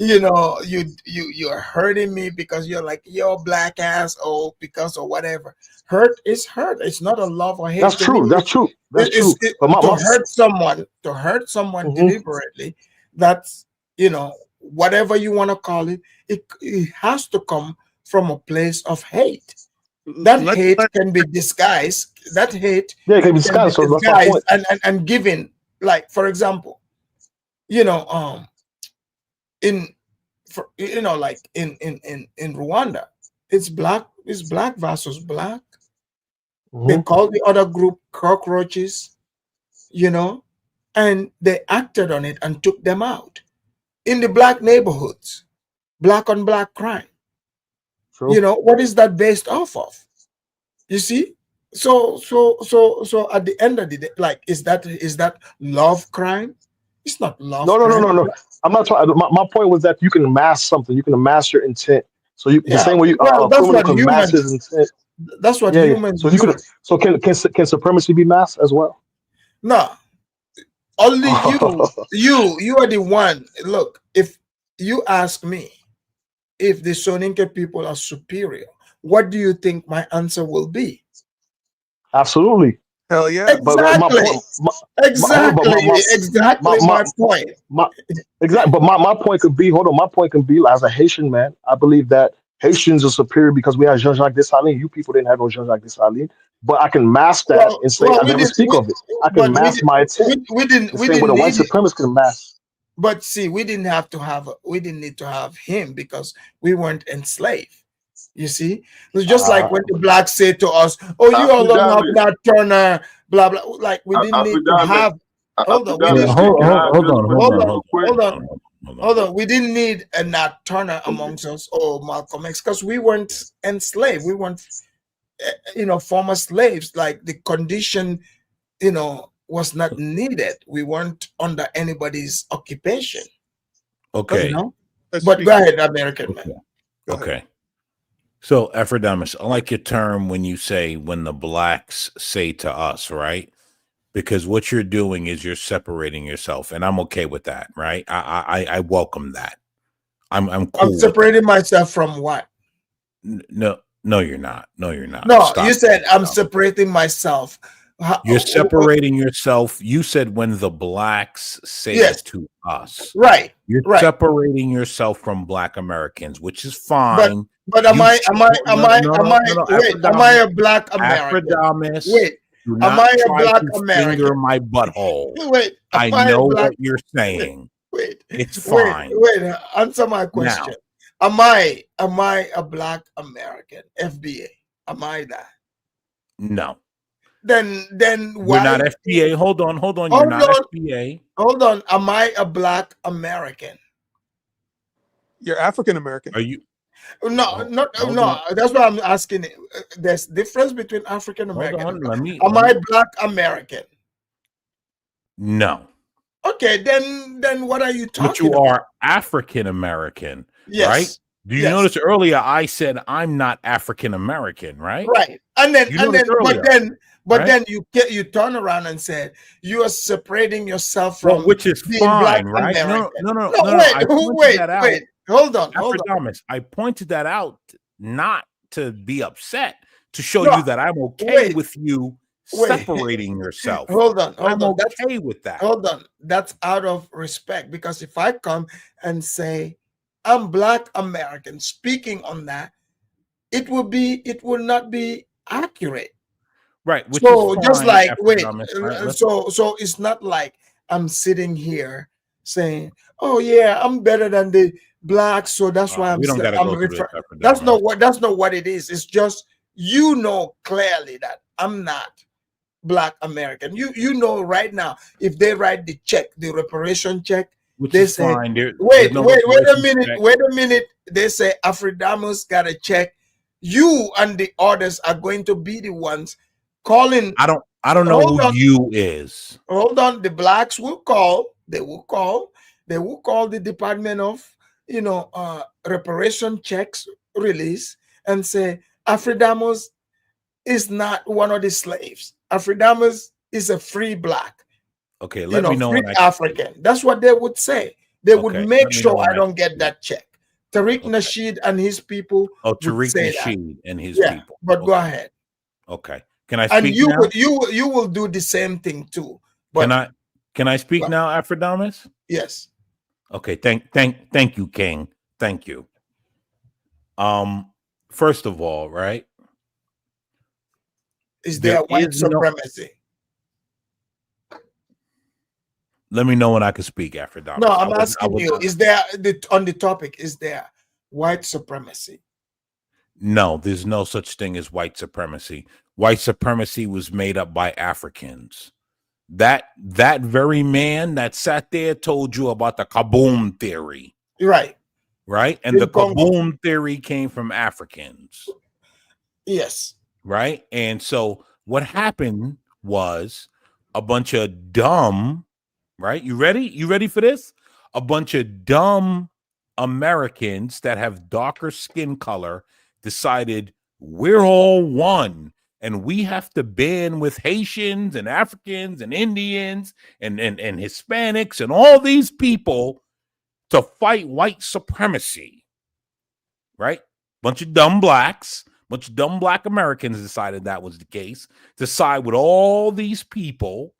you're hurting me because you're like your black ass or because or whatever. Hurt is hurt. It's not a love or hate. That's true. That's true. To hurt someone deliberately, that's whatever you want to call it, it has to come from a place of hate. That hate can be disguised. That hate can be disguised and given, like, for example, like in Rwanda, it's black versus black. They call the other group cockroaches, and they acted on it and took them out. In the black neighborhoods, black on black crime. True. What is that based off of? You see? So at the end of the day, like, is that love crime? It's not No, no, no, Lovecraft. no, no. I'm not talking. My point was that you can mask something. You can mask your intent. So you, the Yeah, same way you, well, a that's criminal what can mask his humans. intent. That's what Yeah, yeah. humans So you could. use. So can supremacy be masked as well? No, only you are the one. Look, if you ask me if the Soninke people are superior, what do you think my answer will be? Absolutely. Hell yeah. But my Exactly, point. Hold on. But exactly, exactly my point. my exactly. But my point could be. Hold on. My point could be as a Haitian man, I believe that Haitians are superior because we have Jean-Jacques Dessalines. You people didn't have no Jean-Jacques Dessalines. But I can mask that and say Well, I we never did, speak of it. I can but mask my intent. The we same way didn't the white need it. supremacist can mask. But see, we didn't need to have him because we weren't enslaved. You see, it's just like Uh, when the blacks say to us, "Oh, you all don't have Affidavit, that Turner," blah blah. Like we didn't need to affidavit, have. Hold on, we Yeah, didn't. affidavit. Can I hold address on, hold question Hold on, on, real hold quick? on, hold on, hold on, hold on. hold on. We didn't need a Nat Turner amongst us or Malcolm X because we weren't enslaved. We weren't, former slaves. Like the condition, was not needed. We weren't under anybody's occupation. You Okay, know. Let's But speak. go ahead, American man. okay, Go ahead. okay. So, Ephraim, I like your term when you say when the blacks say to us, right? Because what you're doing is you're separating yourself, and I'm okay with that, right? I welcome that. I'm I'm cool with that. separating myself from what? No, no, you're not. No, you're not. No, Stop. you said I'm No. separating myself. You're separating yourself. You said when the blacks say Yes, to us. right, You're right. separating yourself from Black Americans, which is But fine. but am You I ch- am I no, am no, I no, am no, I no, no. wait? Am I Afrodamus, a black American? Afrodamus, Wait, do am not I a try black to American? finger my butthole. Wait, am I I a know black? what you're saying. Wait, It's wait, fine. wait. Answer my Now, question. Am I a black American? FBA. Am I that? no, Then you're why? not FBA. Hold on. You're Hold not on, FBA. hold on. Am I a black American? You're African American. Are you? No, not Hold no. on. That's why I'm asking. There's difference between African Hold American and on. black. Let me. Am I black American? No. Okay, then what are you But talking you about? are African American, right? Yes, Do you yes, notice earlier I said I'm not African American, right? right. And then You and noticed then but earlier, then but right? then you turn around and said you are separating yourself Well, from which is being black fine, right? American. No. No, wait, I pointed wait, that out. wait. Hold on. Afrodamus, I pointed that out not to be upset, to show No, you that I'm okay wait, with you wait. separating yourself. Hold on, I'm hold on. okay with that. Hold on. That's out of respect because if I come and say I'm black American, speaking on that, it will not be accurate. Right, which is So just fine, like wait, Afrodamus. Right, so it's not like I'm sitting here saying, "Oh yeah, I'm better than the blacks," so that's why we don't got to I'm go through this, referring. Afrodamus. That's not what it is. It's just you know clearly that I'm not black American. You know right now if they write the check, the reparation check, Which they is say, fine. There's wait, no wait, reparations check. wait a minute. They say Afridamus got a check. You and the others are going to be the ones calling. I don't know Hold who on, you is. hold on. The blacks will call. They will call. They will call the Department of, reparation checks release and say Afridamus is not one of the slaves. Afridamus is a free black, Okay, let me know free when I can speak. African. That's what they would say. They would Okay, make let me know sure when I I can don't get speak. that check. Tariq Okay. Nasheed and his people Oh, would Tariq say that. Nasheed and his Yeah, people. but go Okay. ahead. Okay. Can I And speak now? you will do the same thing too. Can But I speak now, Afrodamus? yes, Okay, thank you, King. Thank you. First of all, right? is There there white is no. supremacy? Let me know when I can speak, Afrodamus. No, I'm asking you, is there on the topic, is there white supremacy? No, there's no such thing as white supremacy. White supremacy was made up by Africans. That very man that sat there told you about the kaboom theory. Right. Right? And the In Congo. kaboom theory came from Africans. Yes. Right? And so what happened was a bunch of dumb, right? You ready? You ready for this? A bunch of dumb Americans that have darker skin color decided we're all one and we have to band with Haitians and Africans and Indians and Hispanics and all these people to fight white supremacy, right? Bunch of dumb blacks, bunch of dumb black Americans decided that was the case, to side with all these people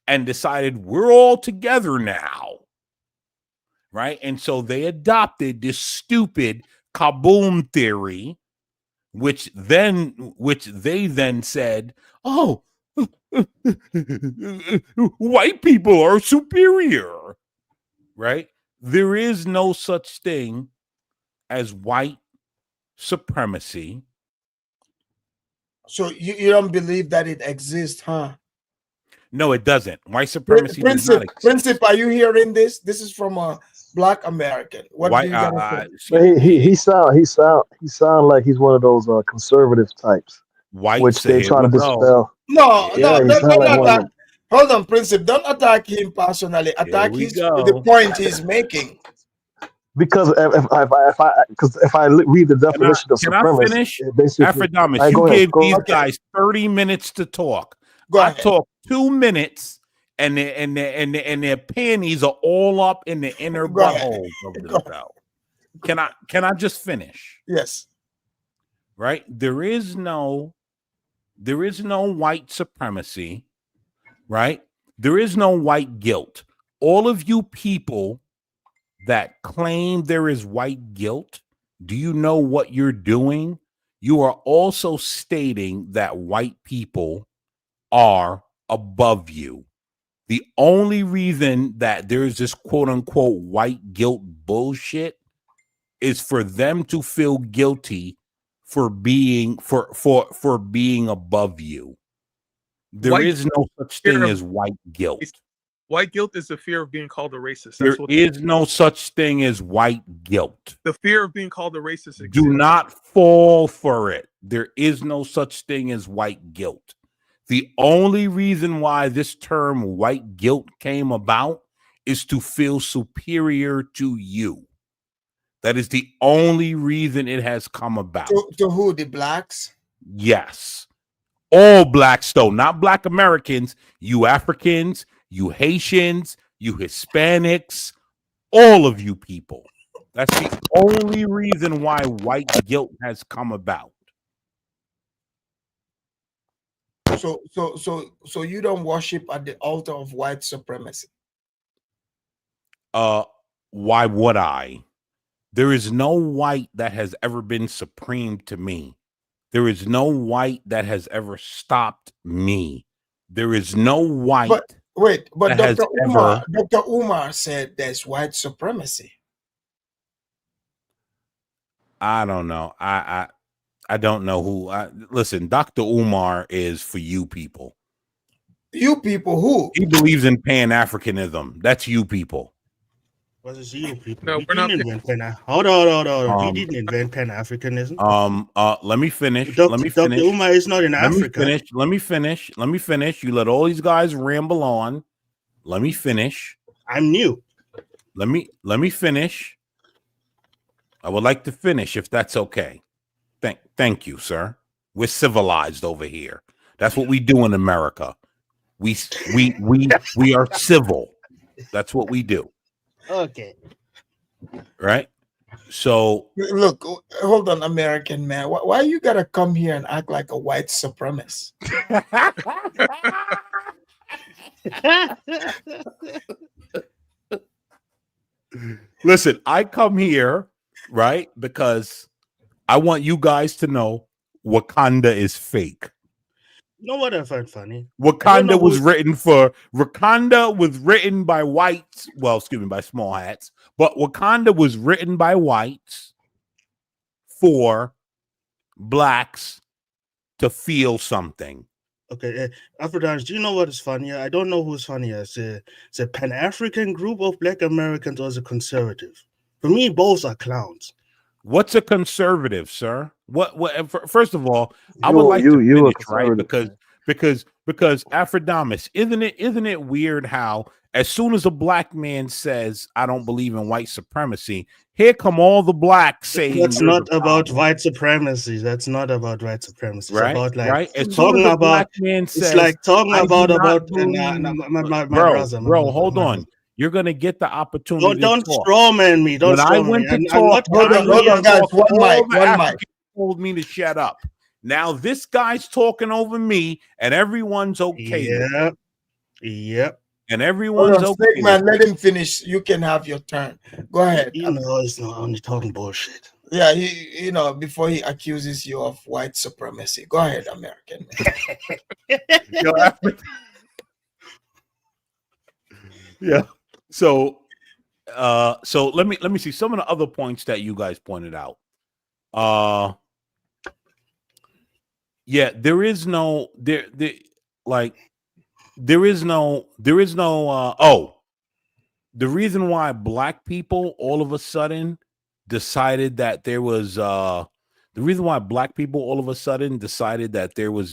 and decided we're all together now, right? And so they adopted this stupid kaboom theory, which they then said, oh, white people are superior, right? There is no such thing as white supremacy. So you don't believe that it exists, huh? No, it doesn't. White supremacy does not exist. Princip, are you hearing this? This is from a black American. What do you gotta say? He sound like he's one of those conservative types, which they try to dispel. No, Yeah, no, he don't sound like one of attack. Hold on, Princip. Don't attack him personally. Attack the point he's making. Because if I read the definition of supremacy, can I finish? Afrodamus, you gave these guys 30 minutes to talk. I talked 2 minutes, and their panties are all up in the inner buttholes of the belt. Can I just finish? Yes. Right? There is no white supremacy, right? There is no white guilt. All of you people that claim there is white guilt, do you know what you're doing? You are also stating that white people are above you. The only reason that there's this quote unquote white guilt bullshit is for them to feel guilty for being being above you. There is no such thing as white guilt. White guilt is the fear of being called a racist. There is no such thing as white guilt. The fear of being called a racist exists. Do not fall for it. There is no such thing as white guilt. The only reason why this term white guilt came about is to feel superior to you. That is the only reason it has come about. To who? The blacks? Yes. All blacks, though, not black Americans, you Africans, you Haitians, you Hispanics, all of you people. That's the only reason why white guilt has come about. So you don't worship at the altar of white supremacy? Why would I? There is no white that has ever been supreme to me. There is no white that has ever stopped me. There is no white. But Dr. Umar said there's white supremacy. I don't know. I don't know who. Listen, Dr. Umar is for you people. You people who? He believes in Pan-Africanism. That's you people. What is you people? No, we didn't invent Hold on. We didn't invent Pan-Africanism. Let me finish. Dr. Umar is not in Africa. Let me finish. You let all these guys ramble on. Let me finish. I'm new. Let me finish. I would like to finish if that's okay. Thank you, sir. We're civilized over here. That's what we do in America. We are civil. That's what we do. Okay. Right? So look, hold on, American man. Why you gotta come here and act like a white supremacist? Listen, I come here, right? Because I want you guys to know Wakanda is fake. You know what I find funny? Wakanda was written by whites. Well, excuse me, by small hats. But Wakanda was written by whites for blacks to feel something. Okay, Afrodance, do you know what is funnier? I don't know who's funnier. It's a Pan-African group of black Americans or is a conservative? For me, both are clowns. What's a conservative, sir? First of all, I would like to finish, right? Because Afrodamus, isn't it weird how as soon as a black man says, I don't believe in white supremacy, here come all the blacks saying That's we're not the about problem. white supremacy. That's not about white supremacy. It's Right? about like Right? As soon talking as a about. black man It's says, like talking I do not my, believe, my brother, my bro, brother, hold my on. brother. You're gonna get the opportunity to Don't talk. strawman me. Don't When I strawman me. went to I'm talk, not when I coming went here. to guys, talk, all the one mic. Africans told me to shut up. Now this guy's talking over me, and everyone's okay with it. Yep. And Hold everyone's on, okay Snake with Man, it. let him finish. You can have your turn. Go ahead. You know, it's not only talking bullshit. Yeah, he, before he accuses you of white supremacy. Go ahead, American man. Yeah. So let me see some of the other points that you guys pointed out. Yeah, there is no the reason why black people all of a sudden decided that there was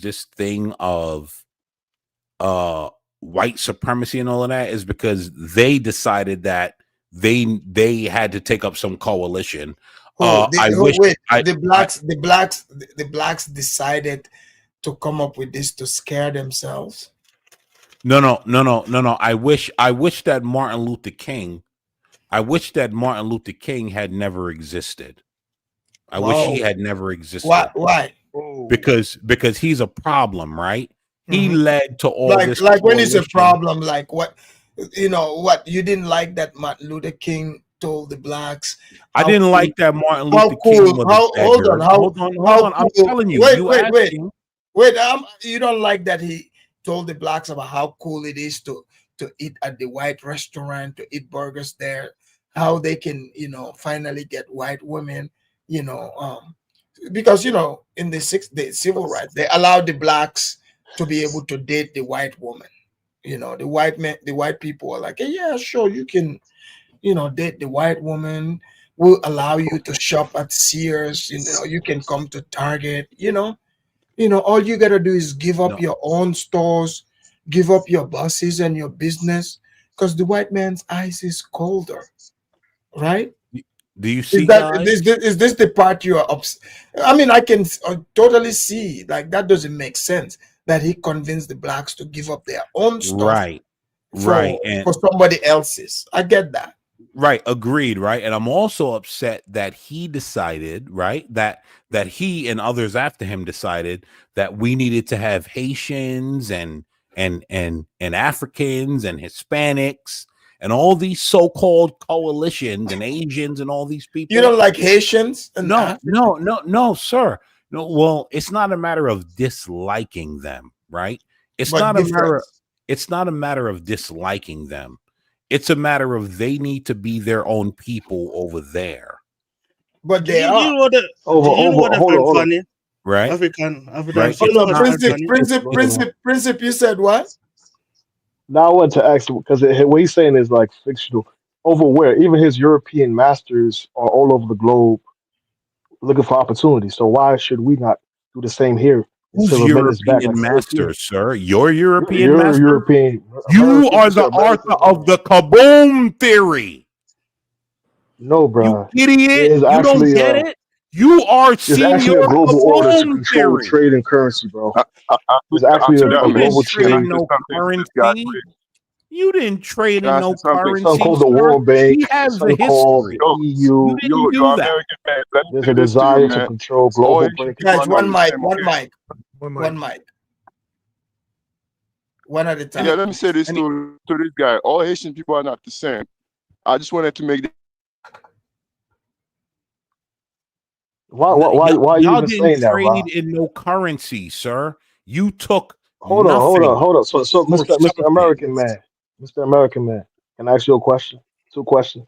this thing of white supremacy and all of that is because they decided that they had to take up some coalition. The blacks decided to come up with this to scare themselves. No. I wish that Martin Luther King had never existed. I wish he had never existed. Why? Because he's a problem, right? He led to all this. Like when it's a problem, like what you didn't like that Martin Luther King told the blacks. I didn't like that Martin Luther King was a beggar. Hold on. I'm telling you. Wait. You don't like that he told the blacks about how cool it is to eat at the white restaurant, to eat burgers there, how they can finally get white women, because in the civil rights they allowed the blacks to be able to date the white woman. The white people are like, hey, yeah, sure, you can date the white woman. We'll allow you to shop at Sears. You can come to Target. All you gotta do is give up your own stores, give up your buses and your business, because the white man's ice is colder, right? Do you see guys? Is this the part you are I mean, I can totally see, like, that doesn't make sense that he convinced the blacks to give up their own stuff for somebody else's. I get that. Right, agreed, right? And I'm also upset that he decided, right, that he and others after him decided that we needed to have Haitians and Africans and Hispanics and all these so-called coalitions and Asians and all these people. You don't like Haitians? No, sir. No, well, it's not a matter of disliking them, right? It's not a matter of disliking them. It's a matter of they need to be their own people over there. But they are. You know what I find funny? Right? African. Right. Princip, you said what? Now I want to ask you, because what he's saying is like fictional. Over where? Even his European masters are all over the globe looking for opportunities. So why should we not do the same here? Who's European masters, sir? Your European master? European. You are the author of the kaboom theory. No, bro. You idiot. You don't get it? You are seeing actually a global order to control trade and currency, bro. There's actually a global trade. No currency. You didn't trade in no currency. Something called the World Bank. He has the history. EU. You do that. There's a desire to control global banking. Guys, one mic. One at a time. Yeah, let me say this to this guy. All Haitian people are not the same. I just wanted to make Why you even saying that, Rob? In no currency, sir. You took Hold on. So Mr. American Man, can I ask you a question? 2 questions.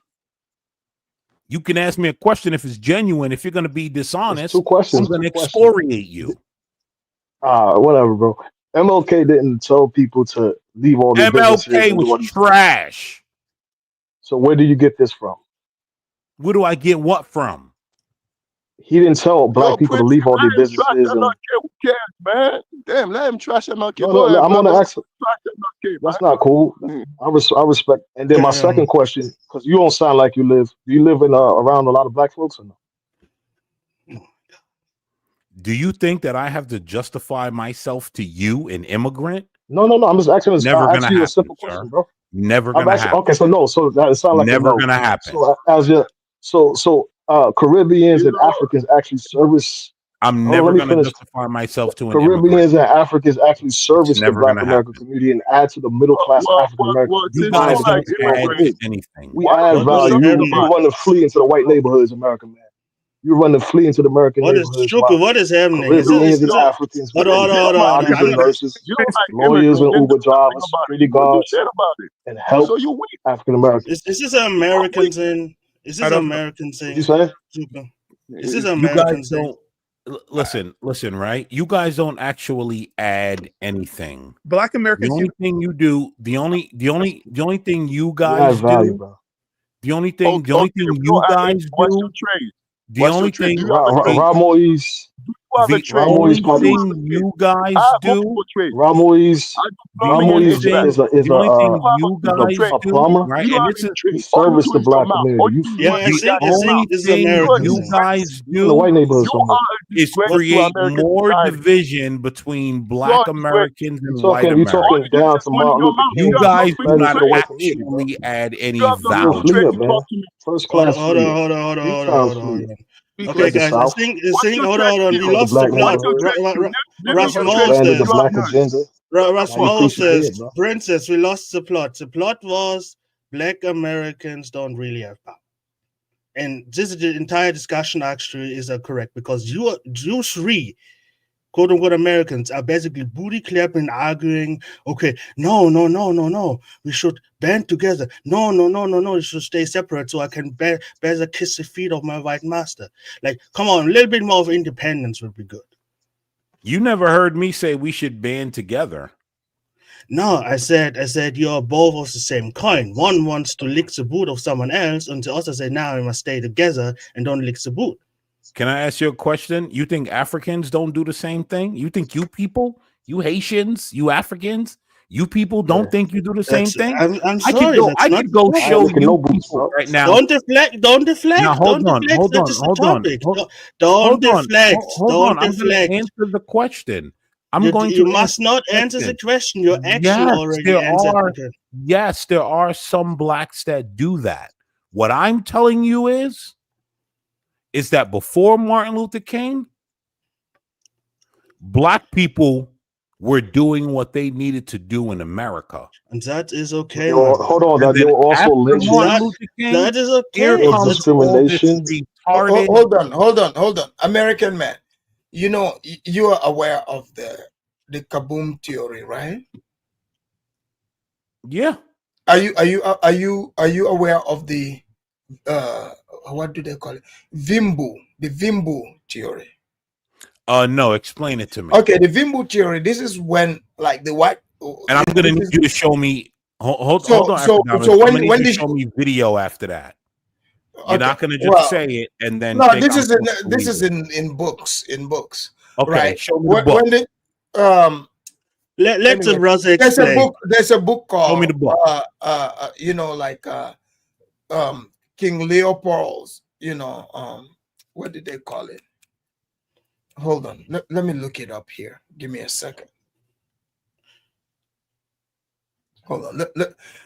You can ask me a question if it's genuine. If you're going to be dishonest, 2 questions. I'm going to excoriate you. Whatever, bro. MLK didn't tell people to leave all their businesses. MLK was trash. So where do you get this from? Where do I get what from? He didn't tell black people to leave all their businesses. Who cares, man? Damn, let him trash MLK. No, I'm gonna ask. That's not cool. I respect. And then my second question, because you don't sound like you live. Do you live in around a lot of black folks or no? Do you think that I have to justify myself to you, an immigrant? No. I'm just asking. Never I gonna ask you a happen, simple sir. question, bro. Never I'm gonna asking. happen. Okay, so no. So that it sounds like a Never no. gonna happen. So as your Caribbeans and Africans actually service. I'm Hold on, never let me gonna finish. justify myself to an immigrant. Caribbeans and Africans actually It's service the never Black gonna American happen. community and add to the middle class African Americans. Well, We You since you find guys don't like don't benefits in what add they immigrants, do. anything. We add What is value. You happening? run to flee into the white neighborhoods, American man. You run to flee into the American What is neighborhoods Shuku? while What is happening? Caribbeans and Is it? Africans Hold become on, you hold don't on, like hold doctors on, and hold on. nurses, you don't like lawyers immigrants, and then do Uber something drivers, about it. security What you guards, said about it. and help So you weak. African Americans. Is this an You are American weak. thing? Is I this an don't know. American What you thing? say? Shuku? Is this an You guys American thing? don't listen, right? You guys don't actually add anything. Black The Americans, only thing you do, the only thing you We add guys value, do, bro. the only Okay, thing we you don't have any. guys What's your do, trade? the What's your only trade? Do thing you have a trade? Ramois, Do you have a trade? Ramois Do you have a police. trade? you I guys have do, multiple trades. Ramois, I do the plumbing and only Ramois HVAC. thing, is the only thing You have a you single guys trade. a do, plumber. right? You don't And have this is any trade. He All you serviced do the is your black mouth. All community. you You do is Yeah, run I your the think goddamn only mouth. this is thing You are a American you thing. disgrace. guys in the do white neighborhood You somewhere. are a is disgrace to create American more society. division between You are black a disgrace. Americans You and white talking you All talking you Americans. do is down just to run Martin your Luther mouth. You You King have no guys do freaking spreading to not the trade. white community, bro. actually add You any have no You're a freaking value. trade. fleer, You man. talking to me. First Hold on, class hold on, fleer. hold on, hold on, Big hold on, time hold on, hold fleer. on. Speak Okay, Spread clear. the guys, I South. think What's your hold on, trade hold on. We skill? Destroyed the lost the black What's plot. your neighborhoods. trade skill? Give me your Rasmal trade skill. Expanded the You says, have black none. agenda. Now you Rasmal preaching says, dead, bro. Princess, we lost the plot. The plot was Black Americans don't really have power. And this is the entire discussion actually is correct because you three quote unquote Americans are basically booty clapping, arguing, okay, no, we should band together. No, we should stay separate so I can better kiss the feet of my white master. Like, come on, a little bit more of independence would be good. You never heard me say we should band together. No, I said you're both of the same coin. One wants to lick the boot of someone else, and the other say, now we must stay together and don't lick the boot. Can I ask you a question? You think Africans don't do the same thing? You think you people, you Haitians, you Africans, you people don't Yeah. think you do the same thing? I'm sorry, I that's not could the go topic. I ain't show licking no you boots, people bro. right now. Don't deflect. Now hold on. That is the topic. Don't deflect. Hold Don't on. I'm going to deflect. answer the question. You must not answer the question. You actually already answered the question. Yes, there are some blacks that do that. What I'm telling you is that before Martin Luther King, black people were doing what they needed to do in America. And that is okay, They my were, brother. hold on, And that they then were also after lynching. Martin Luther King, That is here okay. There was comes all this discrimination. retarded. Hold on. American man, you know, you are aware of the kaboom theory, right? Yeah. Are you aware of the what do they call it? The Vimbu theory. No, explain it to me. Okay, the Vimbu theory. This is when like the white. And I'm gonna need you to show me. Hold on, So I'm gonna need you to this, show me video after that. You're okay, not gonna just well, say it and then no, think this I'm is in supposed to this believe is it. in books, Okay, right? show me the book. When the let the brother there's a explain. book Show me called the book. you know, like King Leopold's, you know, what did they call it? Hold on, let me look it up here. Give me a second. Hold on.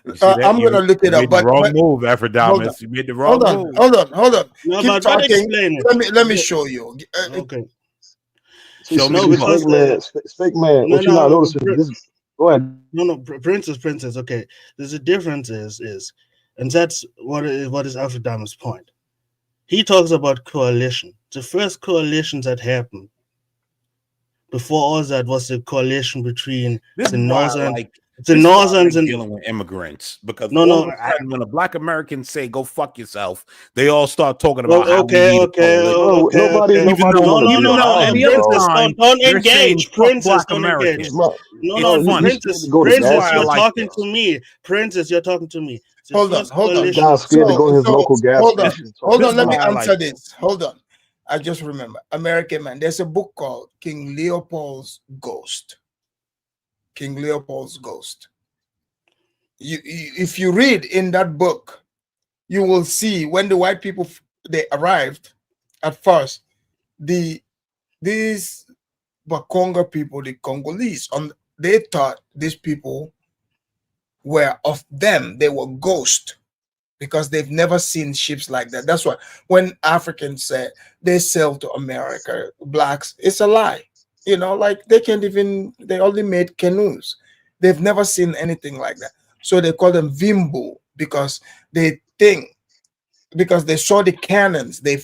You see that? I'm You gonna look it up. made the But wrong move, hold on, Aphrodite. You made the wrong move. hold on. No, Keep but talking. explain it. Let me show you. Okay. See, Show me No, the book. because Snake man, what you not noticing? This, go ahead. No, princess. Okay, there's a difference is, and that's what is Alfred point. He talks about coalition. The first coalition that happened before all that was the coalition between This the is why I northern, like the this is why I northerns like and dealing with immigrants because no, all no. of a sudden when a black Americans say "go fuck yourself," they all start talking about how we need a coalition. Bro, nobody Even though, want to be any behind, other bro. time don't they're saying engage, "fuck princess, black don't engage. Americans." It's Bro, you funny. scared to Princess, go to This is gas why I you're like station. talking this. to me. Princess, you're talking to me. The Hold first on. This coalition. guy's scared to go to his local gas Hold on. station. Hold This on. is Let me why I like answer this. this. Hold on. I just remember American man. There's a book called King Leopold's Ghost. King Leopold's Ghost. If you read in that book, you will see when the white people they arrived at first, these Bakonga people, the Congolese, they thought these people were of them. They were ghosts because they've never seen ships like that. That's why when Africans say they sail to America, blacks, it's a lie. Like they only made canoes. They've never seen anything like that. So they call them Vimbu because they saw the cannons. They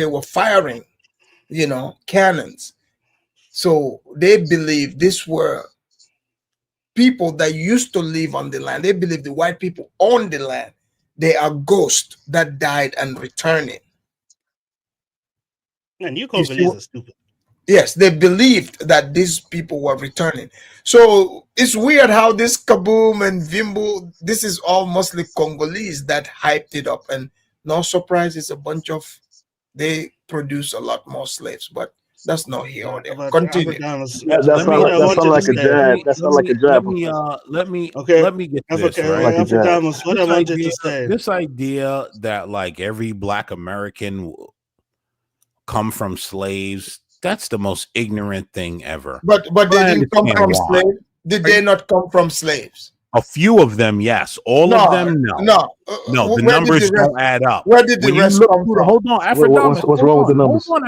were firing, cannons. So they believe these were people that used to live on the land. They believe the white people own the land. They are ghosts that died and returning. And you Congolese are stupid. Yes, they believed that these people were returning. So it's weird how this Kaboom and Vimbo, this is all mostly Congolese that hyped it up. And no surprise, it's a bunch of, they produce a lot more slaves, but that's not here or there. Continue. That sound like a jab. That sound like a jab. Let me get this right. What I wanted to say. This idea that like every black American come from slaves, that's the most ignorant thing ever. But they didn't come from slaves. Did they not come from slaves? A few of them, yes. All of them, no. No, the numbers don't add up. Where did the rest come from? Hold on, what's wrong with the numbers? Hold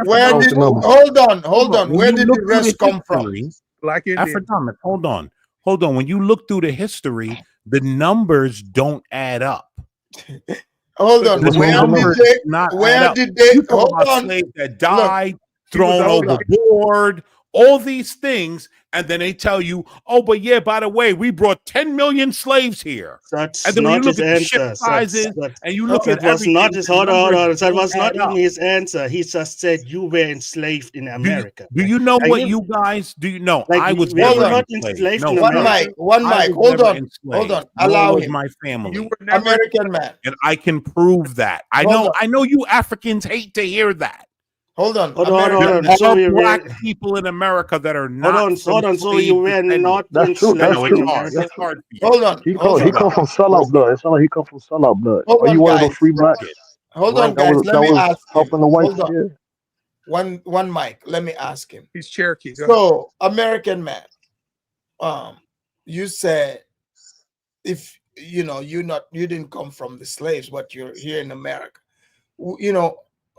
on. Where did the rest come from? Black Indian. Hold on. When you look through the history, the numbers don't add up. Hold on. Where did they? Hold on. Slaves that died, thrown overboard, all these things, and then they tell you, oh, but yeah, by the way, we brought 10 million slaves here. That's and then not when you look his at the ship answer. sizes, and you look at everything. Not his, hold on. That was not up. even his answer. He just said you were enslaved in America. Do you know what you guys do? You know, I was not enslaved in America. One mic. Hold on. Allow him. My family. You were never American man. And I can prove that. I know you Africans hate to hear that. Hold on. So black people in America that are not. Hold on. So you were not. That's true. It's hard. Hold on. He come from sellout blood. It's not like he come from sellout blood. Are you one of those free blacks? Hold on, guys. Let me ask helping the whites. One mic. Let me ask him. He's Cherokee. So, American man, you said if you didn't come from the slaves, but you're here in America.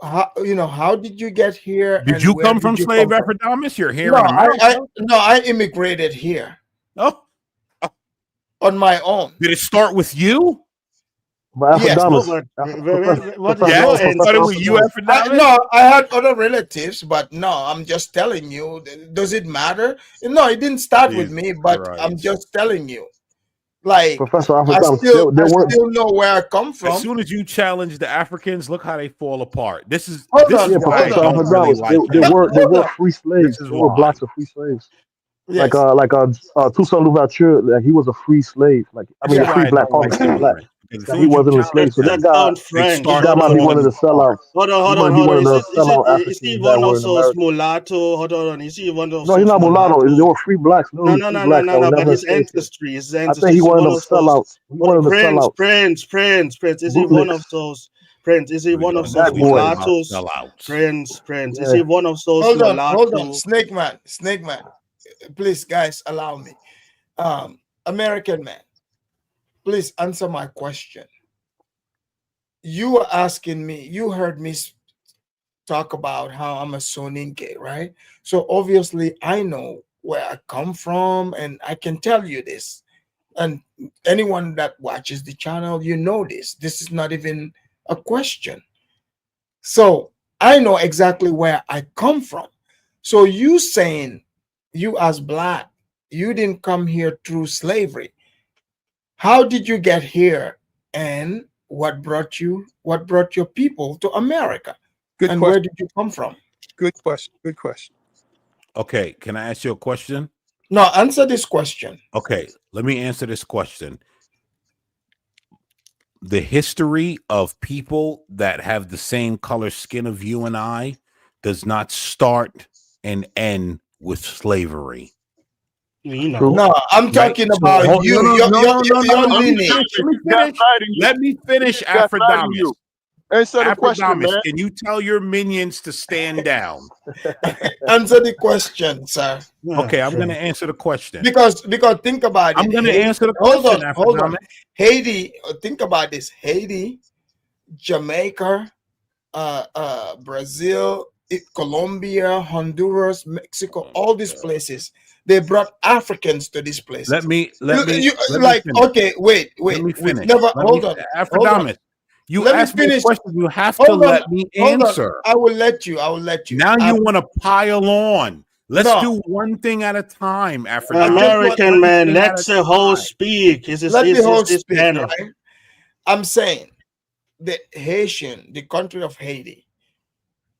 How did you get here? Did you come from slave Ephrodimus? You're here in America? I immigrated here. Oh. On my own. Did it start with you? Yes. What started with you, Ephrodimus? No, I had other relatives, but no, I'm just telling you. Does it matter? No, it didn't start with me, but I'm just telling you. Like, Professor I still know where I come from. As soon as you challenge the Africans, look how they fall apart. This is Professor they were free slaves. They were blacks of free slaves. Yes. Like Toussaint Louverture, like he was a free slave. Like a free black black. He wasn't a slave. So that guy might be one of the sellouts. Hold on. Is he one of those mulatto? Hold on. Is he one of those? No, he's not mulatto. They were free blacks. No. But his ancestry. I think he one of those sellouts. Prince. Is he one of those? Prince, is he one of those mulattoes? Prince. Is he one of those mulattoes? Hold on. Snake man. Please, guys, allow me. American man. Please answer my question. You were asking me, you heard me talk about how I'm a Soninke, right? So obviously I know where I come from and I can tell you this. And anyone that watches the channel, you know this. This is not even a question. So I know exactly where I come from. So you saying, you as black, you didn't come here through slavery. How did you get here, and what brought your people to America? Good question. Where did you come from? Good question. Okay, can I ask you a question? No, answer this question. Okay, let me answer this question. The history of people that have the same color skin of you and I does not start and end with slavery. We know. No, I'm Right? talking So, about hold, you, no, no, no, no, no, no, your no. Let me lineage. finish. Let me finish. Gaslighting you. Let me finish, Gaslighting you. Afrodamus. Answer the question, Afrodamus, man. can you tell your minions to stand down? Answer the question, sir. Okay, I'm going to answer the question. Because think about it. I'm going to Haiti, answer the hold question, on, hold on. Afrodamus. Haiti, think about this. Haiti, Jamaica, Brazil, Colombia, Honduras, Mexico, all these places. They brought Africans to these places. Let me Like, finish. okay, wait. Let me We've finish. never, hold on. Afrodamus, you Let me asked me a finish. question. You have to Hold on, let me hold on. answer. I will let you. Now you want to pile on. Let's No. do one thing at a time, Afrodamus. American One man, thing let at a the host time. speak. Let the host This speak, panel. right? I'm saying the Haitian, the country of Haiti,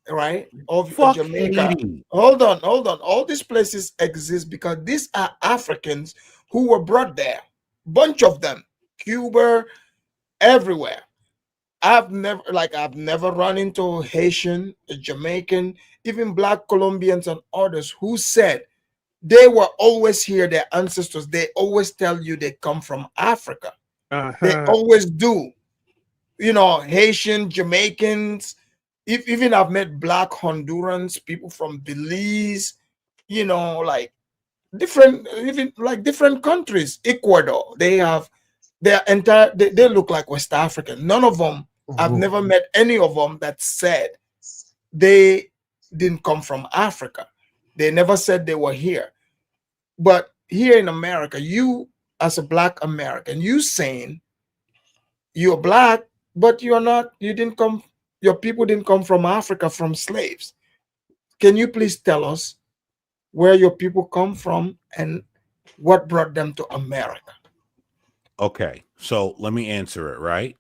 right? Of Fuck Jamaica. Haiti. Hold on. All these places exist because these are Africans who were brought there. Bunch of them. Cuba, everywhere. I've never run into Haitian, Jamaican, even Black Colombians and others who said they were always here, their ancestors. They always tell you they come from Africa. They always do. You know, Haitian, Jamaicans, even I've met Black Hondurans, people from Belize, you know, like different countries. Ecuador, they have their entire, they look like West African. None of them, I've never met any of them that said they didn't come from Africa. They never said they were here. But here in America, you as a Black American, you saying you're Black, but you're not, you didn't come, your people didn't come from Africa from slaves. Can you please tell us where your people come from and what brought them to America? Okay, so let me answer it, right?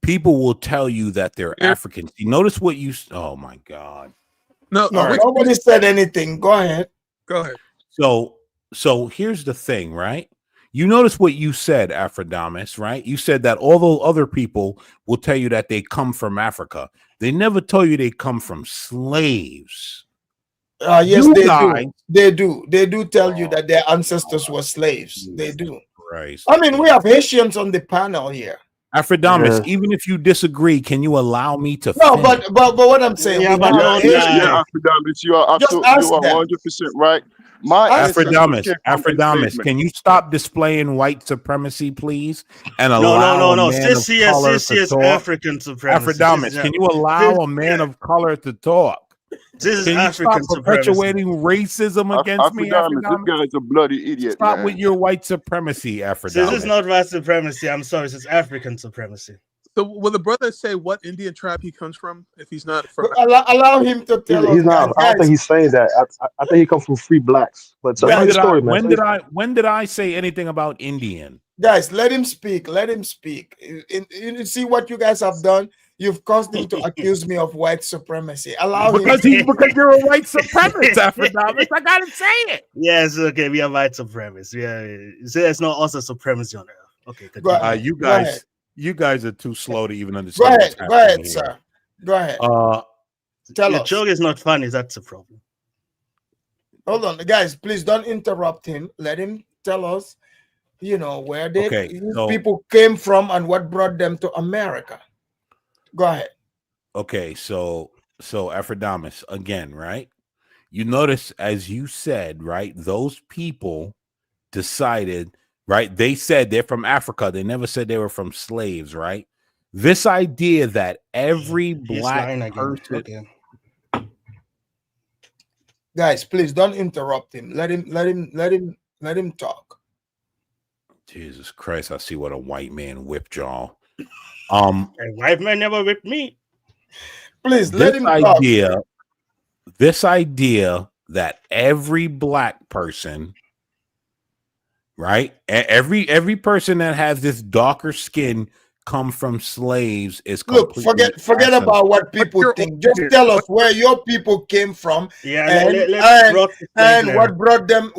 People will tell you that they're Africans. You notice what you, oh my God. No, Nobody said anything. Go ahead. Go ahead. So here's the thing, right? You notice what you said, Afrodamus, right? You said that all those other people will tell you that they come from Africa. They never tell you they come from slaves. Yes, they do. They do. They do tell you that their ancestors were slaves. They do. Christ. I mean, we have Haitians on the panel here. Afrodamus, even if you disagree, can you allow me to No, finish? but what I'm saying, Yeah, we but have don't Haitians. lie. Afrodamus, you are Just absolutely, ask you are them. 100% right. My ancestors came from Afrodamus, enslavement. can you stop displaying white supremacy, please, and No. allow a man This of here color is to talk? African supremacy. Afrodamus, can you allow a man of color to talk? This is Can you African stop supremacy. perpetuating racism against me, Afrodamus, this Afrodamus? guy is a bloody idiot, Stop man. with your white supremacy, This Afrodamus. is not white supremacy. I'm sorry. This is African supremacy. So will the brother say what Indian tribe he comes from if he's not from? Allow him to tell us, He's not. I don't think he's saying that. I think he comes from free blacks. But tell your story, man. When did I say anything about Indian? Guys, let him speak. Let him speak. You see what you guys have done? You've caused him to accuse me of white supremacy. Allow him. Because you're a white supremacist, Afrodamus. I gotta say it. Yes, okay. We are white supremacists. So there's no also supremacy on earth. Okay, good. You guys are too slow to even understand. Go ahead, sir. Go ahead. Tell your us. joke is not funny. That's the problem. Hold on, guys. Please don't interrupt him. Let him tell us, you know, where people came from and what brought them to America. Go ahead. Okay, so Afrodamus again, right? You notice, as you said, right? Those people decided, right? They said they're from Africa. They never said they were from slaves, right? This idea that every black person. Okay. Guys, please don't interrupt him. Let him talk. Jesus Christ! I see what a white man whipped y'all. A white man never whipped me. Please let him talk. This idea that every black person, right? Every person that has this darker skin come from slaves is completely. Look, forget about what people think. Just tell us where your people came from, and what brought them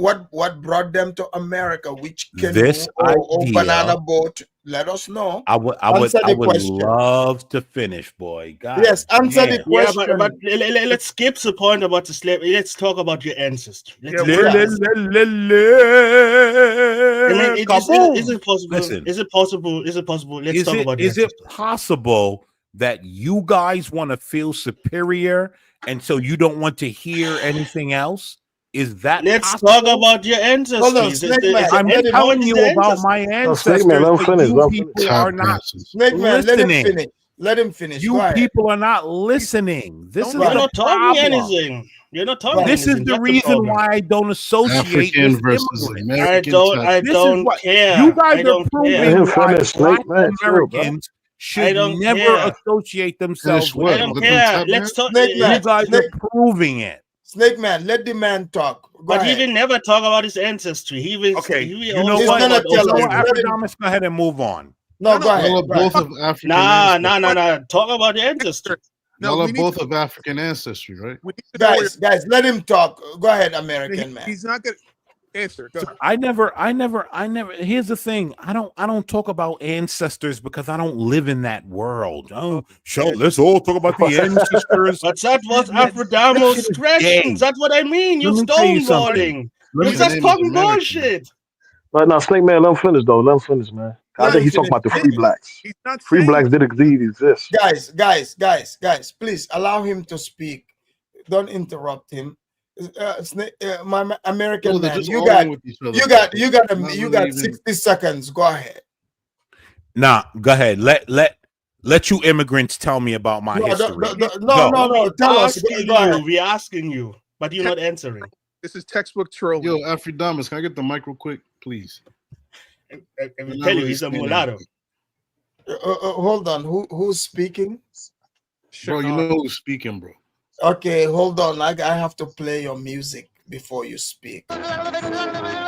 to America, which canoe or banana boat. Let us know. I would Answer the question. love to finish, boy. God Yes, answer the damn. Yeah, question. but let's skip the point about the slave. Let's talk about your ancestry. Let's Yeah, discuss. I mean, is Kaboom. it possible? Listen, Is it possible? Is it possible? Let's talk about your is it ancestry. possible that you guys want to feel superior and so you don't want to hear anything else? Is that Let's possible? talk about your ancestry. Hold on, Snake Man. I'm telling you about my No, Snake Man, ancestors, let him but finish. you Let him finish. people are not Snake Man, let him listening. finish. Let him finish. Go You ahead. people are not listening. This is You're the not talking problem. anything. You're not talking This is anything. the That's the reason problem. why I don't associate African with versus immigrants. American. I This is don't what care. you guys I are don't care. Let proving him why finish, Black Snake Man. Chill, bro. Americans I should don't never care. associate themselves Finish with I what? don't With immigrants. them care. tap Let's talk. Snake Man, You guys Snake, are proving it. Snake Man, let the man talk. Go But he ahead. will never talk about his ancestry. He will. Okay, He will you know always He's talk what? gonna about You tell know us. what, Osiris. Let him, Afrodamus, go ahead and move on. no, go ahead. Y'all are Go ahead. both of African Nah. ancestry. Talk about your ancestry. No, Y'all we are need both to, of African ancestry, right? we need to know where Guys, let him talk. Go ahead, American man. he's not gonna answer. Go ahead. I never. Here's the thing. I don't talk about ancestors because I don't live in that world. Oh, let's all talk about the ancestors. But that was That Afrodamos' shit is question. gay. That's what I mean. You're Let me tell you something. stonewalling. Let You're me Your just name is talking American. bullshit. But now, Snake Man, let him finish, though. Let him finish, man. I Not think he's talking finish. about the free blacks. He's not Free saying blacks did indeed exist. Guys, please allow him to speak. Don't interrupt him. My American No, they're man, just arguing with each other. you Not got really 60 seconds. Go ahead. Nah, go ahead. Let you immigrants tell me about my history. No. Tell us. Asking Go ahead. you. We're asking you, but you're not answering. this is textbook trolling. Yo, Afrodamus, can I get the mic real quick, please? I You're will not tell you, really he's a saying mulatto. anything. Hold on. Who's speaking? Bro, you know who's speaking, bro. Okay, hold on. I have to play your music before you speak. I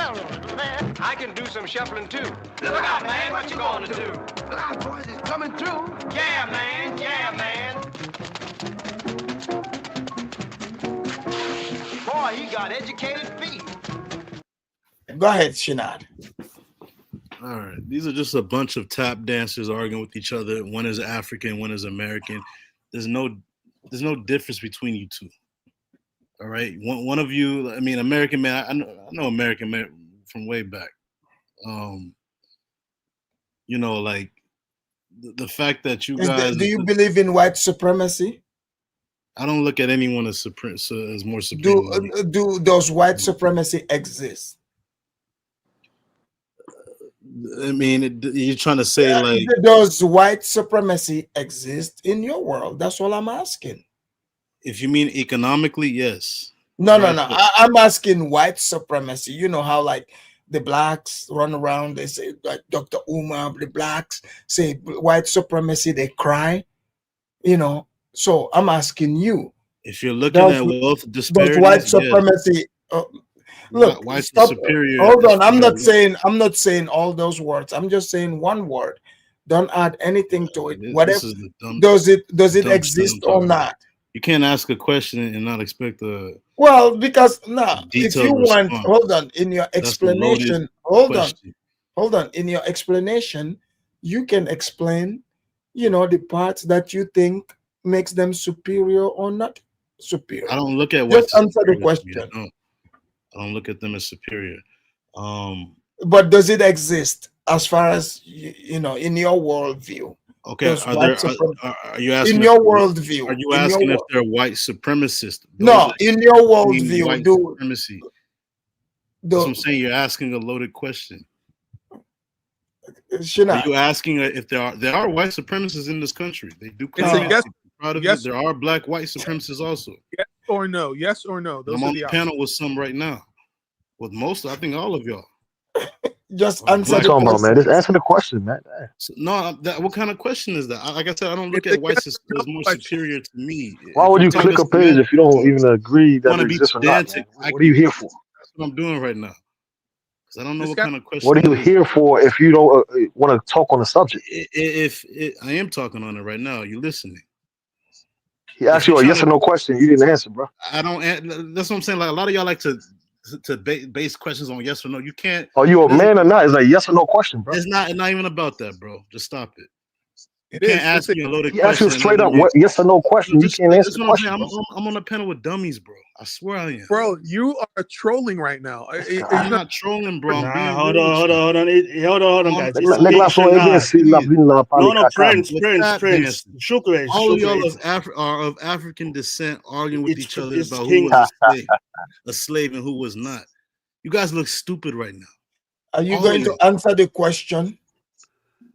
can do some shuffling too. Look out, man, what you gonna do? Look out, boys, it's coming through. Yeah, man, yeah, man. Boy, he got educated feet. Go ahead, Shinad. All right. These are just a bunch of tap dancers arguing with each other. One is African, one is American. There's no difference between you two. All right. One of you, I mean, American man, I know American man from way back. You know, like the fact that you guys Do you believe in white supremacy? I don't look at anyone as more superior. Do those white supremacy exist? I mean, you're trying to say like does white supremacy exist in your world? That's all I'm asking. If you mean economically, yes. No. I'm asking white supremacy. You know how like the blacks run around, they say like Dr. Umar, the blacks say white supremacy, they cry, you know. So I'm asking you. If you're looking at wealth disparities, white supremacy, look, white stop. superior. Hold on. I'm not saying all those words. I'm just saying one word. Don't add anything to it. Whatever. Does it exist or not? You can't ask a question and not expect a because if you want, response. hold on, in your explanation, hold on, in your explanation, you can explain, the parts that you think makes them superior or not superior. I don't look at just answer the question. I don't look at them as superior. But does it exist as far as in your worldview? Okay, are you asking in your worldview? Are you asking if they're white supremacists? No, in your worldview, white supremacy. That's what I'm saying. You're asking a loaded question. Are you asking if there are white supremacists in this country? They do claim proud of it. There are black white supremacists also. Yes or no? Yes or no? I'm on the panel with some right now. With most, I think all of y'all. Just answer the question. About, man. Just answer the question, man. No, what kind of question is that? Like I said, I don't look at whites as more superior to me. Why would you click a page if you don't even agree that it exists or not? What are you here for? That's what I'm doing right now. Because I don't know what kind of question. What are you here for if you don't want to talk on the subject? If I am talking on it right now, you listening? He asked you a yes or no question. You didn't answer, bro. I don't. That's what I'm saying. Like a lot of y'all like to base questions on yes or no. You can't. Are you a man or not? It's like yes or no question, bro. It's not even about that, bro. Just stop it. You It can't is. ask me a loaded He asked you question. straight up yes or no question. You can't answer That's the what I'm saying. question, bro. I'm on a panel with dummies, bro. I swear I am. Bro, you are trolling right now. I'm not trolling, bro. I'm being hold real on, with you. hold on, guys. It's Nigga, so no, Prince. With all of y'all Shukre. are of African descent, arguing with each other it's about King- who was a slave and who was not. You guys look stupid right now. Are you All going of to you. answer the question?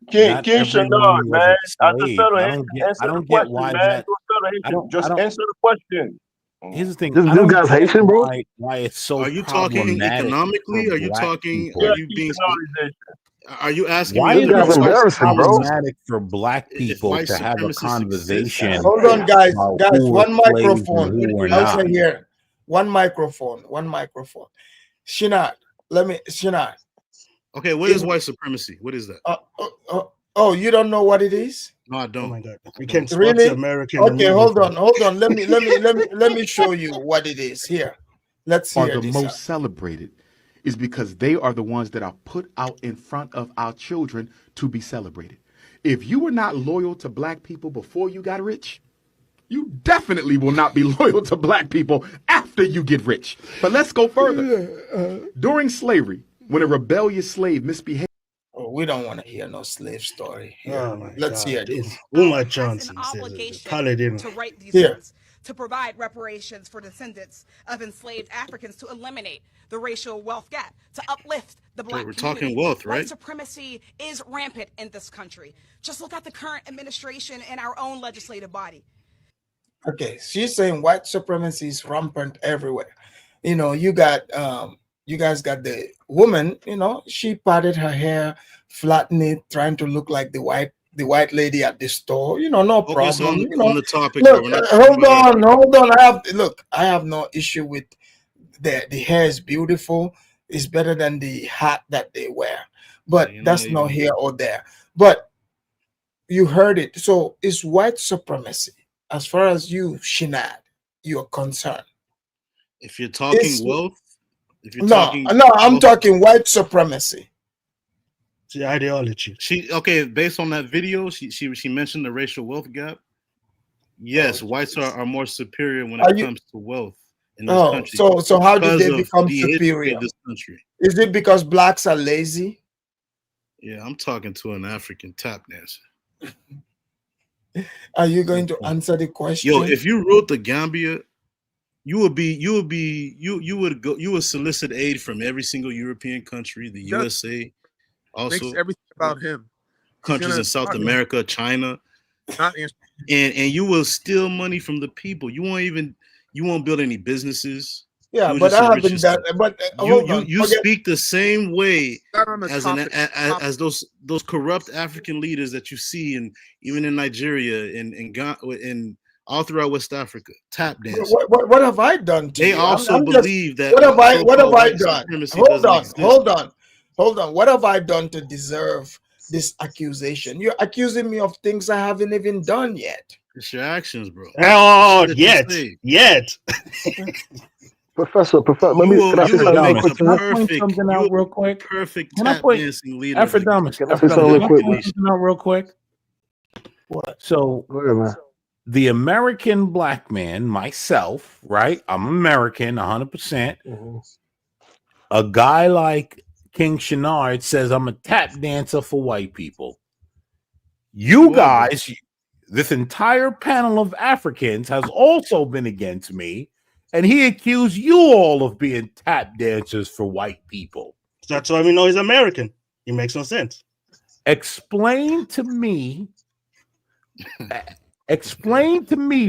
King everyone Shannon, was man. a As a slave. fellow I Haitian, don't answer the get question, why man. that. You're a fellow Haitian. Just I don't. answer the question. Here's the thing. This I dude don't guy's get Haitian, bro. why it's so Are you talking problematic economically? for Are you black talking? people. Yeah, Are you being? Are you asking Why me? is This guy's it so embarrassing, bro. problematic for black If people white to have a supremacy exists, conversation Hold on, guys. about Guys, who were one slaves and microphone. who were I'll not? say here. One microphone. Shinat, Shinat. Okay, what is white supremacy? What is that? Oh, you don't know what it is? No, I don't. Oh my God, we can spot Really? the American. Okay, hold on. Let me show you what it is here. Let's Are hear the this. most celebrated is because they are the ones that are put out in front of our children to be celebrated. If you were not loyal to black people before you got rich, you definitely will not be loyal to black people after you get rich. But let's go further. During slavery, when a rebellious slave misbehaved. Oh, we don't want to hear no slave story here. Oh my Let's God, hear this. Umar Has Johnson an says obligation Paladin. to right these Here. wrongs, to provide reparations for descendants of enslaved Africans, to eliminate the racial wealth gap, to uplift the black we're community. talking wealth, right? White supremacy is rampant in this country. Just look at the current administration and our own legislative body. Okay, she's saying white supremacy is rampant everywhere. You guys got the woman, she parted her hair, flattened it, trying to look like the white lady at the store, no Focus problem. on the topic, Look, bro. We're not hold on. I have no issue with the hair is beautiful. It's better than the hat that they wear, but that's not here or there. But you heard it. So it's white supremacy. As far as you, Shinad, you're concerned. If you're talking wealth, I'm talking white supremacy. The ideology. Based on that video, she mentioned the racial wealth gap. Yes, whites are more superior when it comes to wealth in this country. So how did they become superior? Of this country. Is it because blacks are lazy? Yeah, I'm talking to an African tap dancer. Are you going to answer the question? Yo, if you ruled the Gambia, you would solicit aid from every single European country, the USA, also makes everything about him. Countries in South America, China, and you will steal money from the people. You won't build any businesses. Yeah, but I haven't done. But you speak the same way as those corrupt African leaders that you see, even in Nigeria and all throughout West Africa. Tap dance. What have I done to you? They also believe that. What have I done? Hold on. What have I done to deserve this accusation? You're accusing me of things I haven't even done yet. It's your actions, bro. Oh, yet. Professor, let me say something out real quick. Perfect. Can I put Afrodamus? Can I say something out real quick? What? So, go ahead, man. The American black man, myself, right? I'm American, 100%. Mm-hmm. A guy like King Shenard says I'm a tap dancer for white people. You guys, this entire panel of Africans has also been against me. And he accused you all of being tap dancers for white people. That's why we know he's American. It makes no sense. Explain to me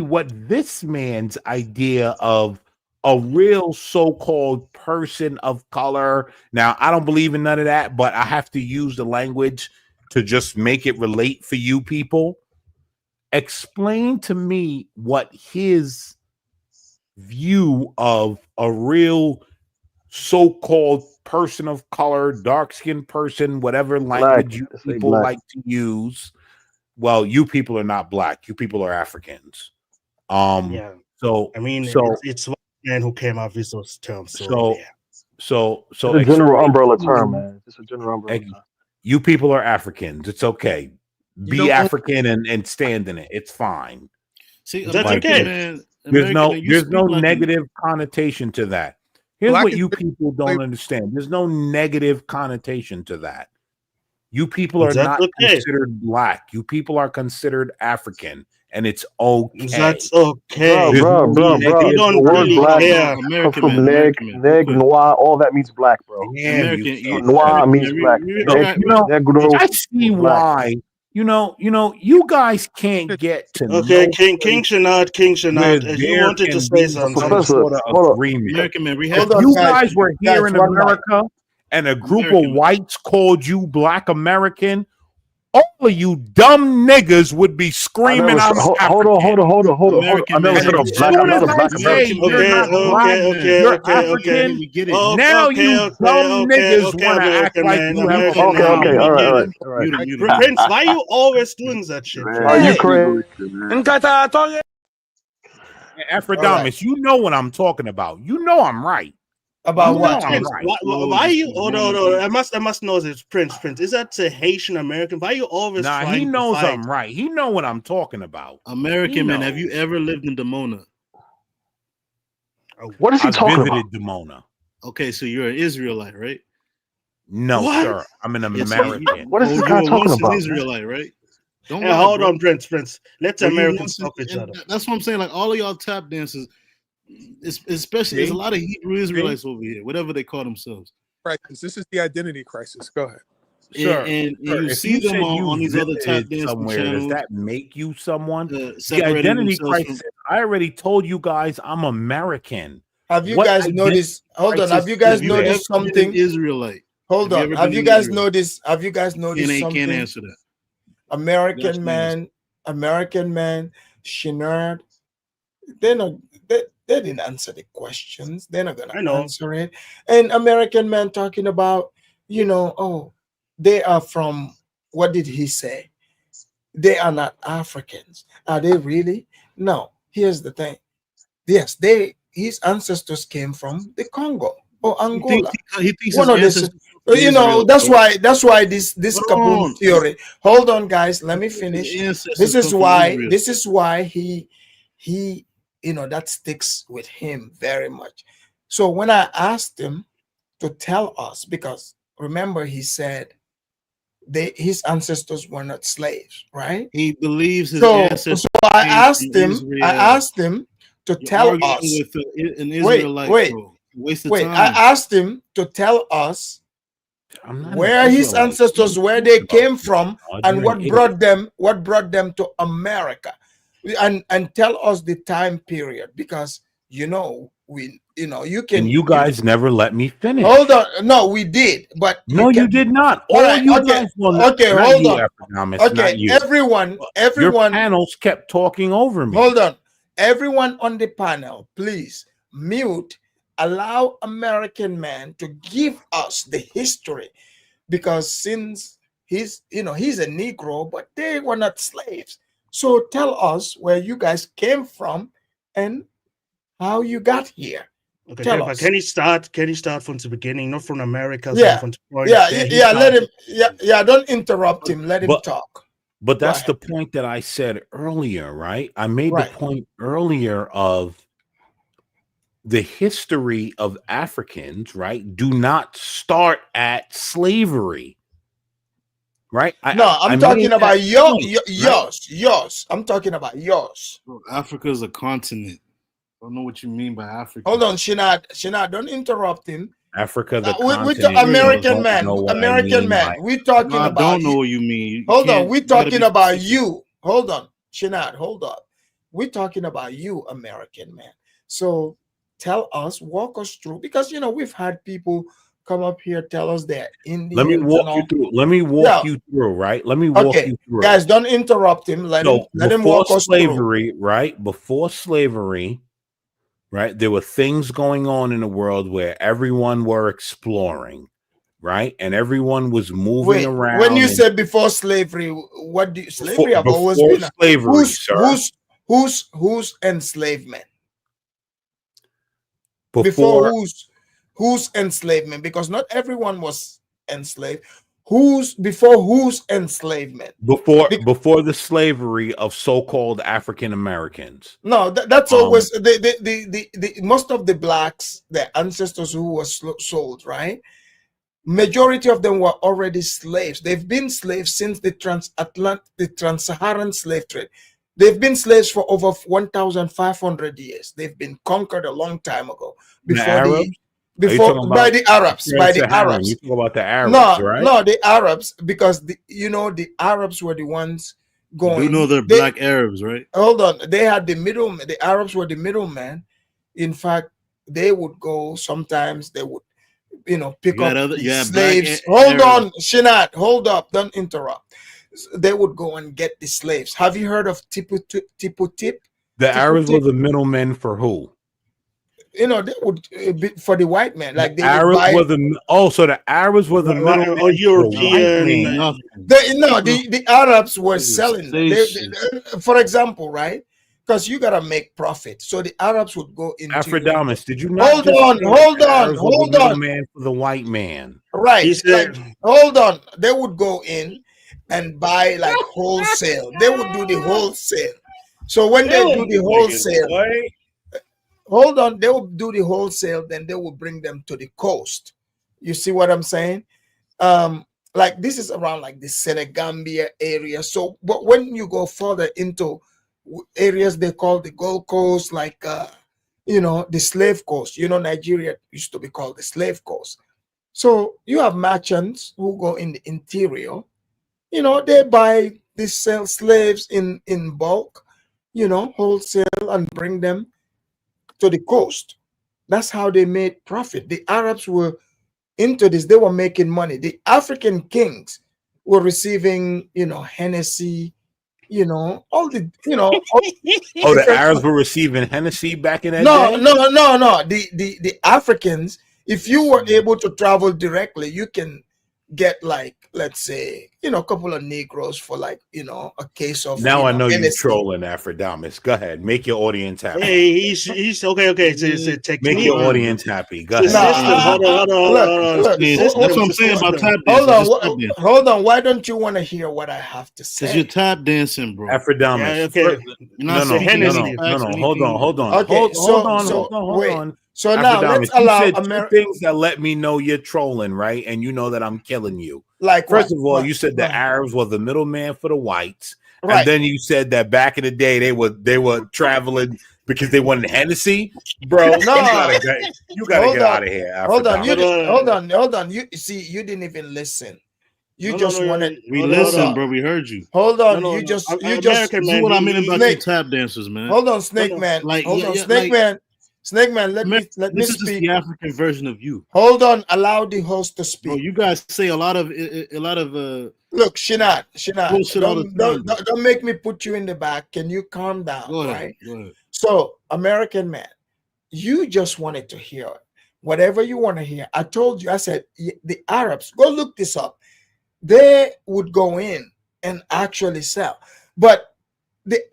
what this man's idea of a real so-called person of color. Now, I don't believe in none of that, but I have to use the language to just make it relate for you people. Explain to me what his view of a real so-called person of color, dark-skinned person, whatever language you people like to use. Well, you people are not black. You people are Africans. Yeah. So I mean, it's one man who came up with those terms. So yeah. It's a general umbrella term, man. It's a general umbrella term. You people are Africans. It's okay. Be don't- African and stand in it. It's fine. See, That's American okay. man, There's American man, you no speak like a- negative connotation to that. Here's Black what is you different people don't flavor. understand. There's no negative connotation to that. You people are That's not okay. considered black. You people are considered African, and it's okay. That's okay. There's no Bro. We The don't word really black care. comes American from man, neg, American man. neg, noir. All that means black, bro. Damn, American, you Noir American means man, black. Neg, negro I see means black. why. You guys can't get to Okay, no King place Shanat, where you there wanted to can say be something. some Professor, sort of hold on. agreement. American man. We If have Hold on, you guys. guys were here Guys, in one mic. America and a group American of man. whites called you Black American, all of you dumb niggas would be I screaming, never. "I'm Hold African." on. American I never man. said And a as black. soon I'm not as a I black say American. you're Okay, not black, you're African, We get it. now you dumb niggas want to act American like man, you have a American Okay. man. problem. All We get right. it. Mute him. Prince, why you always doing that shit? Man, you Hey. crazy. Afrodamus, you know what I'm talking about. You know I'm right. About You what? know I'm Prince, right. why are you? Hold on. I must know this. Prince, is that a Haitian American? Why are you always Nah, trying he knows to fight? I'm right. He know what I'm talking about. American man. Have you ever lived in Dimona? What is he I talking visited about? Dimona. Okay, so you're an Israelite, right? No, What? sir. I'm an Yes, American. What is this you guy were talking once about, an man? Israelite, right? Don't Hey, lie, hold bro. on, Prince. Let the Were you Americans once talk each other. That's what I'm saying. Like all of y'all tap dancers, especially there's a lot of Hebrew Israelites over here, whatever they call themselves. Crisis. This is the identity crisis. Go ahead. Sir, And sir, you if see you them said you on these other tap visited dancing somewhere, does channels, that make you someone? The separating identity themselves crisis. I already told you guys I'm American. Have you What guys identity noticed? Hold on. Have crisis you guys have you ever noticed been an something? Israelite? Hold Have you on. ever Have been you an guys Israelite? noticed? Have you guys noticed Can't something? answer that. American man, Shinard, they're not. They didn't answer the questions. They're not I gonna know. answer it. And American man talking about, oh, they are from. What did he say? They are not Africans. Are they really? No. Here's the thing. Yes, his ancestors came from the Congo or Angola. He thinks One his of this, ancestors from Israel, that's bro. why this Hold kaboom on. theory. Hold on, guys. Let me His finish. ancestors This is come from why. Israel. This is why he that sticks with him very much. So when I asked him to tell us, because remember he said his ancestors were not slaves, right? He believes his So ancestors I came asked from him. Israel. I asked him to You're tell arguing us. with an Israelite, bro. Waste of time. I asked him to tell us I'm not where an his Israelite. ancestors, where they came from, and You're an what brought them to America, and tell us the time period, because you can. And you guys never let me finish. Hold on. No, we did, but No, you did not. All All right, you okay, guys, well, okay, not hold you, on. Afrodamus, Okay, not you. everyone. Your panels kept talking over me. Hold on. Everyone on the panel, please mute. Allow American man to give us the history, because since he's a Negro, but they were not slaves. So tell us where you guys came from and how you got here. Okay, Tell but us. can he start from the beginning, not from America? Yeah, from the point yeah, where he yeah. Let started? him. Yeah. Don't interrupt him. Let him talk. But that's the point that I said earlier, right? I made the point earlier of the history of Africans, right? Do not start at slavery, right? I'm talking about yours. I'm talking about yours. Bro, Africa is a continent. I don't know what you mean by Africa. Hold on, Shinad, don't interrupt him. Africa, the We continent. American man. We're talking I about. don't know what you mean. Hold on, we're talking about you. Hold on, Shinad, hold up. We're talking about you, American man. So tell us, walk us through, because we've had people come up here tell us they're Indians. Let me walk you through. Let me walk you through, right? Let me walk you through. Guys, don't interrupt him. Let him walk us through. Right? Before slavery, right? There were things going on in the world where everyone were exploring, right? And everyone was moving around. When you say before slavery, what do you, slavery have always before been slavery, sir. Who's enslavement? Before whose enslavement, because not everyone was enslaved. Whose enslavement? Before the slavery of so-called African Americans. No, that's always the most of the blacks, the ancestors who were sold, right? Majority of them were already slaves. They've been slaves since the trans-Saharan slave trade. They've been slaves for over 1,500 years. They've been conquered a long time ago. Before by the Arabs. By the Arabs. You talk about the Arabs, right? No, the Arabs, because the Arabs were the ones going. You know they're black Arabs, right? Hold on. They had the middleman. The Arabs were the middleman. In fact, they would go sometimes, they would pick up slaves. Hold on, Shinat, hold up, don't interrupt. They would go and get the slaves. Have you heard of Tipu Tip? The Arabs were the middlemen for who? They would for the white man. Like the Arabs were the so the Arabs were the middlemen or European. The Arabs were selling. For example, right? Because you gotta make profit. So the Arabs would go into Afrodamus. Did you not hold on man for the white man? Right. He said, hold on. They would go in and buy like wholesale. They would do the wholesale. So when they do the wholesale, hold on, they will do the wholesale, then they will bring them to the coast. You see what I'm saying? Like this is around like the Senegambia area. So, but when you go further into areas they call the Gold Coast, like the slave coast. Nigeria used to be called the slave coast. So you have merchants who go in the interior. They sell slaves in bulk, wholesale, and bring them to the coast. That's how they made profit. The Arabs were into this. They were making money. The African kings were receiving, Hennessy, all the, the Arabs were receiving Hennessy back in that day? No. The Africans, if you were able to travel directly, you can get like, let's say, a couple of Negroes for like, a case of. Now I know Hennessy. You're trolling, Afrodamus. Go ahead, make your audience happy. Hey, he's okay. It's a technique. Make your audience happy. Go ahead. Hold on. That's what I'm saying about tap dancing. Hold on. Why don't you want to hear what I have to say? Because you're tap dancing, bro. Afrodamus. No. Hold on. Okay, Hold on. So now let's allow two things that let me know you're trolling, right? And you know that I'm killing you. Like first of all, you said the Arabs were the middleman for the whites, right. And then you said that back in the day they were traveling because they wanted Hennessy, bro. No, you gotta get out of here. Hold on. You see, you didn't even listen. You just wanted. We listened, bro. We heard you. Hold on. You just. This is what I mean about you tap dancers, man. Hold on, Snake Man. Snake Man, let me speak. This is the African version of you. Hold on, allow the host to speak. Bro, you guys say a lot of look, Shinat, don't make me put you in the back. Can you calm down? Go ahead, right? go ahead. So, American man, you just wanted to hear whatever you want to hear. I told you, I said the Arabs, go look this up. They would go in and actually sell. But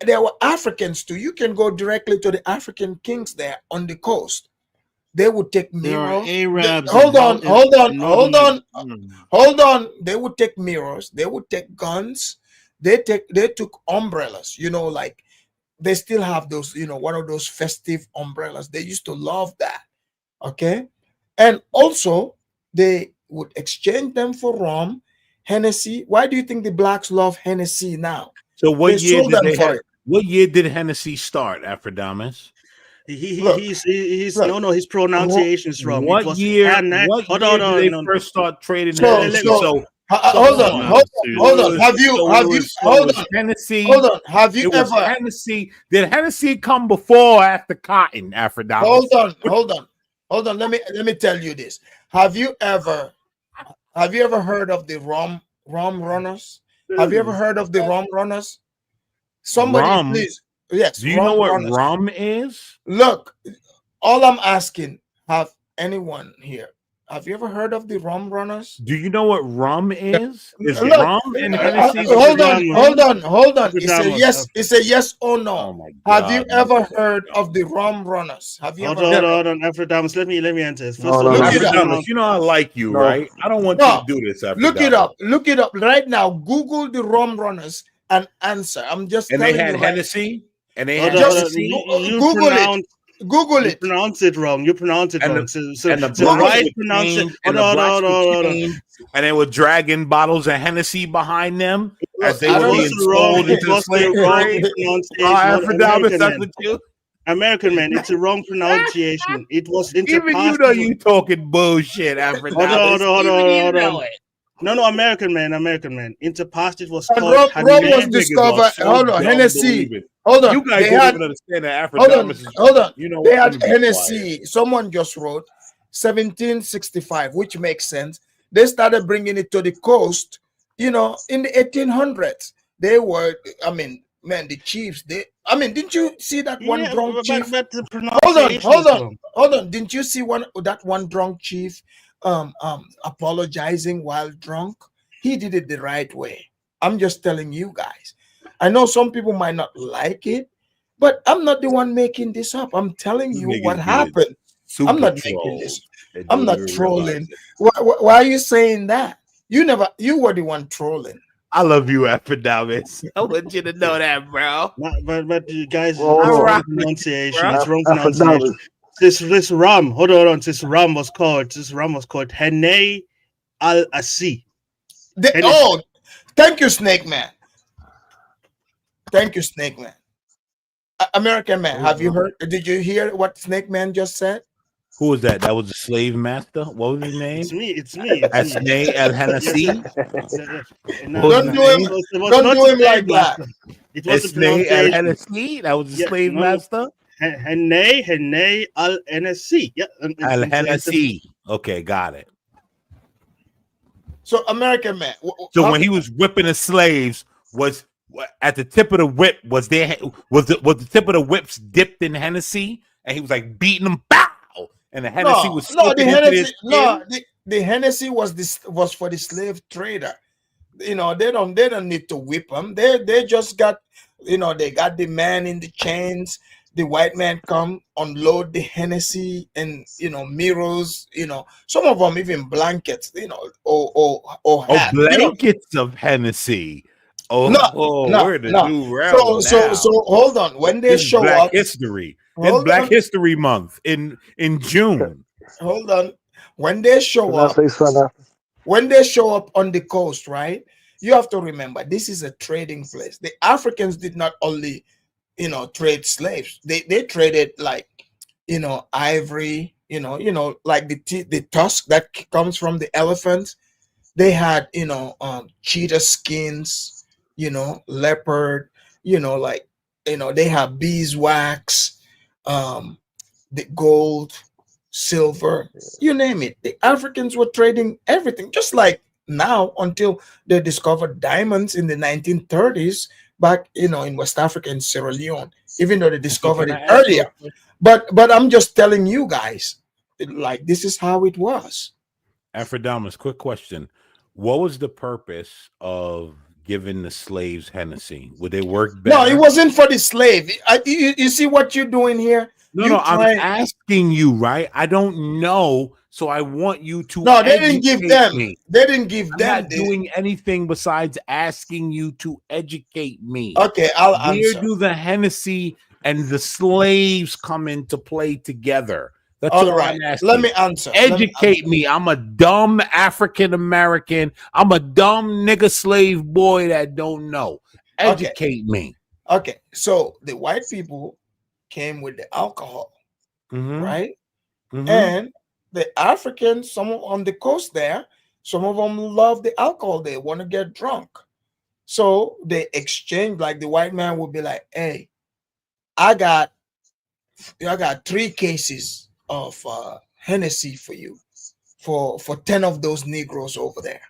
there were Africans too. You can go directly to the African kings there on the coast. They would take mirrors. Hold on. They would take mirrors. They would take guns. They took umbrellas. Like they still have those. One of those festive umbrellas. They used to love that. Okay, and also they would exchange them for rum, Hennessy. Why do you think the blacks love Hennessy now? So what year did Hennessy start, Afrodamus? His pronunciation is wrong. What year did they first start trading Hennessy? Hold on. Have you ever Hennessy? Did Hennessy come before or after cotton, Afrodamus? Hold on. Let me tell you this. Have you ever heard of the rum runners? Have you ever heard of the rum runners? Somebody, please. Yes. Do you know what rum is? Look, all I'm asking, have anyone here Have you ever heard of the rum runners? Do you know what rum is? Is Look, rum and Hennessy? hold on. It's a Epidamos. yes. It's a yes or no. Oh my Have you God. ever heard of the rum runners? Have you Hold ever on, heard? hold on, Afrodamus. Let me answer this. First No, of no, all, no. Look it up. Afrodamus, you know I like you, No. right? I don't want you No. to do this, Afrodamus. Look it up. Look it up right now. Google the rum runners and answer. I'm just And they telling had you right. Hennessy, and they hold had on, hold on. Hennessy, You Google pronounce it. Google you it. pronounce it wrong. You pronounce it and wrong. the So and the so blacks right would pronounce it. change, and Hold the on, blacks hold on, would hold on. change, and they were dragging bottles of Hennessy behind them as they I It were don't was being wrong. sold It into the was the slave wrong trade. pronunciation. Hold on, Afrodamus, American that's man. what you. American man. It's a wrong pronunciation. It was Even you know you talking bullshit, Afrodamus. Even you know it. No, American man. In the past, it was And called rum was Niggas are discovered. so Hold on, dumb Hennessy. believing. Hold on. You guys They don't had. even understand that Hold on. Afrodamus is. Hold on. You know They what? had Let me be quiet. Hennessy. Someone just wrote 1765, which makes sense. They started bringing it to the coast. In the 1800s. They were. I mean, man, the chiefs. Didn't you see that one Yeah, drunk chief? but the pronunciation is wrong. Hold on. Didn't you see that one drunk chief apologizing while drunk? He did it the right way. I'm just telling you guys. I know some people might not like it, but I'm not the one making this up. I'm telling you Niggas what being happened. I'm super not making troll. this. They I'm don't not even realize trolling. it. Why are you saying that? You were the one trolling. I love you, Afrodamus. I want you to know that, bro. But you guys, Well, it's hold wrong on. pronunciation. Bro. It's wrong pronunciation. This rum. Hold on. This rum was called Henne Al Asi. Thank you, Snake Man. Thank you, Snake Man. American Man, have you heard? Did you hear what Snake Man just said? Who was that? That was the slave master. What was his name? It's me. Asnei El Hennessy. Don't do him. Don't do him like that. It was the Asnei El pronunciation. Hennessy. That was the slave master. Henne Al Hennessy. Yeah. Al Hennessy. Okay, got it. So American Man. So when he was whipping the slaves, was at the tip of the whip, was the tip of the whips dipped in Hennessy, and he was like beating them, bow, and the Hennessy was soaking into his skin? The Hennessy was for the slave trader. They don't need to whip them. They just got, they got the man in the chains. The white man come unload the Hennessy and mirrors. Some of them even blankets. Or hat. Blankets of Hennessy. We're in the new realm now. So hold on. When they show Black up, History. It's Black History Month in June. Hold on. When they show up on the coast, right? You have to remember this is a trading place. The Africans did not only, trade slaves. They traded like, ivory. Like the tusk that comes from the elephant. They had, cheetah skins. Leopard. They have beeswax, the gold, silver, you name it. The Africans were trading everything, just like now, until they discovered diamonds in the 1930s back, in West Africa and Sierra Leone, even though they discovered it earlier. But I'm just telling you guys, like, this is how it was. Afrodamus, quick question. What was the purpose of giving the slaves Hennessy? Would they work better? No, it wasn't for the slave. You see what you're doing here? No, I'm asking you, right? I don't know, so I want you to. No, they didn't give them. Me. They didn't give I'm them. not doing anything besides asking you to educate me. Okay, I'll answer. Where do the Hennessy and the slaves come into play together? That's all all right. I'm asking. Let me answer. Educate me. I'm a dumb African American. I'm a dumb nigga slave boy that don't know. Educate me. Okay, so the white people came with the alcohol, right? And the Africans, some on the coast there, some of them love the alcohol. They want to get drunk. So they exchange, like the white man would be like, hey, I got 3 cases of Hennessy for you for 10 of those Negroes over there.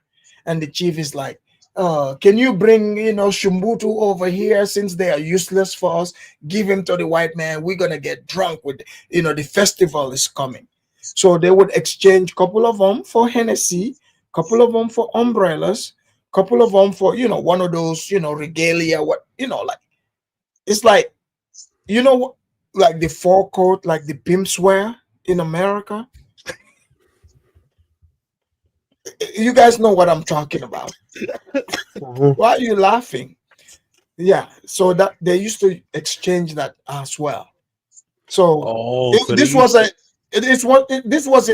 And the chief is like, can you bring, Shumbutu over here, since they are useless for us? Give him to the white man. We're going to get drunk with, the festival is coming. So they would exchange couple of them for Hennessy, couple of them for umbrellas, couple of them for, one of those, regalia, like, it's like, like the fur coat, like the pimps wear in America. You guys know what I'm talking about. Why are you laughing? Yeah, so that they used to exchange that as well. So this wasn't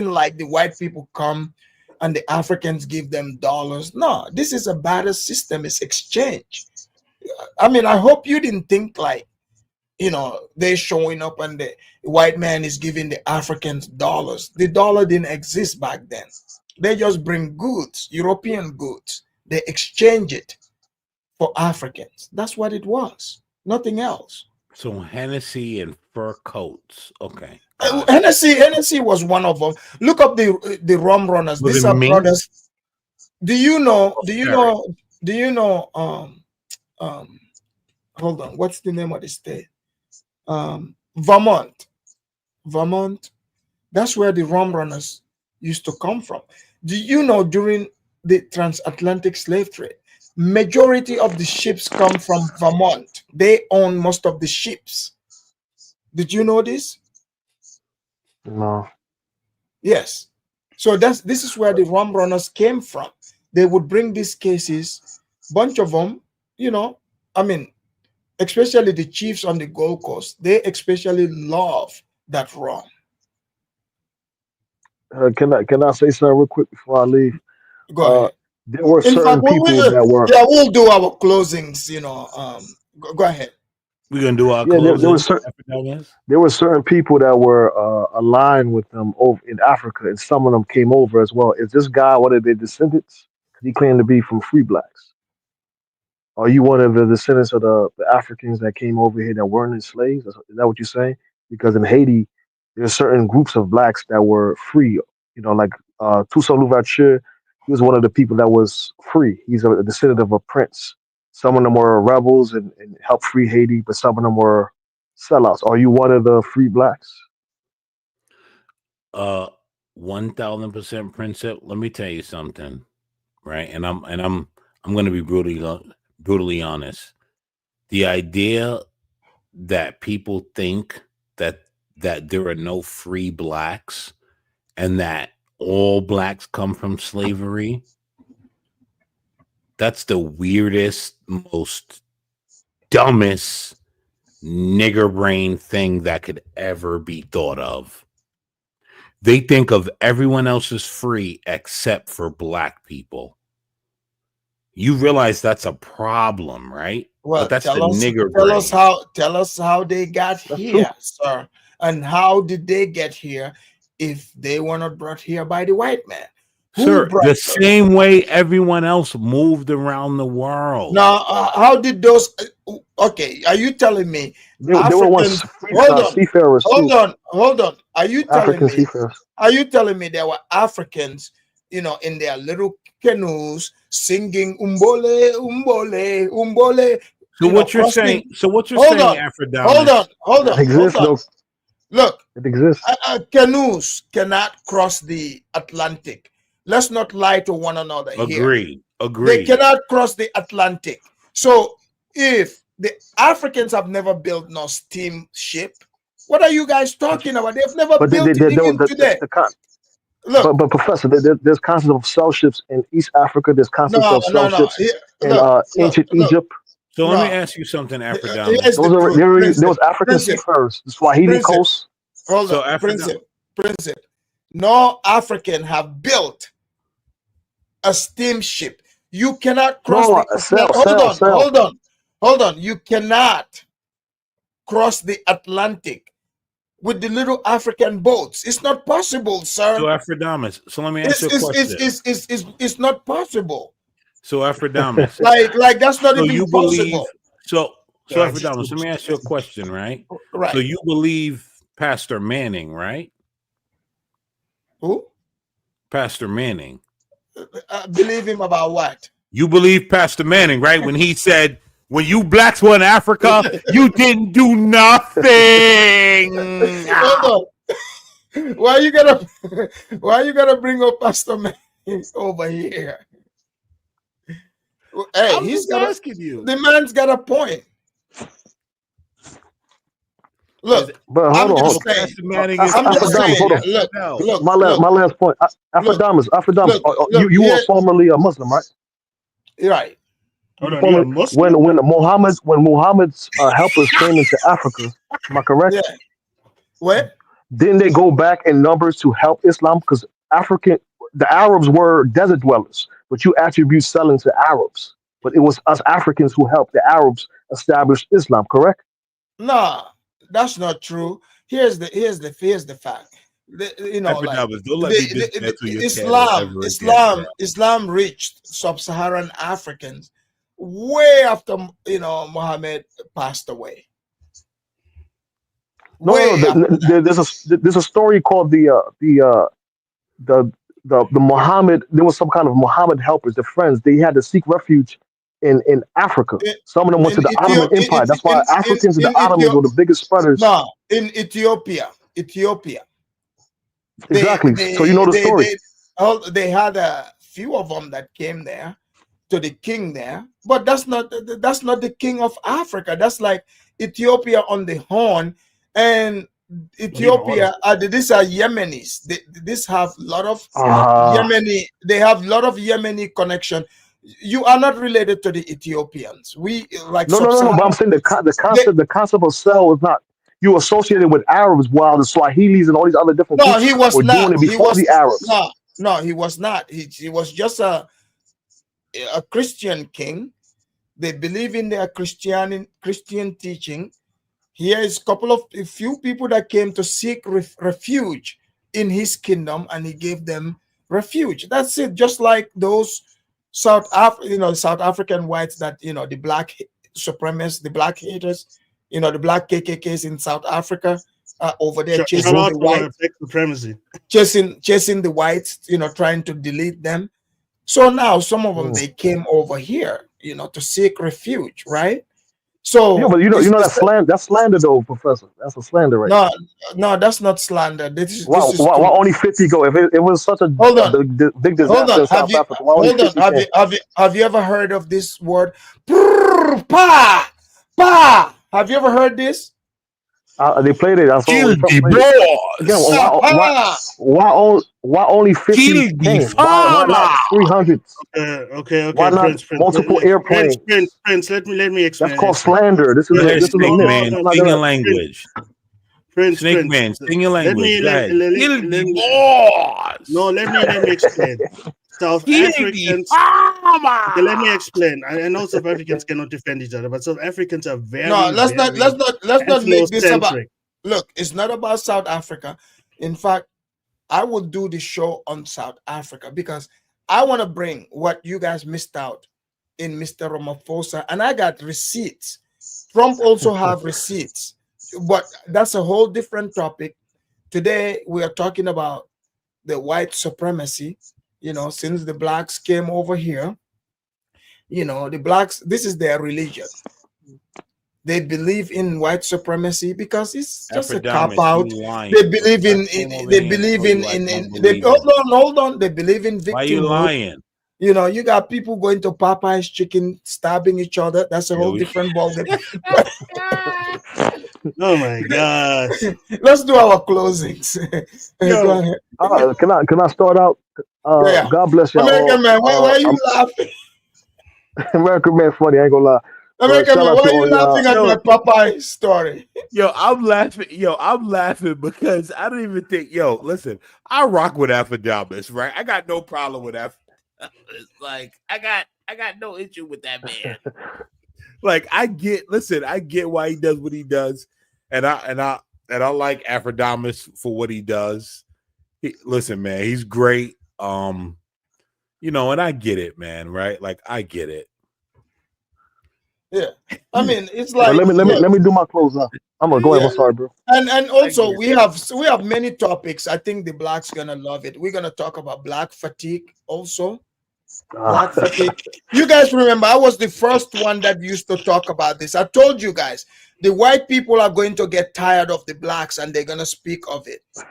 like the white people come and the Africans give them dollars. No, this is a barter system. It's exchange. I mean, I hope you didn't think like, they're showing up and the white man is giving the Africans dollars. The dollar didn't exist back then. They just bring goods, European goods. They exchange it for Africans. That's what it was. Nothing else. So Hennessy and fur coats. Okay. Hennessy was one of them. Look up the rum runners. These are brothers. Do you know? Hold on. What's the name of the state? Vermont. That's where the rum runners used to come from. Do you know during the transatlantic slave trade, majority of the ships come from Vermont? They own most of the ships. Did you know this? No. Yes. So this is where the rum runners came from. They would bring these cases, bunch of them, I mean, especially the chiefs on the Gold Coast, they especially love that rum. Can I say something real quick before I leave? Go ahead. There were In certain fact, people that were. Yeah, we'll do our closings. Go ahead. We're gonna do our closings. There were certain people that were aligned with them over in Africa, and some of them came over as well. Is this guy one of their descendants? Because he claimed to be from free blacks. Are you one of the descendants of the Africans that came over here that weren't enslaved? Is that what you're saying? Because in Haiti, there's certain groups of blacks that were free. Like Toussaint Louverture, he was one of the people that was free. He's a descendant of a prince. Some of them were rebels and helped free Haiti, but some of them were sellouts. Are you one of the free blacks? 1000% Princip. Let me tell you something, right? And I'm going to be brutally honest. The idea that people think that there are no free blacks and that all blacks come from slavery, that's the weirdest, most dumbest nigger brain thing that could ever be thought of. They think of everyone else as free except for black people. You realize that's a problem, right? Well, but that's tell the us, nigger tell brain. us how they got here, sir, and how did they get here if they were not brought here by the white man? Sir, the same way everyone else moved around the world. Now, how did those? Okay, are you telling me They were once seafarers too. Hold on. Are you telling African me? seafarers. Are you telling me there were Africans, in their little canoes singing umbole, umbole, umbole? So what you're saying? So what you're saying, Aphrodite? Hold on. Look, it exists. Canoes cannot cross the Atlantic. Let's not lie to one another here. Agree. They cannot cross the Atlantic. So if the Africans have never built no steamship, what are you guys talking about? They've never built it even today. Look, but Professor, there's concepts of sail ships in East Africa. There's concepts of sail ships in ancient Egypt. So let me ask you something, Aphrodite. There was African seafarers, the Swahili coast. Hold on, Prince. No African have built a steamship. You cannot cross Hold on. You cannot cross the Atlantic with the little African boats. It's not possible, sir. So Aphrodite. So let me ask you a question. It's not possible. So Aphrodite. like that's not even possible. So Aphrodite, let me ask you a question, right? Right. So you believe Pastor Manning, right? Who? Pastor Manning. Believe him about what? You believe Pastor Manning, right? When he said, when you blacks were in Africa, you didn't do nothing. Why you gonna why you gonna bring up Pastor Man over here? Hey, I'm just asking you. the man's got a point. Is Look, But hold I'm on, hold just on. saying. Pastor Manning is I'm just Afrodamus, correct? hold saying. on. Yes or Look, no? look, My look, last point. look, Afrodamus, you were here. formerly a Muslim, right? Right. Hold on, you're a Formerly, Muslim? when Muhammad's helpers came into Africa, am I correct? Yeah. What? Didn't they go back in numbers to help Islam? Because the Arabs were desert dwellers, but you attribute selling to Arabs. But it was us Africans who helped the Arabs establish Islam, correct? No, that's not true. Here's the fact. Like Epidemics, don't let me dismantle your canon Islam, ever again, man. Islam, Islam reached sub-Saharan Africans way after Muhammad passed away. No, Way after that. there's a story called the the Muhammad. There was some kind of Muhammad helpers, the friends. They had to seek refuge in Africa. In Some of them went in to the Ottoman Ethiopia, Empire. That's why Africans and the Ottomans were the biggest spreaders. no, in Ethiopia, Exactly. So you know the story. they had a few of them that came there to the king there, but that's not the king of Africa. That's like Ethiopia on the horn, and Ethiopia. These are Yemenis. This have a lot of Uh, Yemeni. They have a lot of Yemeni connection. You are not related to the Ethiopians. We like no. But I'm sub-Saharan. saying They, the concept of cell is not. You associated with Arabs, while the Swahilis and all these other different no, groups he was were doing not. it He before was the Arabs. no. He was not. He was just a Christian king. They believe in their Christian teaching. Here is a few people that came to seek refuge in his kingdom, and he gave them refuge. That's it. Just like those South African whites that the black supremacists, the black haters, the black KKKs in South Africa, over there Shout chasing out the to whites, Black Supremacy. chasing the whites, trying to delete them. So now some of them Mm. they came over here, to seek refuge, right? Yeah, So but it's the that's slander though, Professor. That's a slander right no, there. no, that's not slander. Why, This is why, true. why only 50 go? If it was such a Hold on, big hold disaster on. in South Africa, why only Hold on? 50 came? Have you ever heard of this word? Pa, pa. Have you ever heard this? They played it. I saw when Kill Trump the played it. Again, boss. why only 50 Kill the came? Why not farmer. 300? Why Okay, not multiple airplanes? Prince. Let me That's explain called this. Thing. slander. This Go ahead, is a Snake myth. Man. It's not Sing your direct. language. Prince. Snake Man, sing your Let language. me Go ahead. Kill let the me boss. no. Let me explain. South Kill the Africans. farmer. Okay, let me explain. I know South Africans cannot defend each other, but South Africans are No, very, let's not make this about. ethnocentric. Look, it's not about South Africa. In fact, I will do the show on South Africa because I want to bring what you guys missed out in Mr. Ramaphosa, and I got receipts. Trump also have receipts, but that's a whole different topic. Today we are talking about the white supremacy. Since the blacks came over here, the blacks. This is their religion. They believe in white supremacy because it's just a cop Epidemics, out. you They lying, bro. believe I in, came over they here and believe told you I in don't they believe hold it. on, hold on. They believe in Why you victimhood. lying? You got people going to Popeye's chicken, stabbing each other. That's a Yo, whole different ballgame. Oh my gosh. Let's do our closings. Go Yo, ahead. Can I start out? Yeah. God bless y'all American all. man, why are you laughing? American man funny. I ain't gonna lie. But American shout man, out why to are you all y'all. laughing at my Popeye story? I'm laughing. I'm laughing because I don't even think. Listen, I rock with Epidemics, right? I got no problem with Epidemics. Like, I got no issue with that man. Like, I get why he does what he does, and I like Epidemics for what he does. Listen, man, he's great. And I get it, man. Right? Like, I get it. Yeah. I mean, it's But like, look, let me do my close up. I'm gonna go ahead. yeah. I'm sorry, bro. And also we have many topics. I think the blacks gonna love it. We're gonna talk about black fatigue also. Black fatigue. You guys remember, I was the first one that used to talk about this. I told you guys, the white people are going to get tired of the blacks and they're going to speak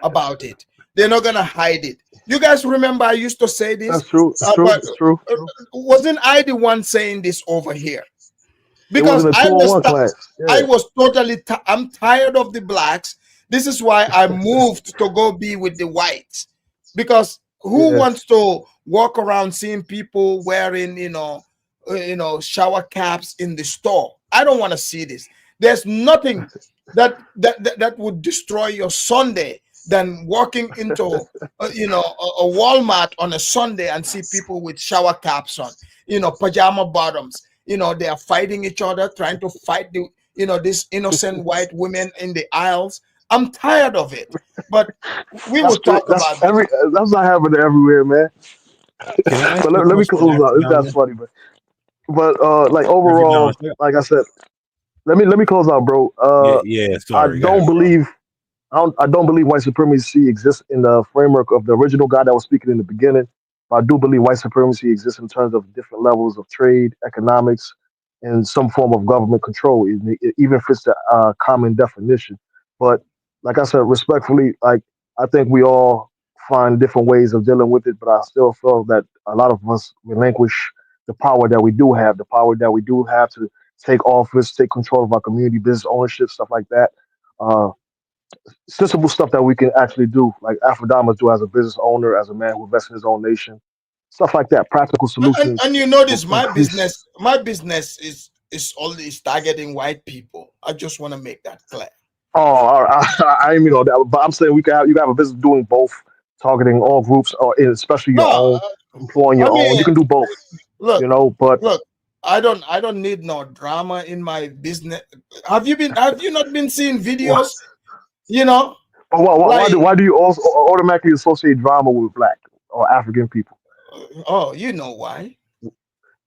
about it. They're not going to hide it. You guys remember I used to say this? That's true. That's true. But It's true. wasn't I the one saying this over here? It was Because in the 201 class. I Yeah. was totally, I'm tired of the blacks. This is why I moved to go be with the whites. Because who Yeah. wants to walk around seeing people wearing, shower caps in the store? I don't want to see this. There's nothing that would destroy your Sunday than walking into, a Walmart on a Sunday and see people with shower caps on, pajama bottoms. They are fighting each other, trying to fight these innocent white women in the aisles. I'm tired of it. But we will talk about this. That's not happening everywhere, man. Can I ask But you a let me question, close out. That's Afrikaner? funny, but like Afrikaner, overall, like I said, let me close out, bro. yeah, I sorry, go don't ahead, bro. believe I don't believe white supremacy exists in the framework of the original guy that was speaking in the beginning. But I do believe white supremacy exists in terms of different levels of trade, economics, and some form of government control. It even fits the common definition. But like I said, respectfully, like I think we all find different ways of dealing with it. But I still feel that a lot of us relinquish the power that we do have, to take office, take control of our community, business ownership, stuff like that. Uh, Sensible stuff that we can actually do, like Afrodamas do as a business owner, as a man who invests in his own nation, stuff like that. Practical solutions And you will notice increase. my business is always targeting white people. I just want to make that clear. Oh, all right. I didn't mean all that, but I'm saying you can have a business doing both, targeting all groups, or especially your No, own, employing I your own. You mean, can do both, look, But look, I don't need no drama in my business. Have you not been seeing why, videos? You know, why like, do you also automatically associate drama with black or African people? oh, you know why?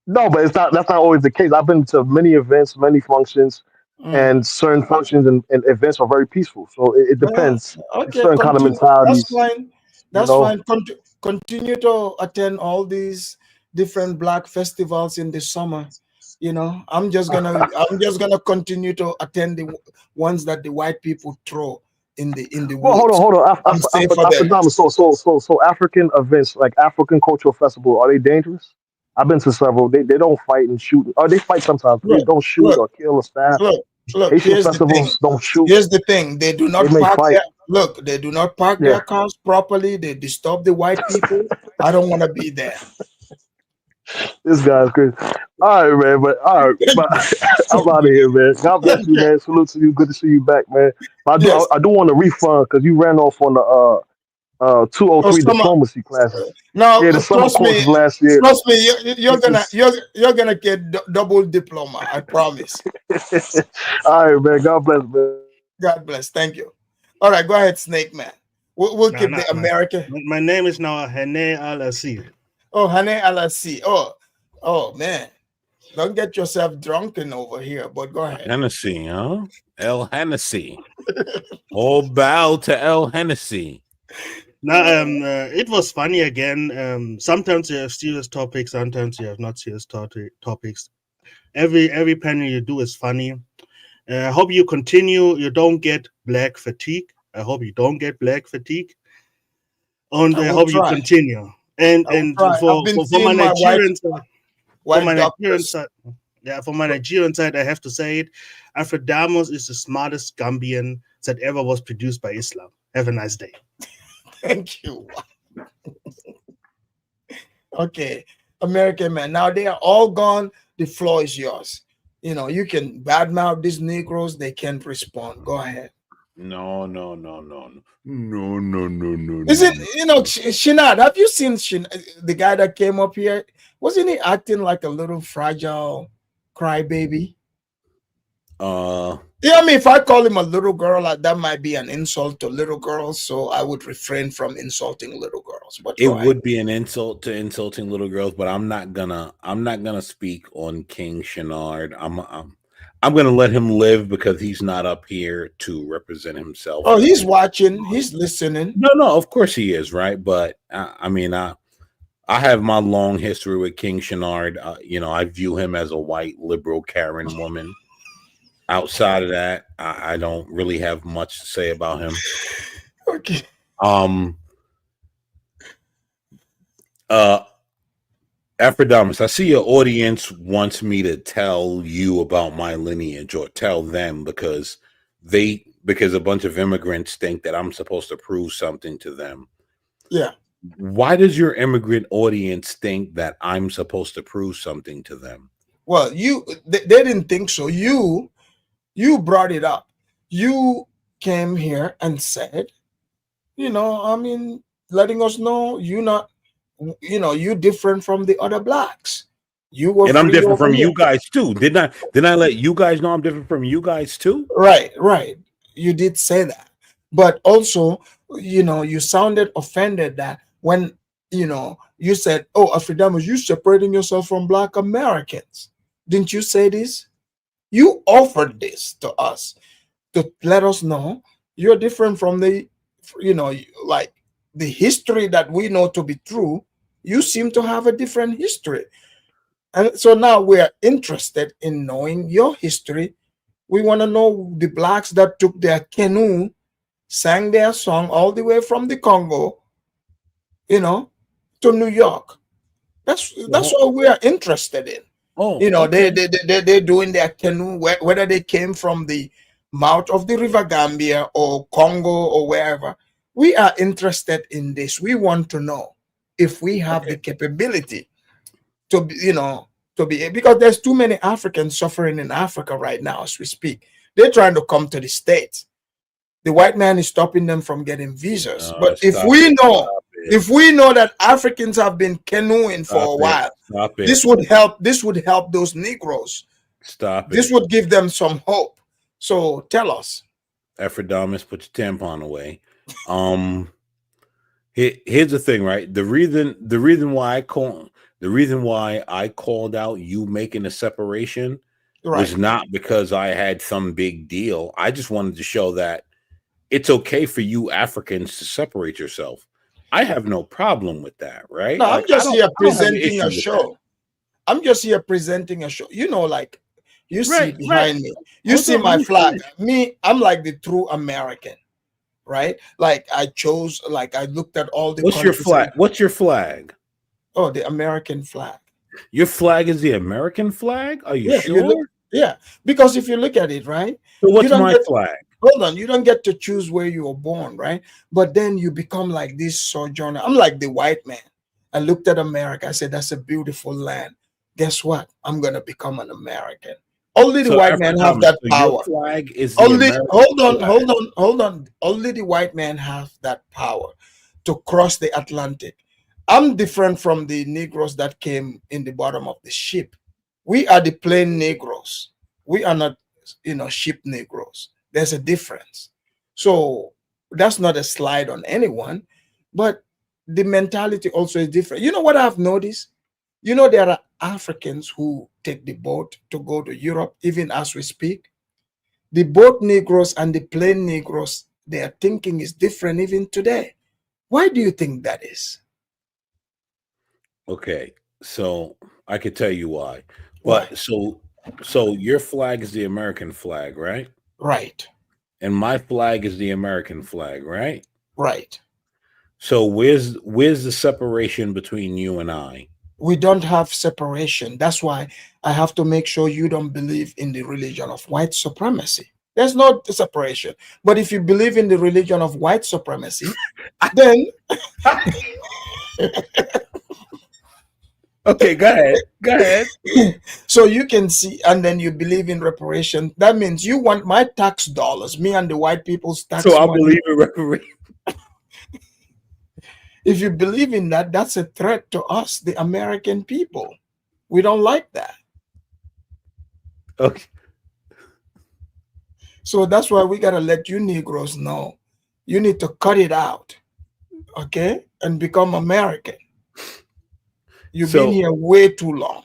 No, but it's not. That's not always the case. I've been to many events, many functions, Mm. and certain functions and events are very peaceful. So it Yeah, depends. There's okay, certain kind of continue. That's mentalities, fine. you That's know. fine. Continue to attend all these different black festivals in the summer. I'm just gonna continue to attend the ones that the white people throw in the Well, woods. hold on. I'm safer there. Afro so African events like African cultural festival are they dangerous? I've been to several. They don't fight and shoot. Or they fight sometimes. But they Look, don't shoot look, or kill or stab. look. Haitian festivals don't shoot. Here's the thing. They do They not may park fight. their look. They do not park their Yeah, cars properly. They disturb the white people. I don't want to be there. this guy's crazy. All right, man. But all right, but I'm out of here, man. God bless you, Okay. man. Salute to you. Good to see you back, man. But Yes. I do want a refund because you ran off on the 203 Summer. diplomacy classes. Now, Yeah, the summer trust me. courses last year. Trust me. You're gonna It's- you're gonna get double diploma. I promise. all right, man. God bless, man. God bless. Thank you. All right. Go ahead, Snake Man. We'll No, keep no, the American. my name is now Hene Al Asir. Oh, Hane Alasi. Oh man. Don't get yourself drunken over here. But go ahead. Hennessy, huh? El Hennessy. Oh, bow to El Hennessy. Now, it was funny again. Sometimes you have serious topics, sometimes you have not serious topics. Every panel you do is funny. I hope you continue. You don't get black fatigue. I hope you don't get black fatigue. And I I will hope you try. continue. And I will try. I've been for my seeing my Nigerian side, white doctors. for my Nigerian side, I have to say it. Afrodamos is the smartest Gambian that ever was produced by Islam. Have a nice day. Thank you. Okay, American man. Now they are all gone. The floor is yours. You can badmouth these Negroes. They can't respond. Go ahead. No. Isn't Shinad? Have you seen the guy that came up here? Wasn't he acting like a little fragile crybaby? Yeah, I mean, if I call him a little girl, that might be an insult to little girls. So I would refrain from insulting little girls. But it go ahead. would be an insult to insulting little girls, but I'm not gonna speak on King Shenard. I'm gonna let him live because he's not up here to represent himself. Oh, he's watching. He's listening. No, of course he is, right? But I mean, I have my long history with King Shenard. I view him as a white liberal Karen woman. Outside of that, I don't really have much to say about him. Okay. Aphrodamus, I see your audience wants me to tell you about my lineage or tell them because a bunch of immigrants think that I'm supposed to prove something to them. Yeah. Why does your immigrant audience think that I'm supposed to prove something to them? Well, they didn't think so. You brought it up. You came here and said, letting us know you different from the other blacks. You were And I'm free different over from here. you guys too. Didn't I let you guys know I'm different from you guys too? Right. You did say that. But also, you sounded offended that when, you said, oh, Aphrodamus, you separating yourself from Black Americans. Didn't you say this? You offered this to us to let us know you're different from the, like the history that we know to be true. You seem to have a different history. And so now we're interested in knowing your history. We want to know the blacks that took their canoe, sang their song all the way from the Congo, to New York. That's what we are interested in. Okay. They're doing their canoe, whether they came from the mouth of the River Gambia or Congo or wherever. We are interested in this. We want to know if we have the capability to be, because there's too many Africans suffering in Africa right now as we speak. They're trying to come to the States. The white man is stopping them from getting visas. But if we know that Africans have been canoeing for a while, this would help those Negroes. This would give them some hope. So tell us. Aphrodamus, put your tampon away. Here's the thing, right? The reason why I called out you making a separation was not because I had some big deal. I just wanted to show that it's okay for you Africans to separate yourself. I have no problem with that, right? No, I'm just here presenting a show. I'm just here presenting a show. Like you see behind me. You see my flag. Me, I'm like the true American, right? Like I looked at all the. What's your flag? What's your flag? Oh, the American flag. Your flag is the American flag? Are you sure? Yeah, because if you look at it, right? So what's my flag? Hold on, you don't get to choose where you were born, right? But then you become like this sojourner. I'm like the white man. I looked at America. I said, that's a beautiful land. Guess what? I'm going to become an American. Only the white man have that power. Your flag is only, hold on. Only the white man have that power to cross the Atlantic. I'm different from the Negroes that came in the bottom of the ship. We are the plain Negroes. We are not, ship Negroes. There's a difference. So that's not a slide on anyone, but the mentality also is different. You know what I've noticed? There are Africans who take the boat to go to Europe, even as we speak. The boat Negroes and the plain Negroes, their thinking is different even today. Why do you think that is? Okay, so I could tell you why. But so your flag is the American flag, right? Right. And my flag is the American flag, right? Right. So where's the separation between you and I? We don't have separation. That's why I have to make sure you don't believe in the religion of white supremacy. There's no separation. But if you believe in the religion of white supremacy, then okay, go ahead. So you can see, and then you believe in reparation. That means you want my tax dollars, me and the white people's tax So I money. believe in reparation. If you believe in that, that's a threat to us, the American people. We don't like that. Okay. So that's why we got to let you Negroes know. You need to cut it out, okay? And become American. You've been here way too long.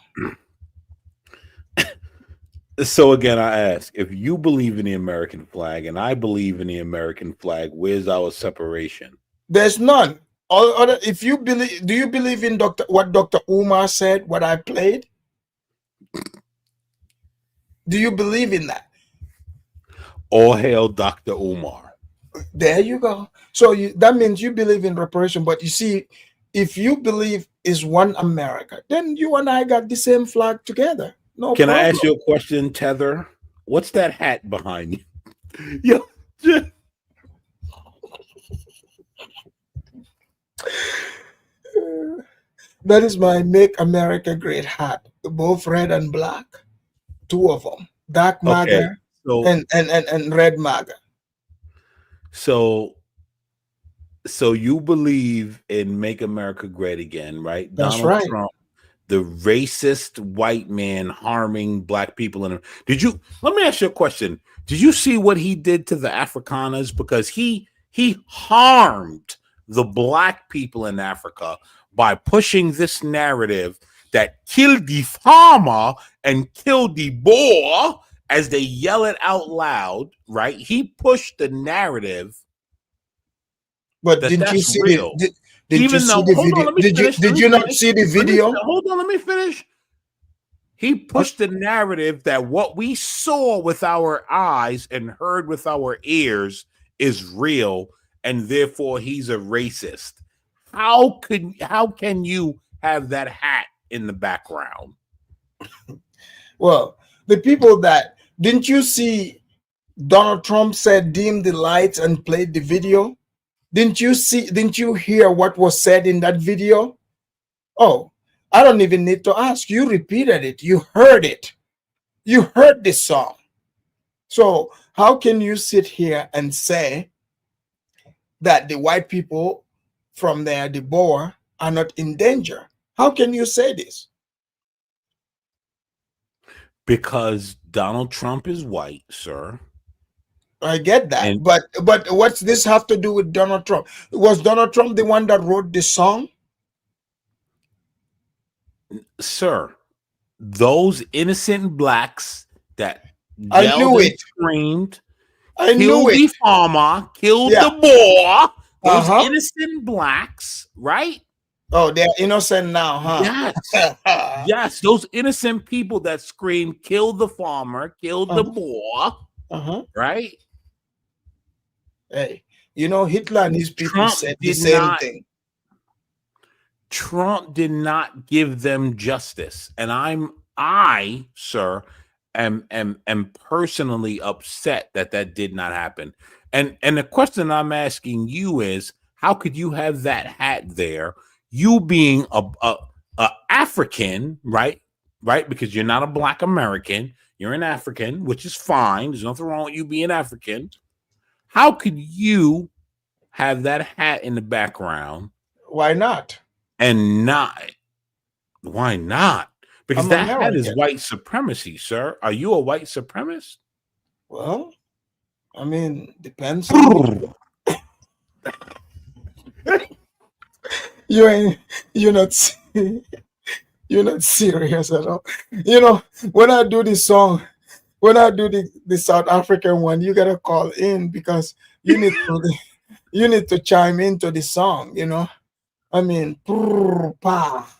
So again, I ask, if you believe in the American flag and I believe in the American flag, where's our separation? There's none. If you believe, do you believe in what Dr. Umar said, what I played? Do you believe in that? All hail Dr. Umar. There you go. So that means you believe in reparation. But you see, if you believe is one America, then you and I got the same flag together. No Can problem. I ask you a question, Tether? What's that hat behind you? Yo, That is my Make America Great hat, both red and black, two of them, dark okay. MAGA So and red MAGA. so you believe in Make America Great Again, right? That's Donald right. Trump, the racist white man harming black people. Let me ask you a question. Did you see what he did to the Afrikaners? Because he harmed the black people in Africa by pushing this narrative that killed the farmer and killed the Boer as they yell it out loud, right? He pushed the narrative. But didn't you see real. Did you see the video? Did you not see the video? Hold on, let me finish. He pushed the narrative that what we saw with our eyes and heard with our ears is real, and therefore he's a racist. How can you have that hat in the background? Well, the people that didn't you see Donald Trump said dim the lights and played the video? Didn't you hear what was said in that video? Oh, I don't even need to ask. You repeated it. You heard it. You heard this song. So how can you sit here and say that the white people from there, the Boer, are not in danger? How can you say this? Because Donald Trump is white, sir. I get that. But what's this have to do with Donald Trump? Was Donald Trump the one that wrote the song? Sir, those innocent blacks that I knew it. Screamed, I knew the farmer, killed the Boer. Those innocent blacks, right? Oh, they're innocent now, huh? Yes. Yes, those innocent people that screamed, kill the farmer, killed the Boer, right? Hey, Hitler and his people said the same thing. Trump did not give them justice, and I, sir, am personally upset that did not happen. And the question I'm asking you is, how could you have that hat there? You being a African, right? Because you're not a Black American, you're an African, which is fine. There's nothing wrong with you being African. How could you have that hat in the background? Why not? Why not? Because I'm that American. hat is white supremacy, sir. Are you a white supremacist? Well, I mean, depends on you're not serious at all. When I do this song, when I do the South African one, you gotta call in because you need to chime into the song. I mean, pa.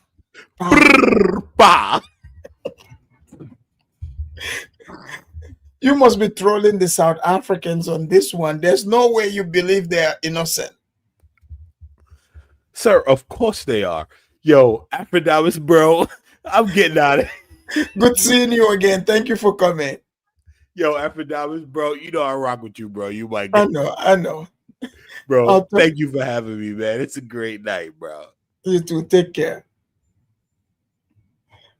You must be trolling the South Africans on this one. There's no way you believe they're innocent. Sir, of course they are. Yo, Aphrodite, bro, I'm getting out of here. Good seeing you again. Thank you for coming. Yo, Aphrodite, bro, I rock with you, bro. You might I know. Bro, thank you for having me, man. It's a great night, bro. You too. Take care.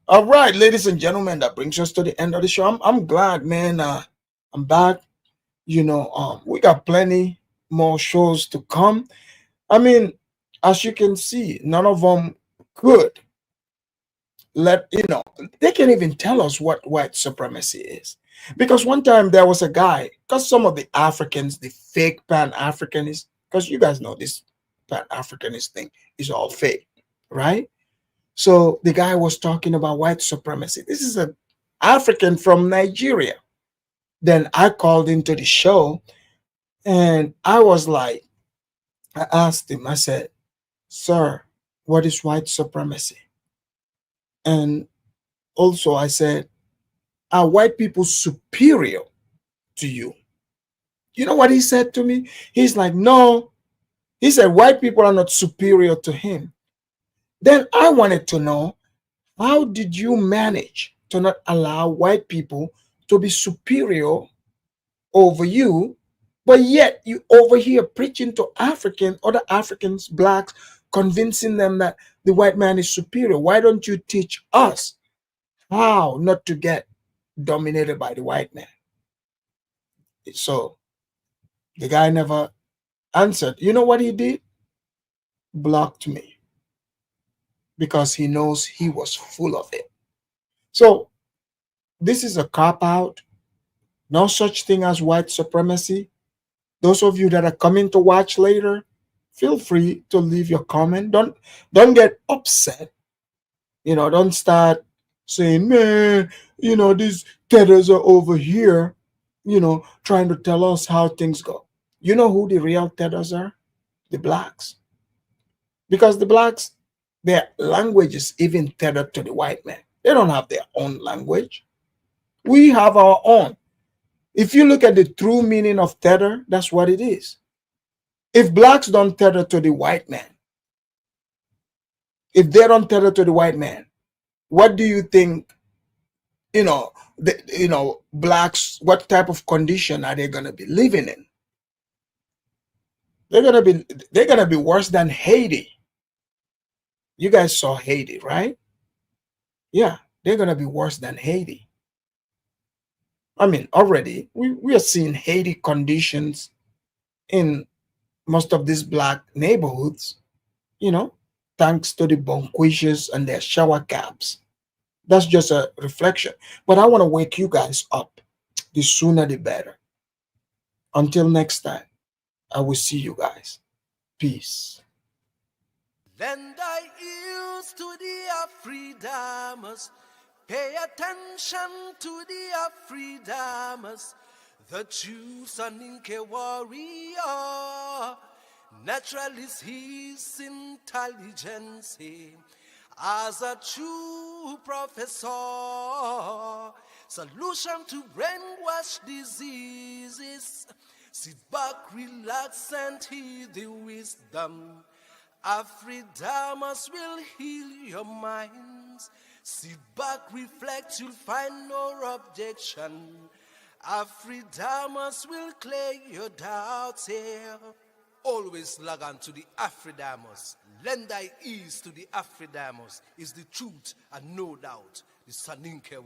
All right, ladies and gentlemen, that brings us to the end of the show. I'm glad, man. I'm back. We got plenty more shows to come. I mean, as you can see, none of them could they can't even tell us what white supremacy is. Because one time there was a guy, because some of the Africans, the fake Pan-Africanists, because you guys know this Pan-Africanist thing is all fake, right? So the guy was talking about white supremacy. This is an African from Nigeria. Then I called into the show and I was like, I asked him, I said, Sir, what is white supremacy? And also, I said, are white people superior to you? You know what he said to me? He's like, no. He said, white people are not superior to him. Then I wanted to know, how did you manage to not allow white people to be superior over you, but yet you over here preaching to other Africans, blacks, convincing them that the white man is superior? Why don't you teach us how not to get dominated by the white man? So the guy never answered. You know what he did? Blocked me, because he knows he was full of it. So this is a cop out. No such thing as white supremacy. Those of you that are coming to watch later, feel free to leave your comment. Don't get upset. Don't start saying, man, these tethers are over here, trying to tell us how things go. You know who the real tethers are? The blacks. Because the blacks, their language is even tethered to the white man. They don't have their own language. We have our own. If you look at the true meaning of tether, that's what it is. If blacks don't tether to the white man, if they don't tether to the white man, what do you think, blacks, what type of condition are they going to be living in? They're going to be worse than Haiti. You guys saw Haiti, right? Yeah, they're going to be worse than Haiti. I mean, already we are seeing Haiti conditions in most of these black neighborhoods, thanks to the bonquishes and their shower caps. That's just a reflection. But I want to wake you guys up. The sooner the better. Until next time, I will see you guys. Peace. Lend thy ears to the Afridamers. Pay attention to the Afridamers. The true Soninke warrior. Natural is his intelligence. As a true professor, solution to brainwash diseases. Sit back, relax, and hear the wisdom. Afridamers will heal your minds. Sit back, reflect, you'll find no objection. Afridamers will clear your doubts here. Always log on to the Afridamers. Lend thy ears to the Afridamers is the truth and no doubt the Saninke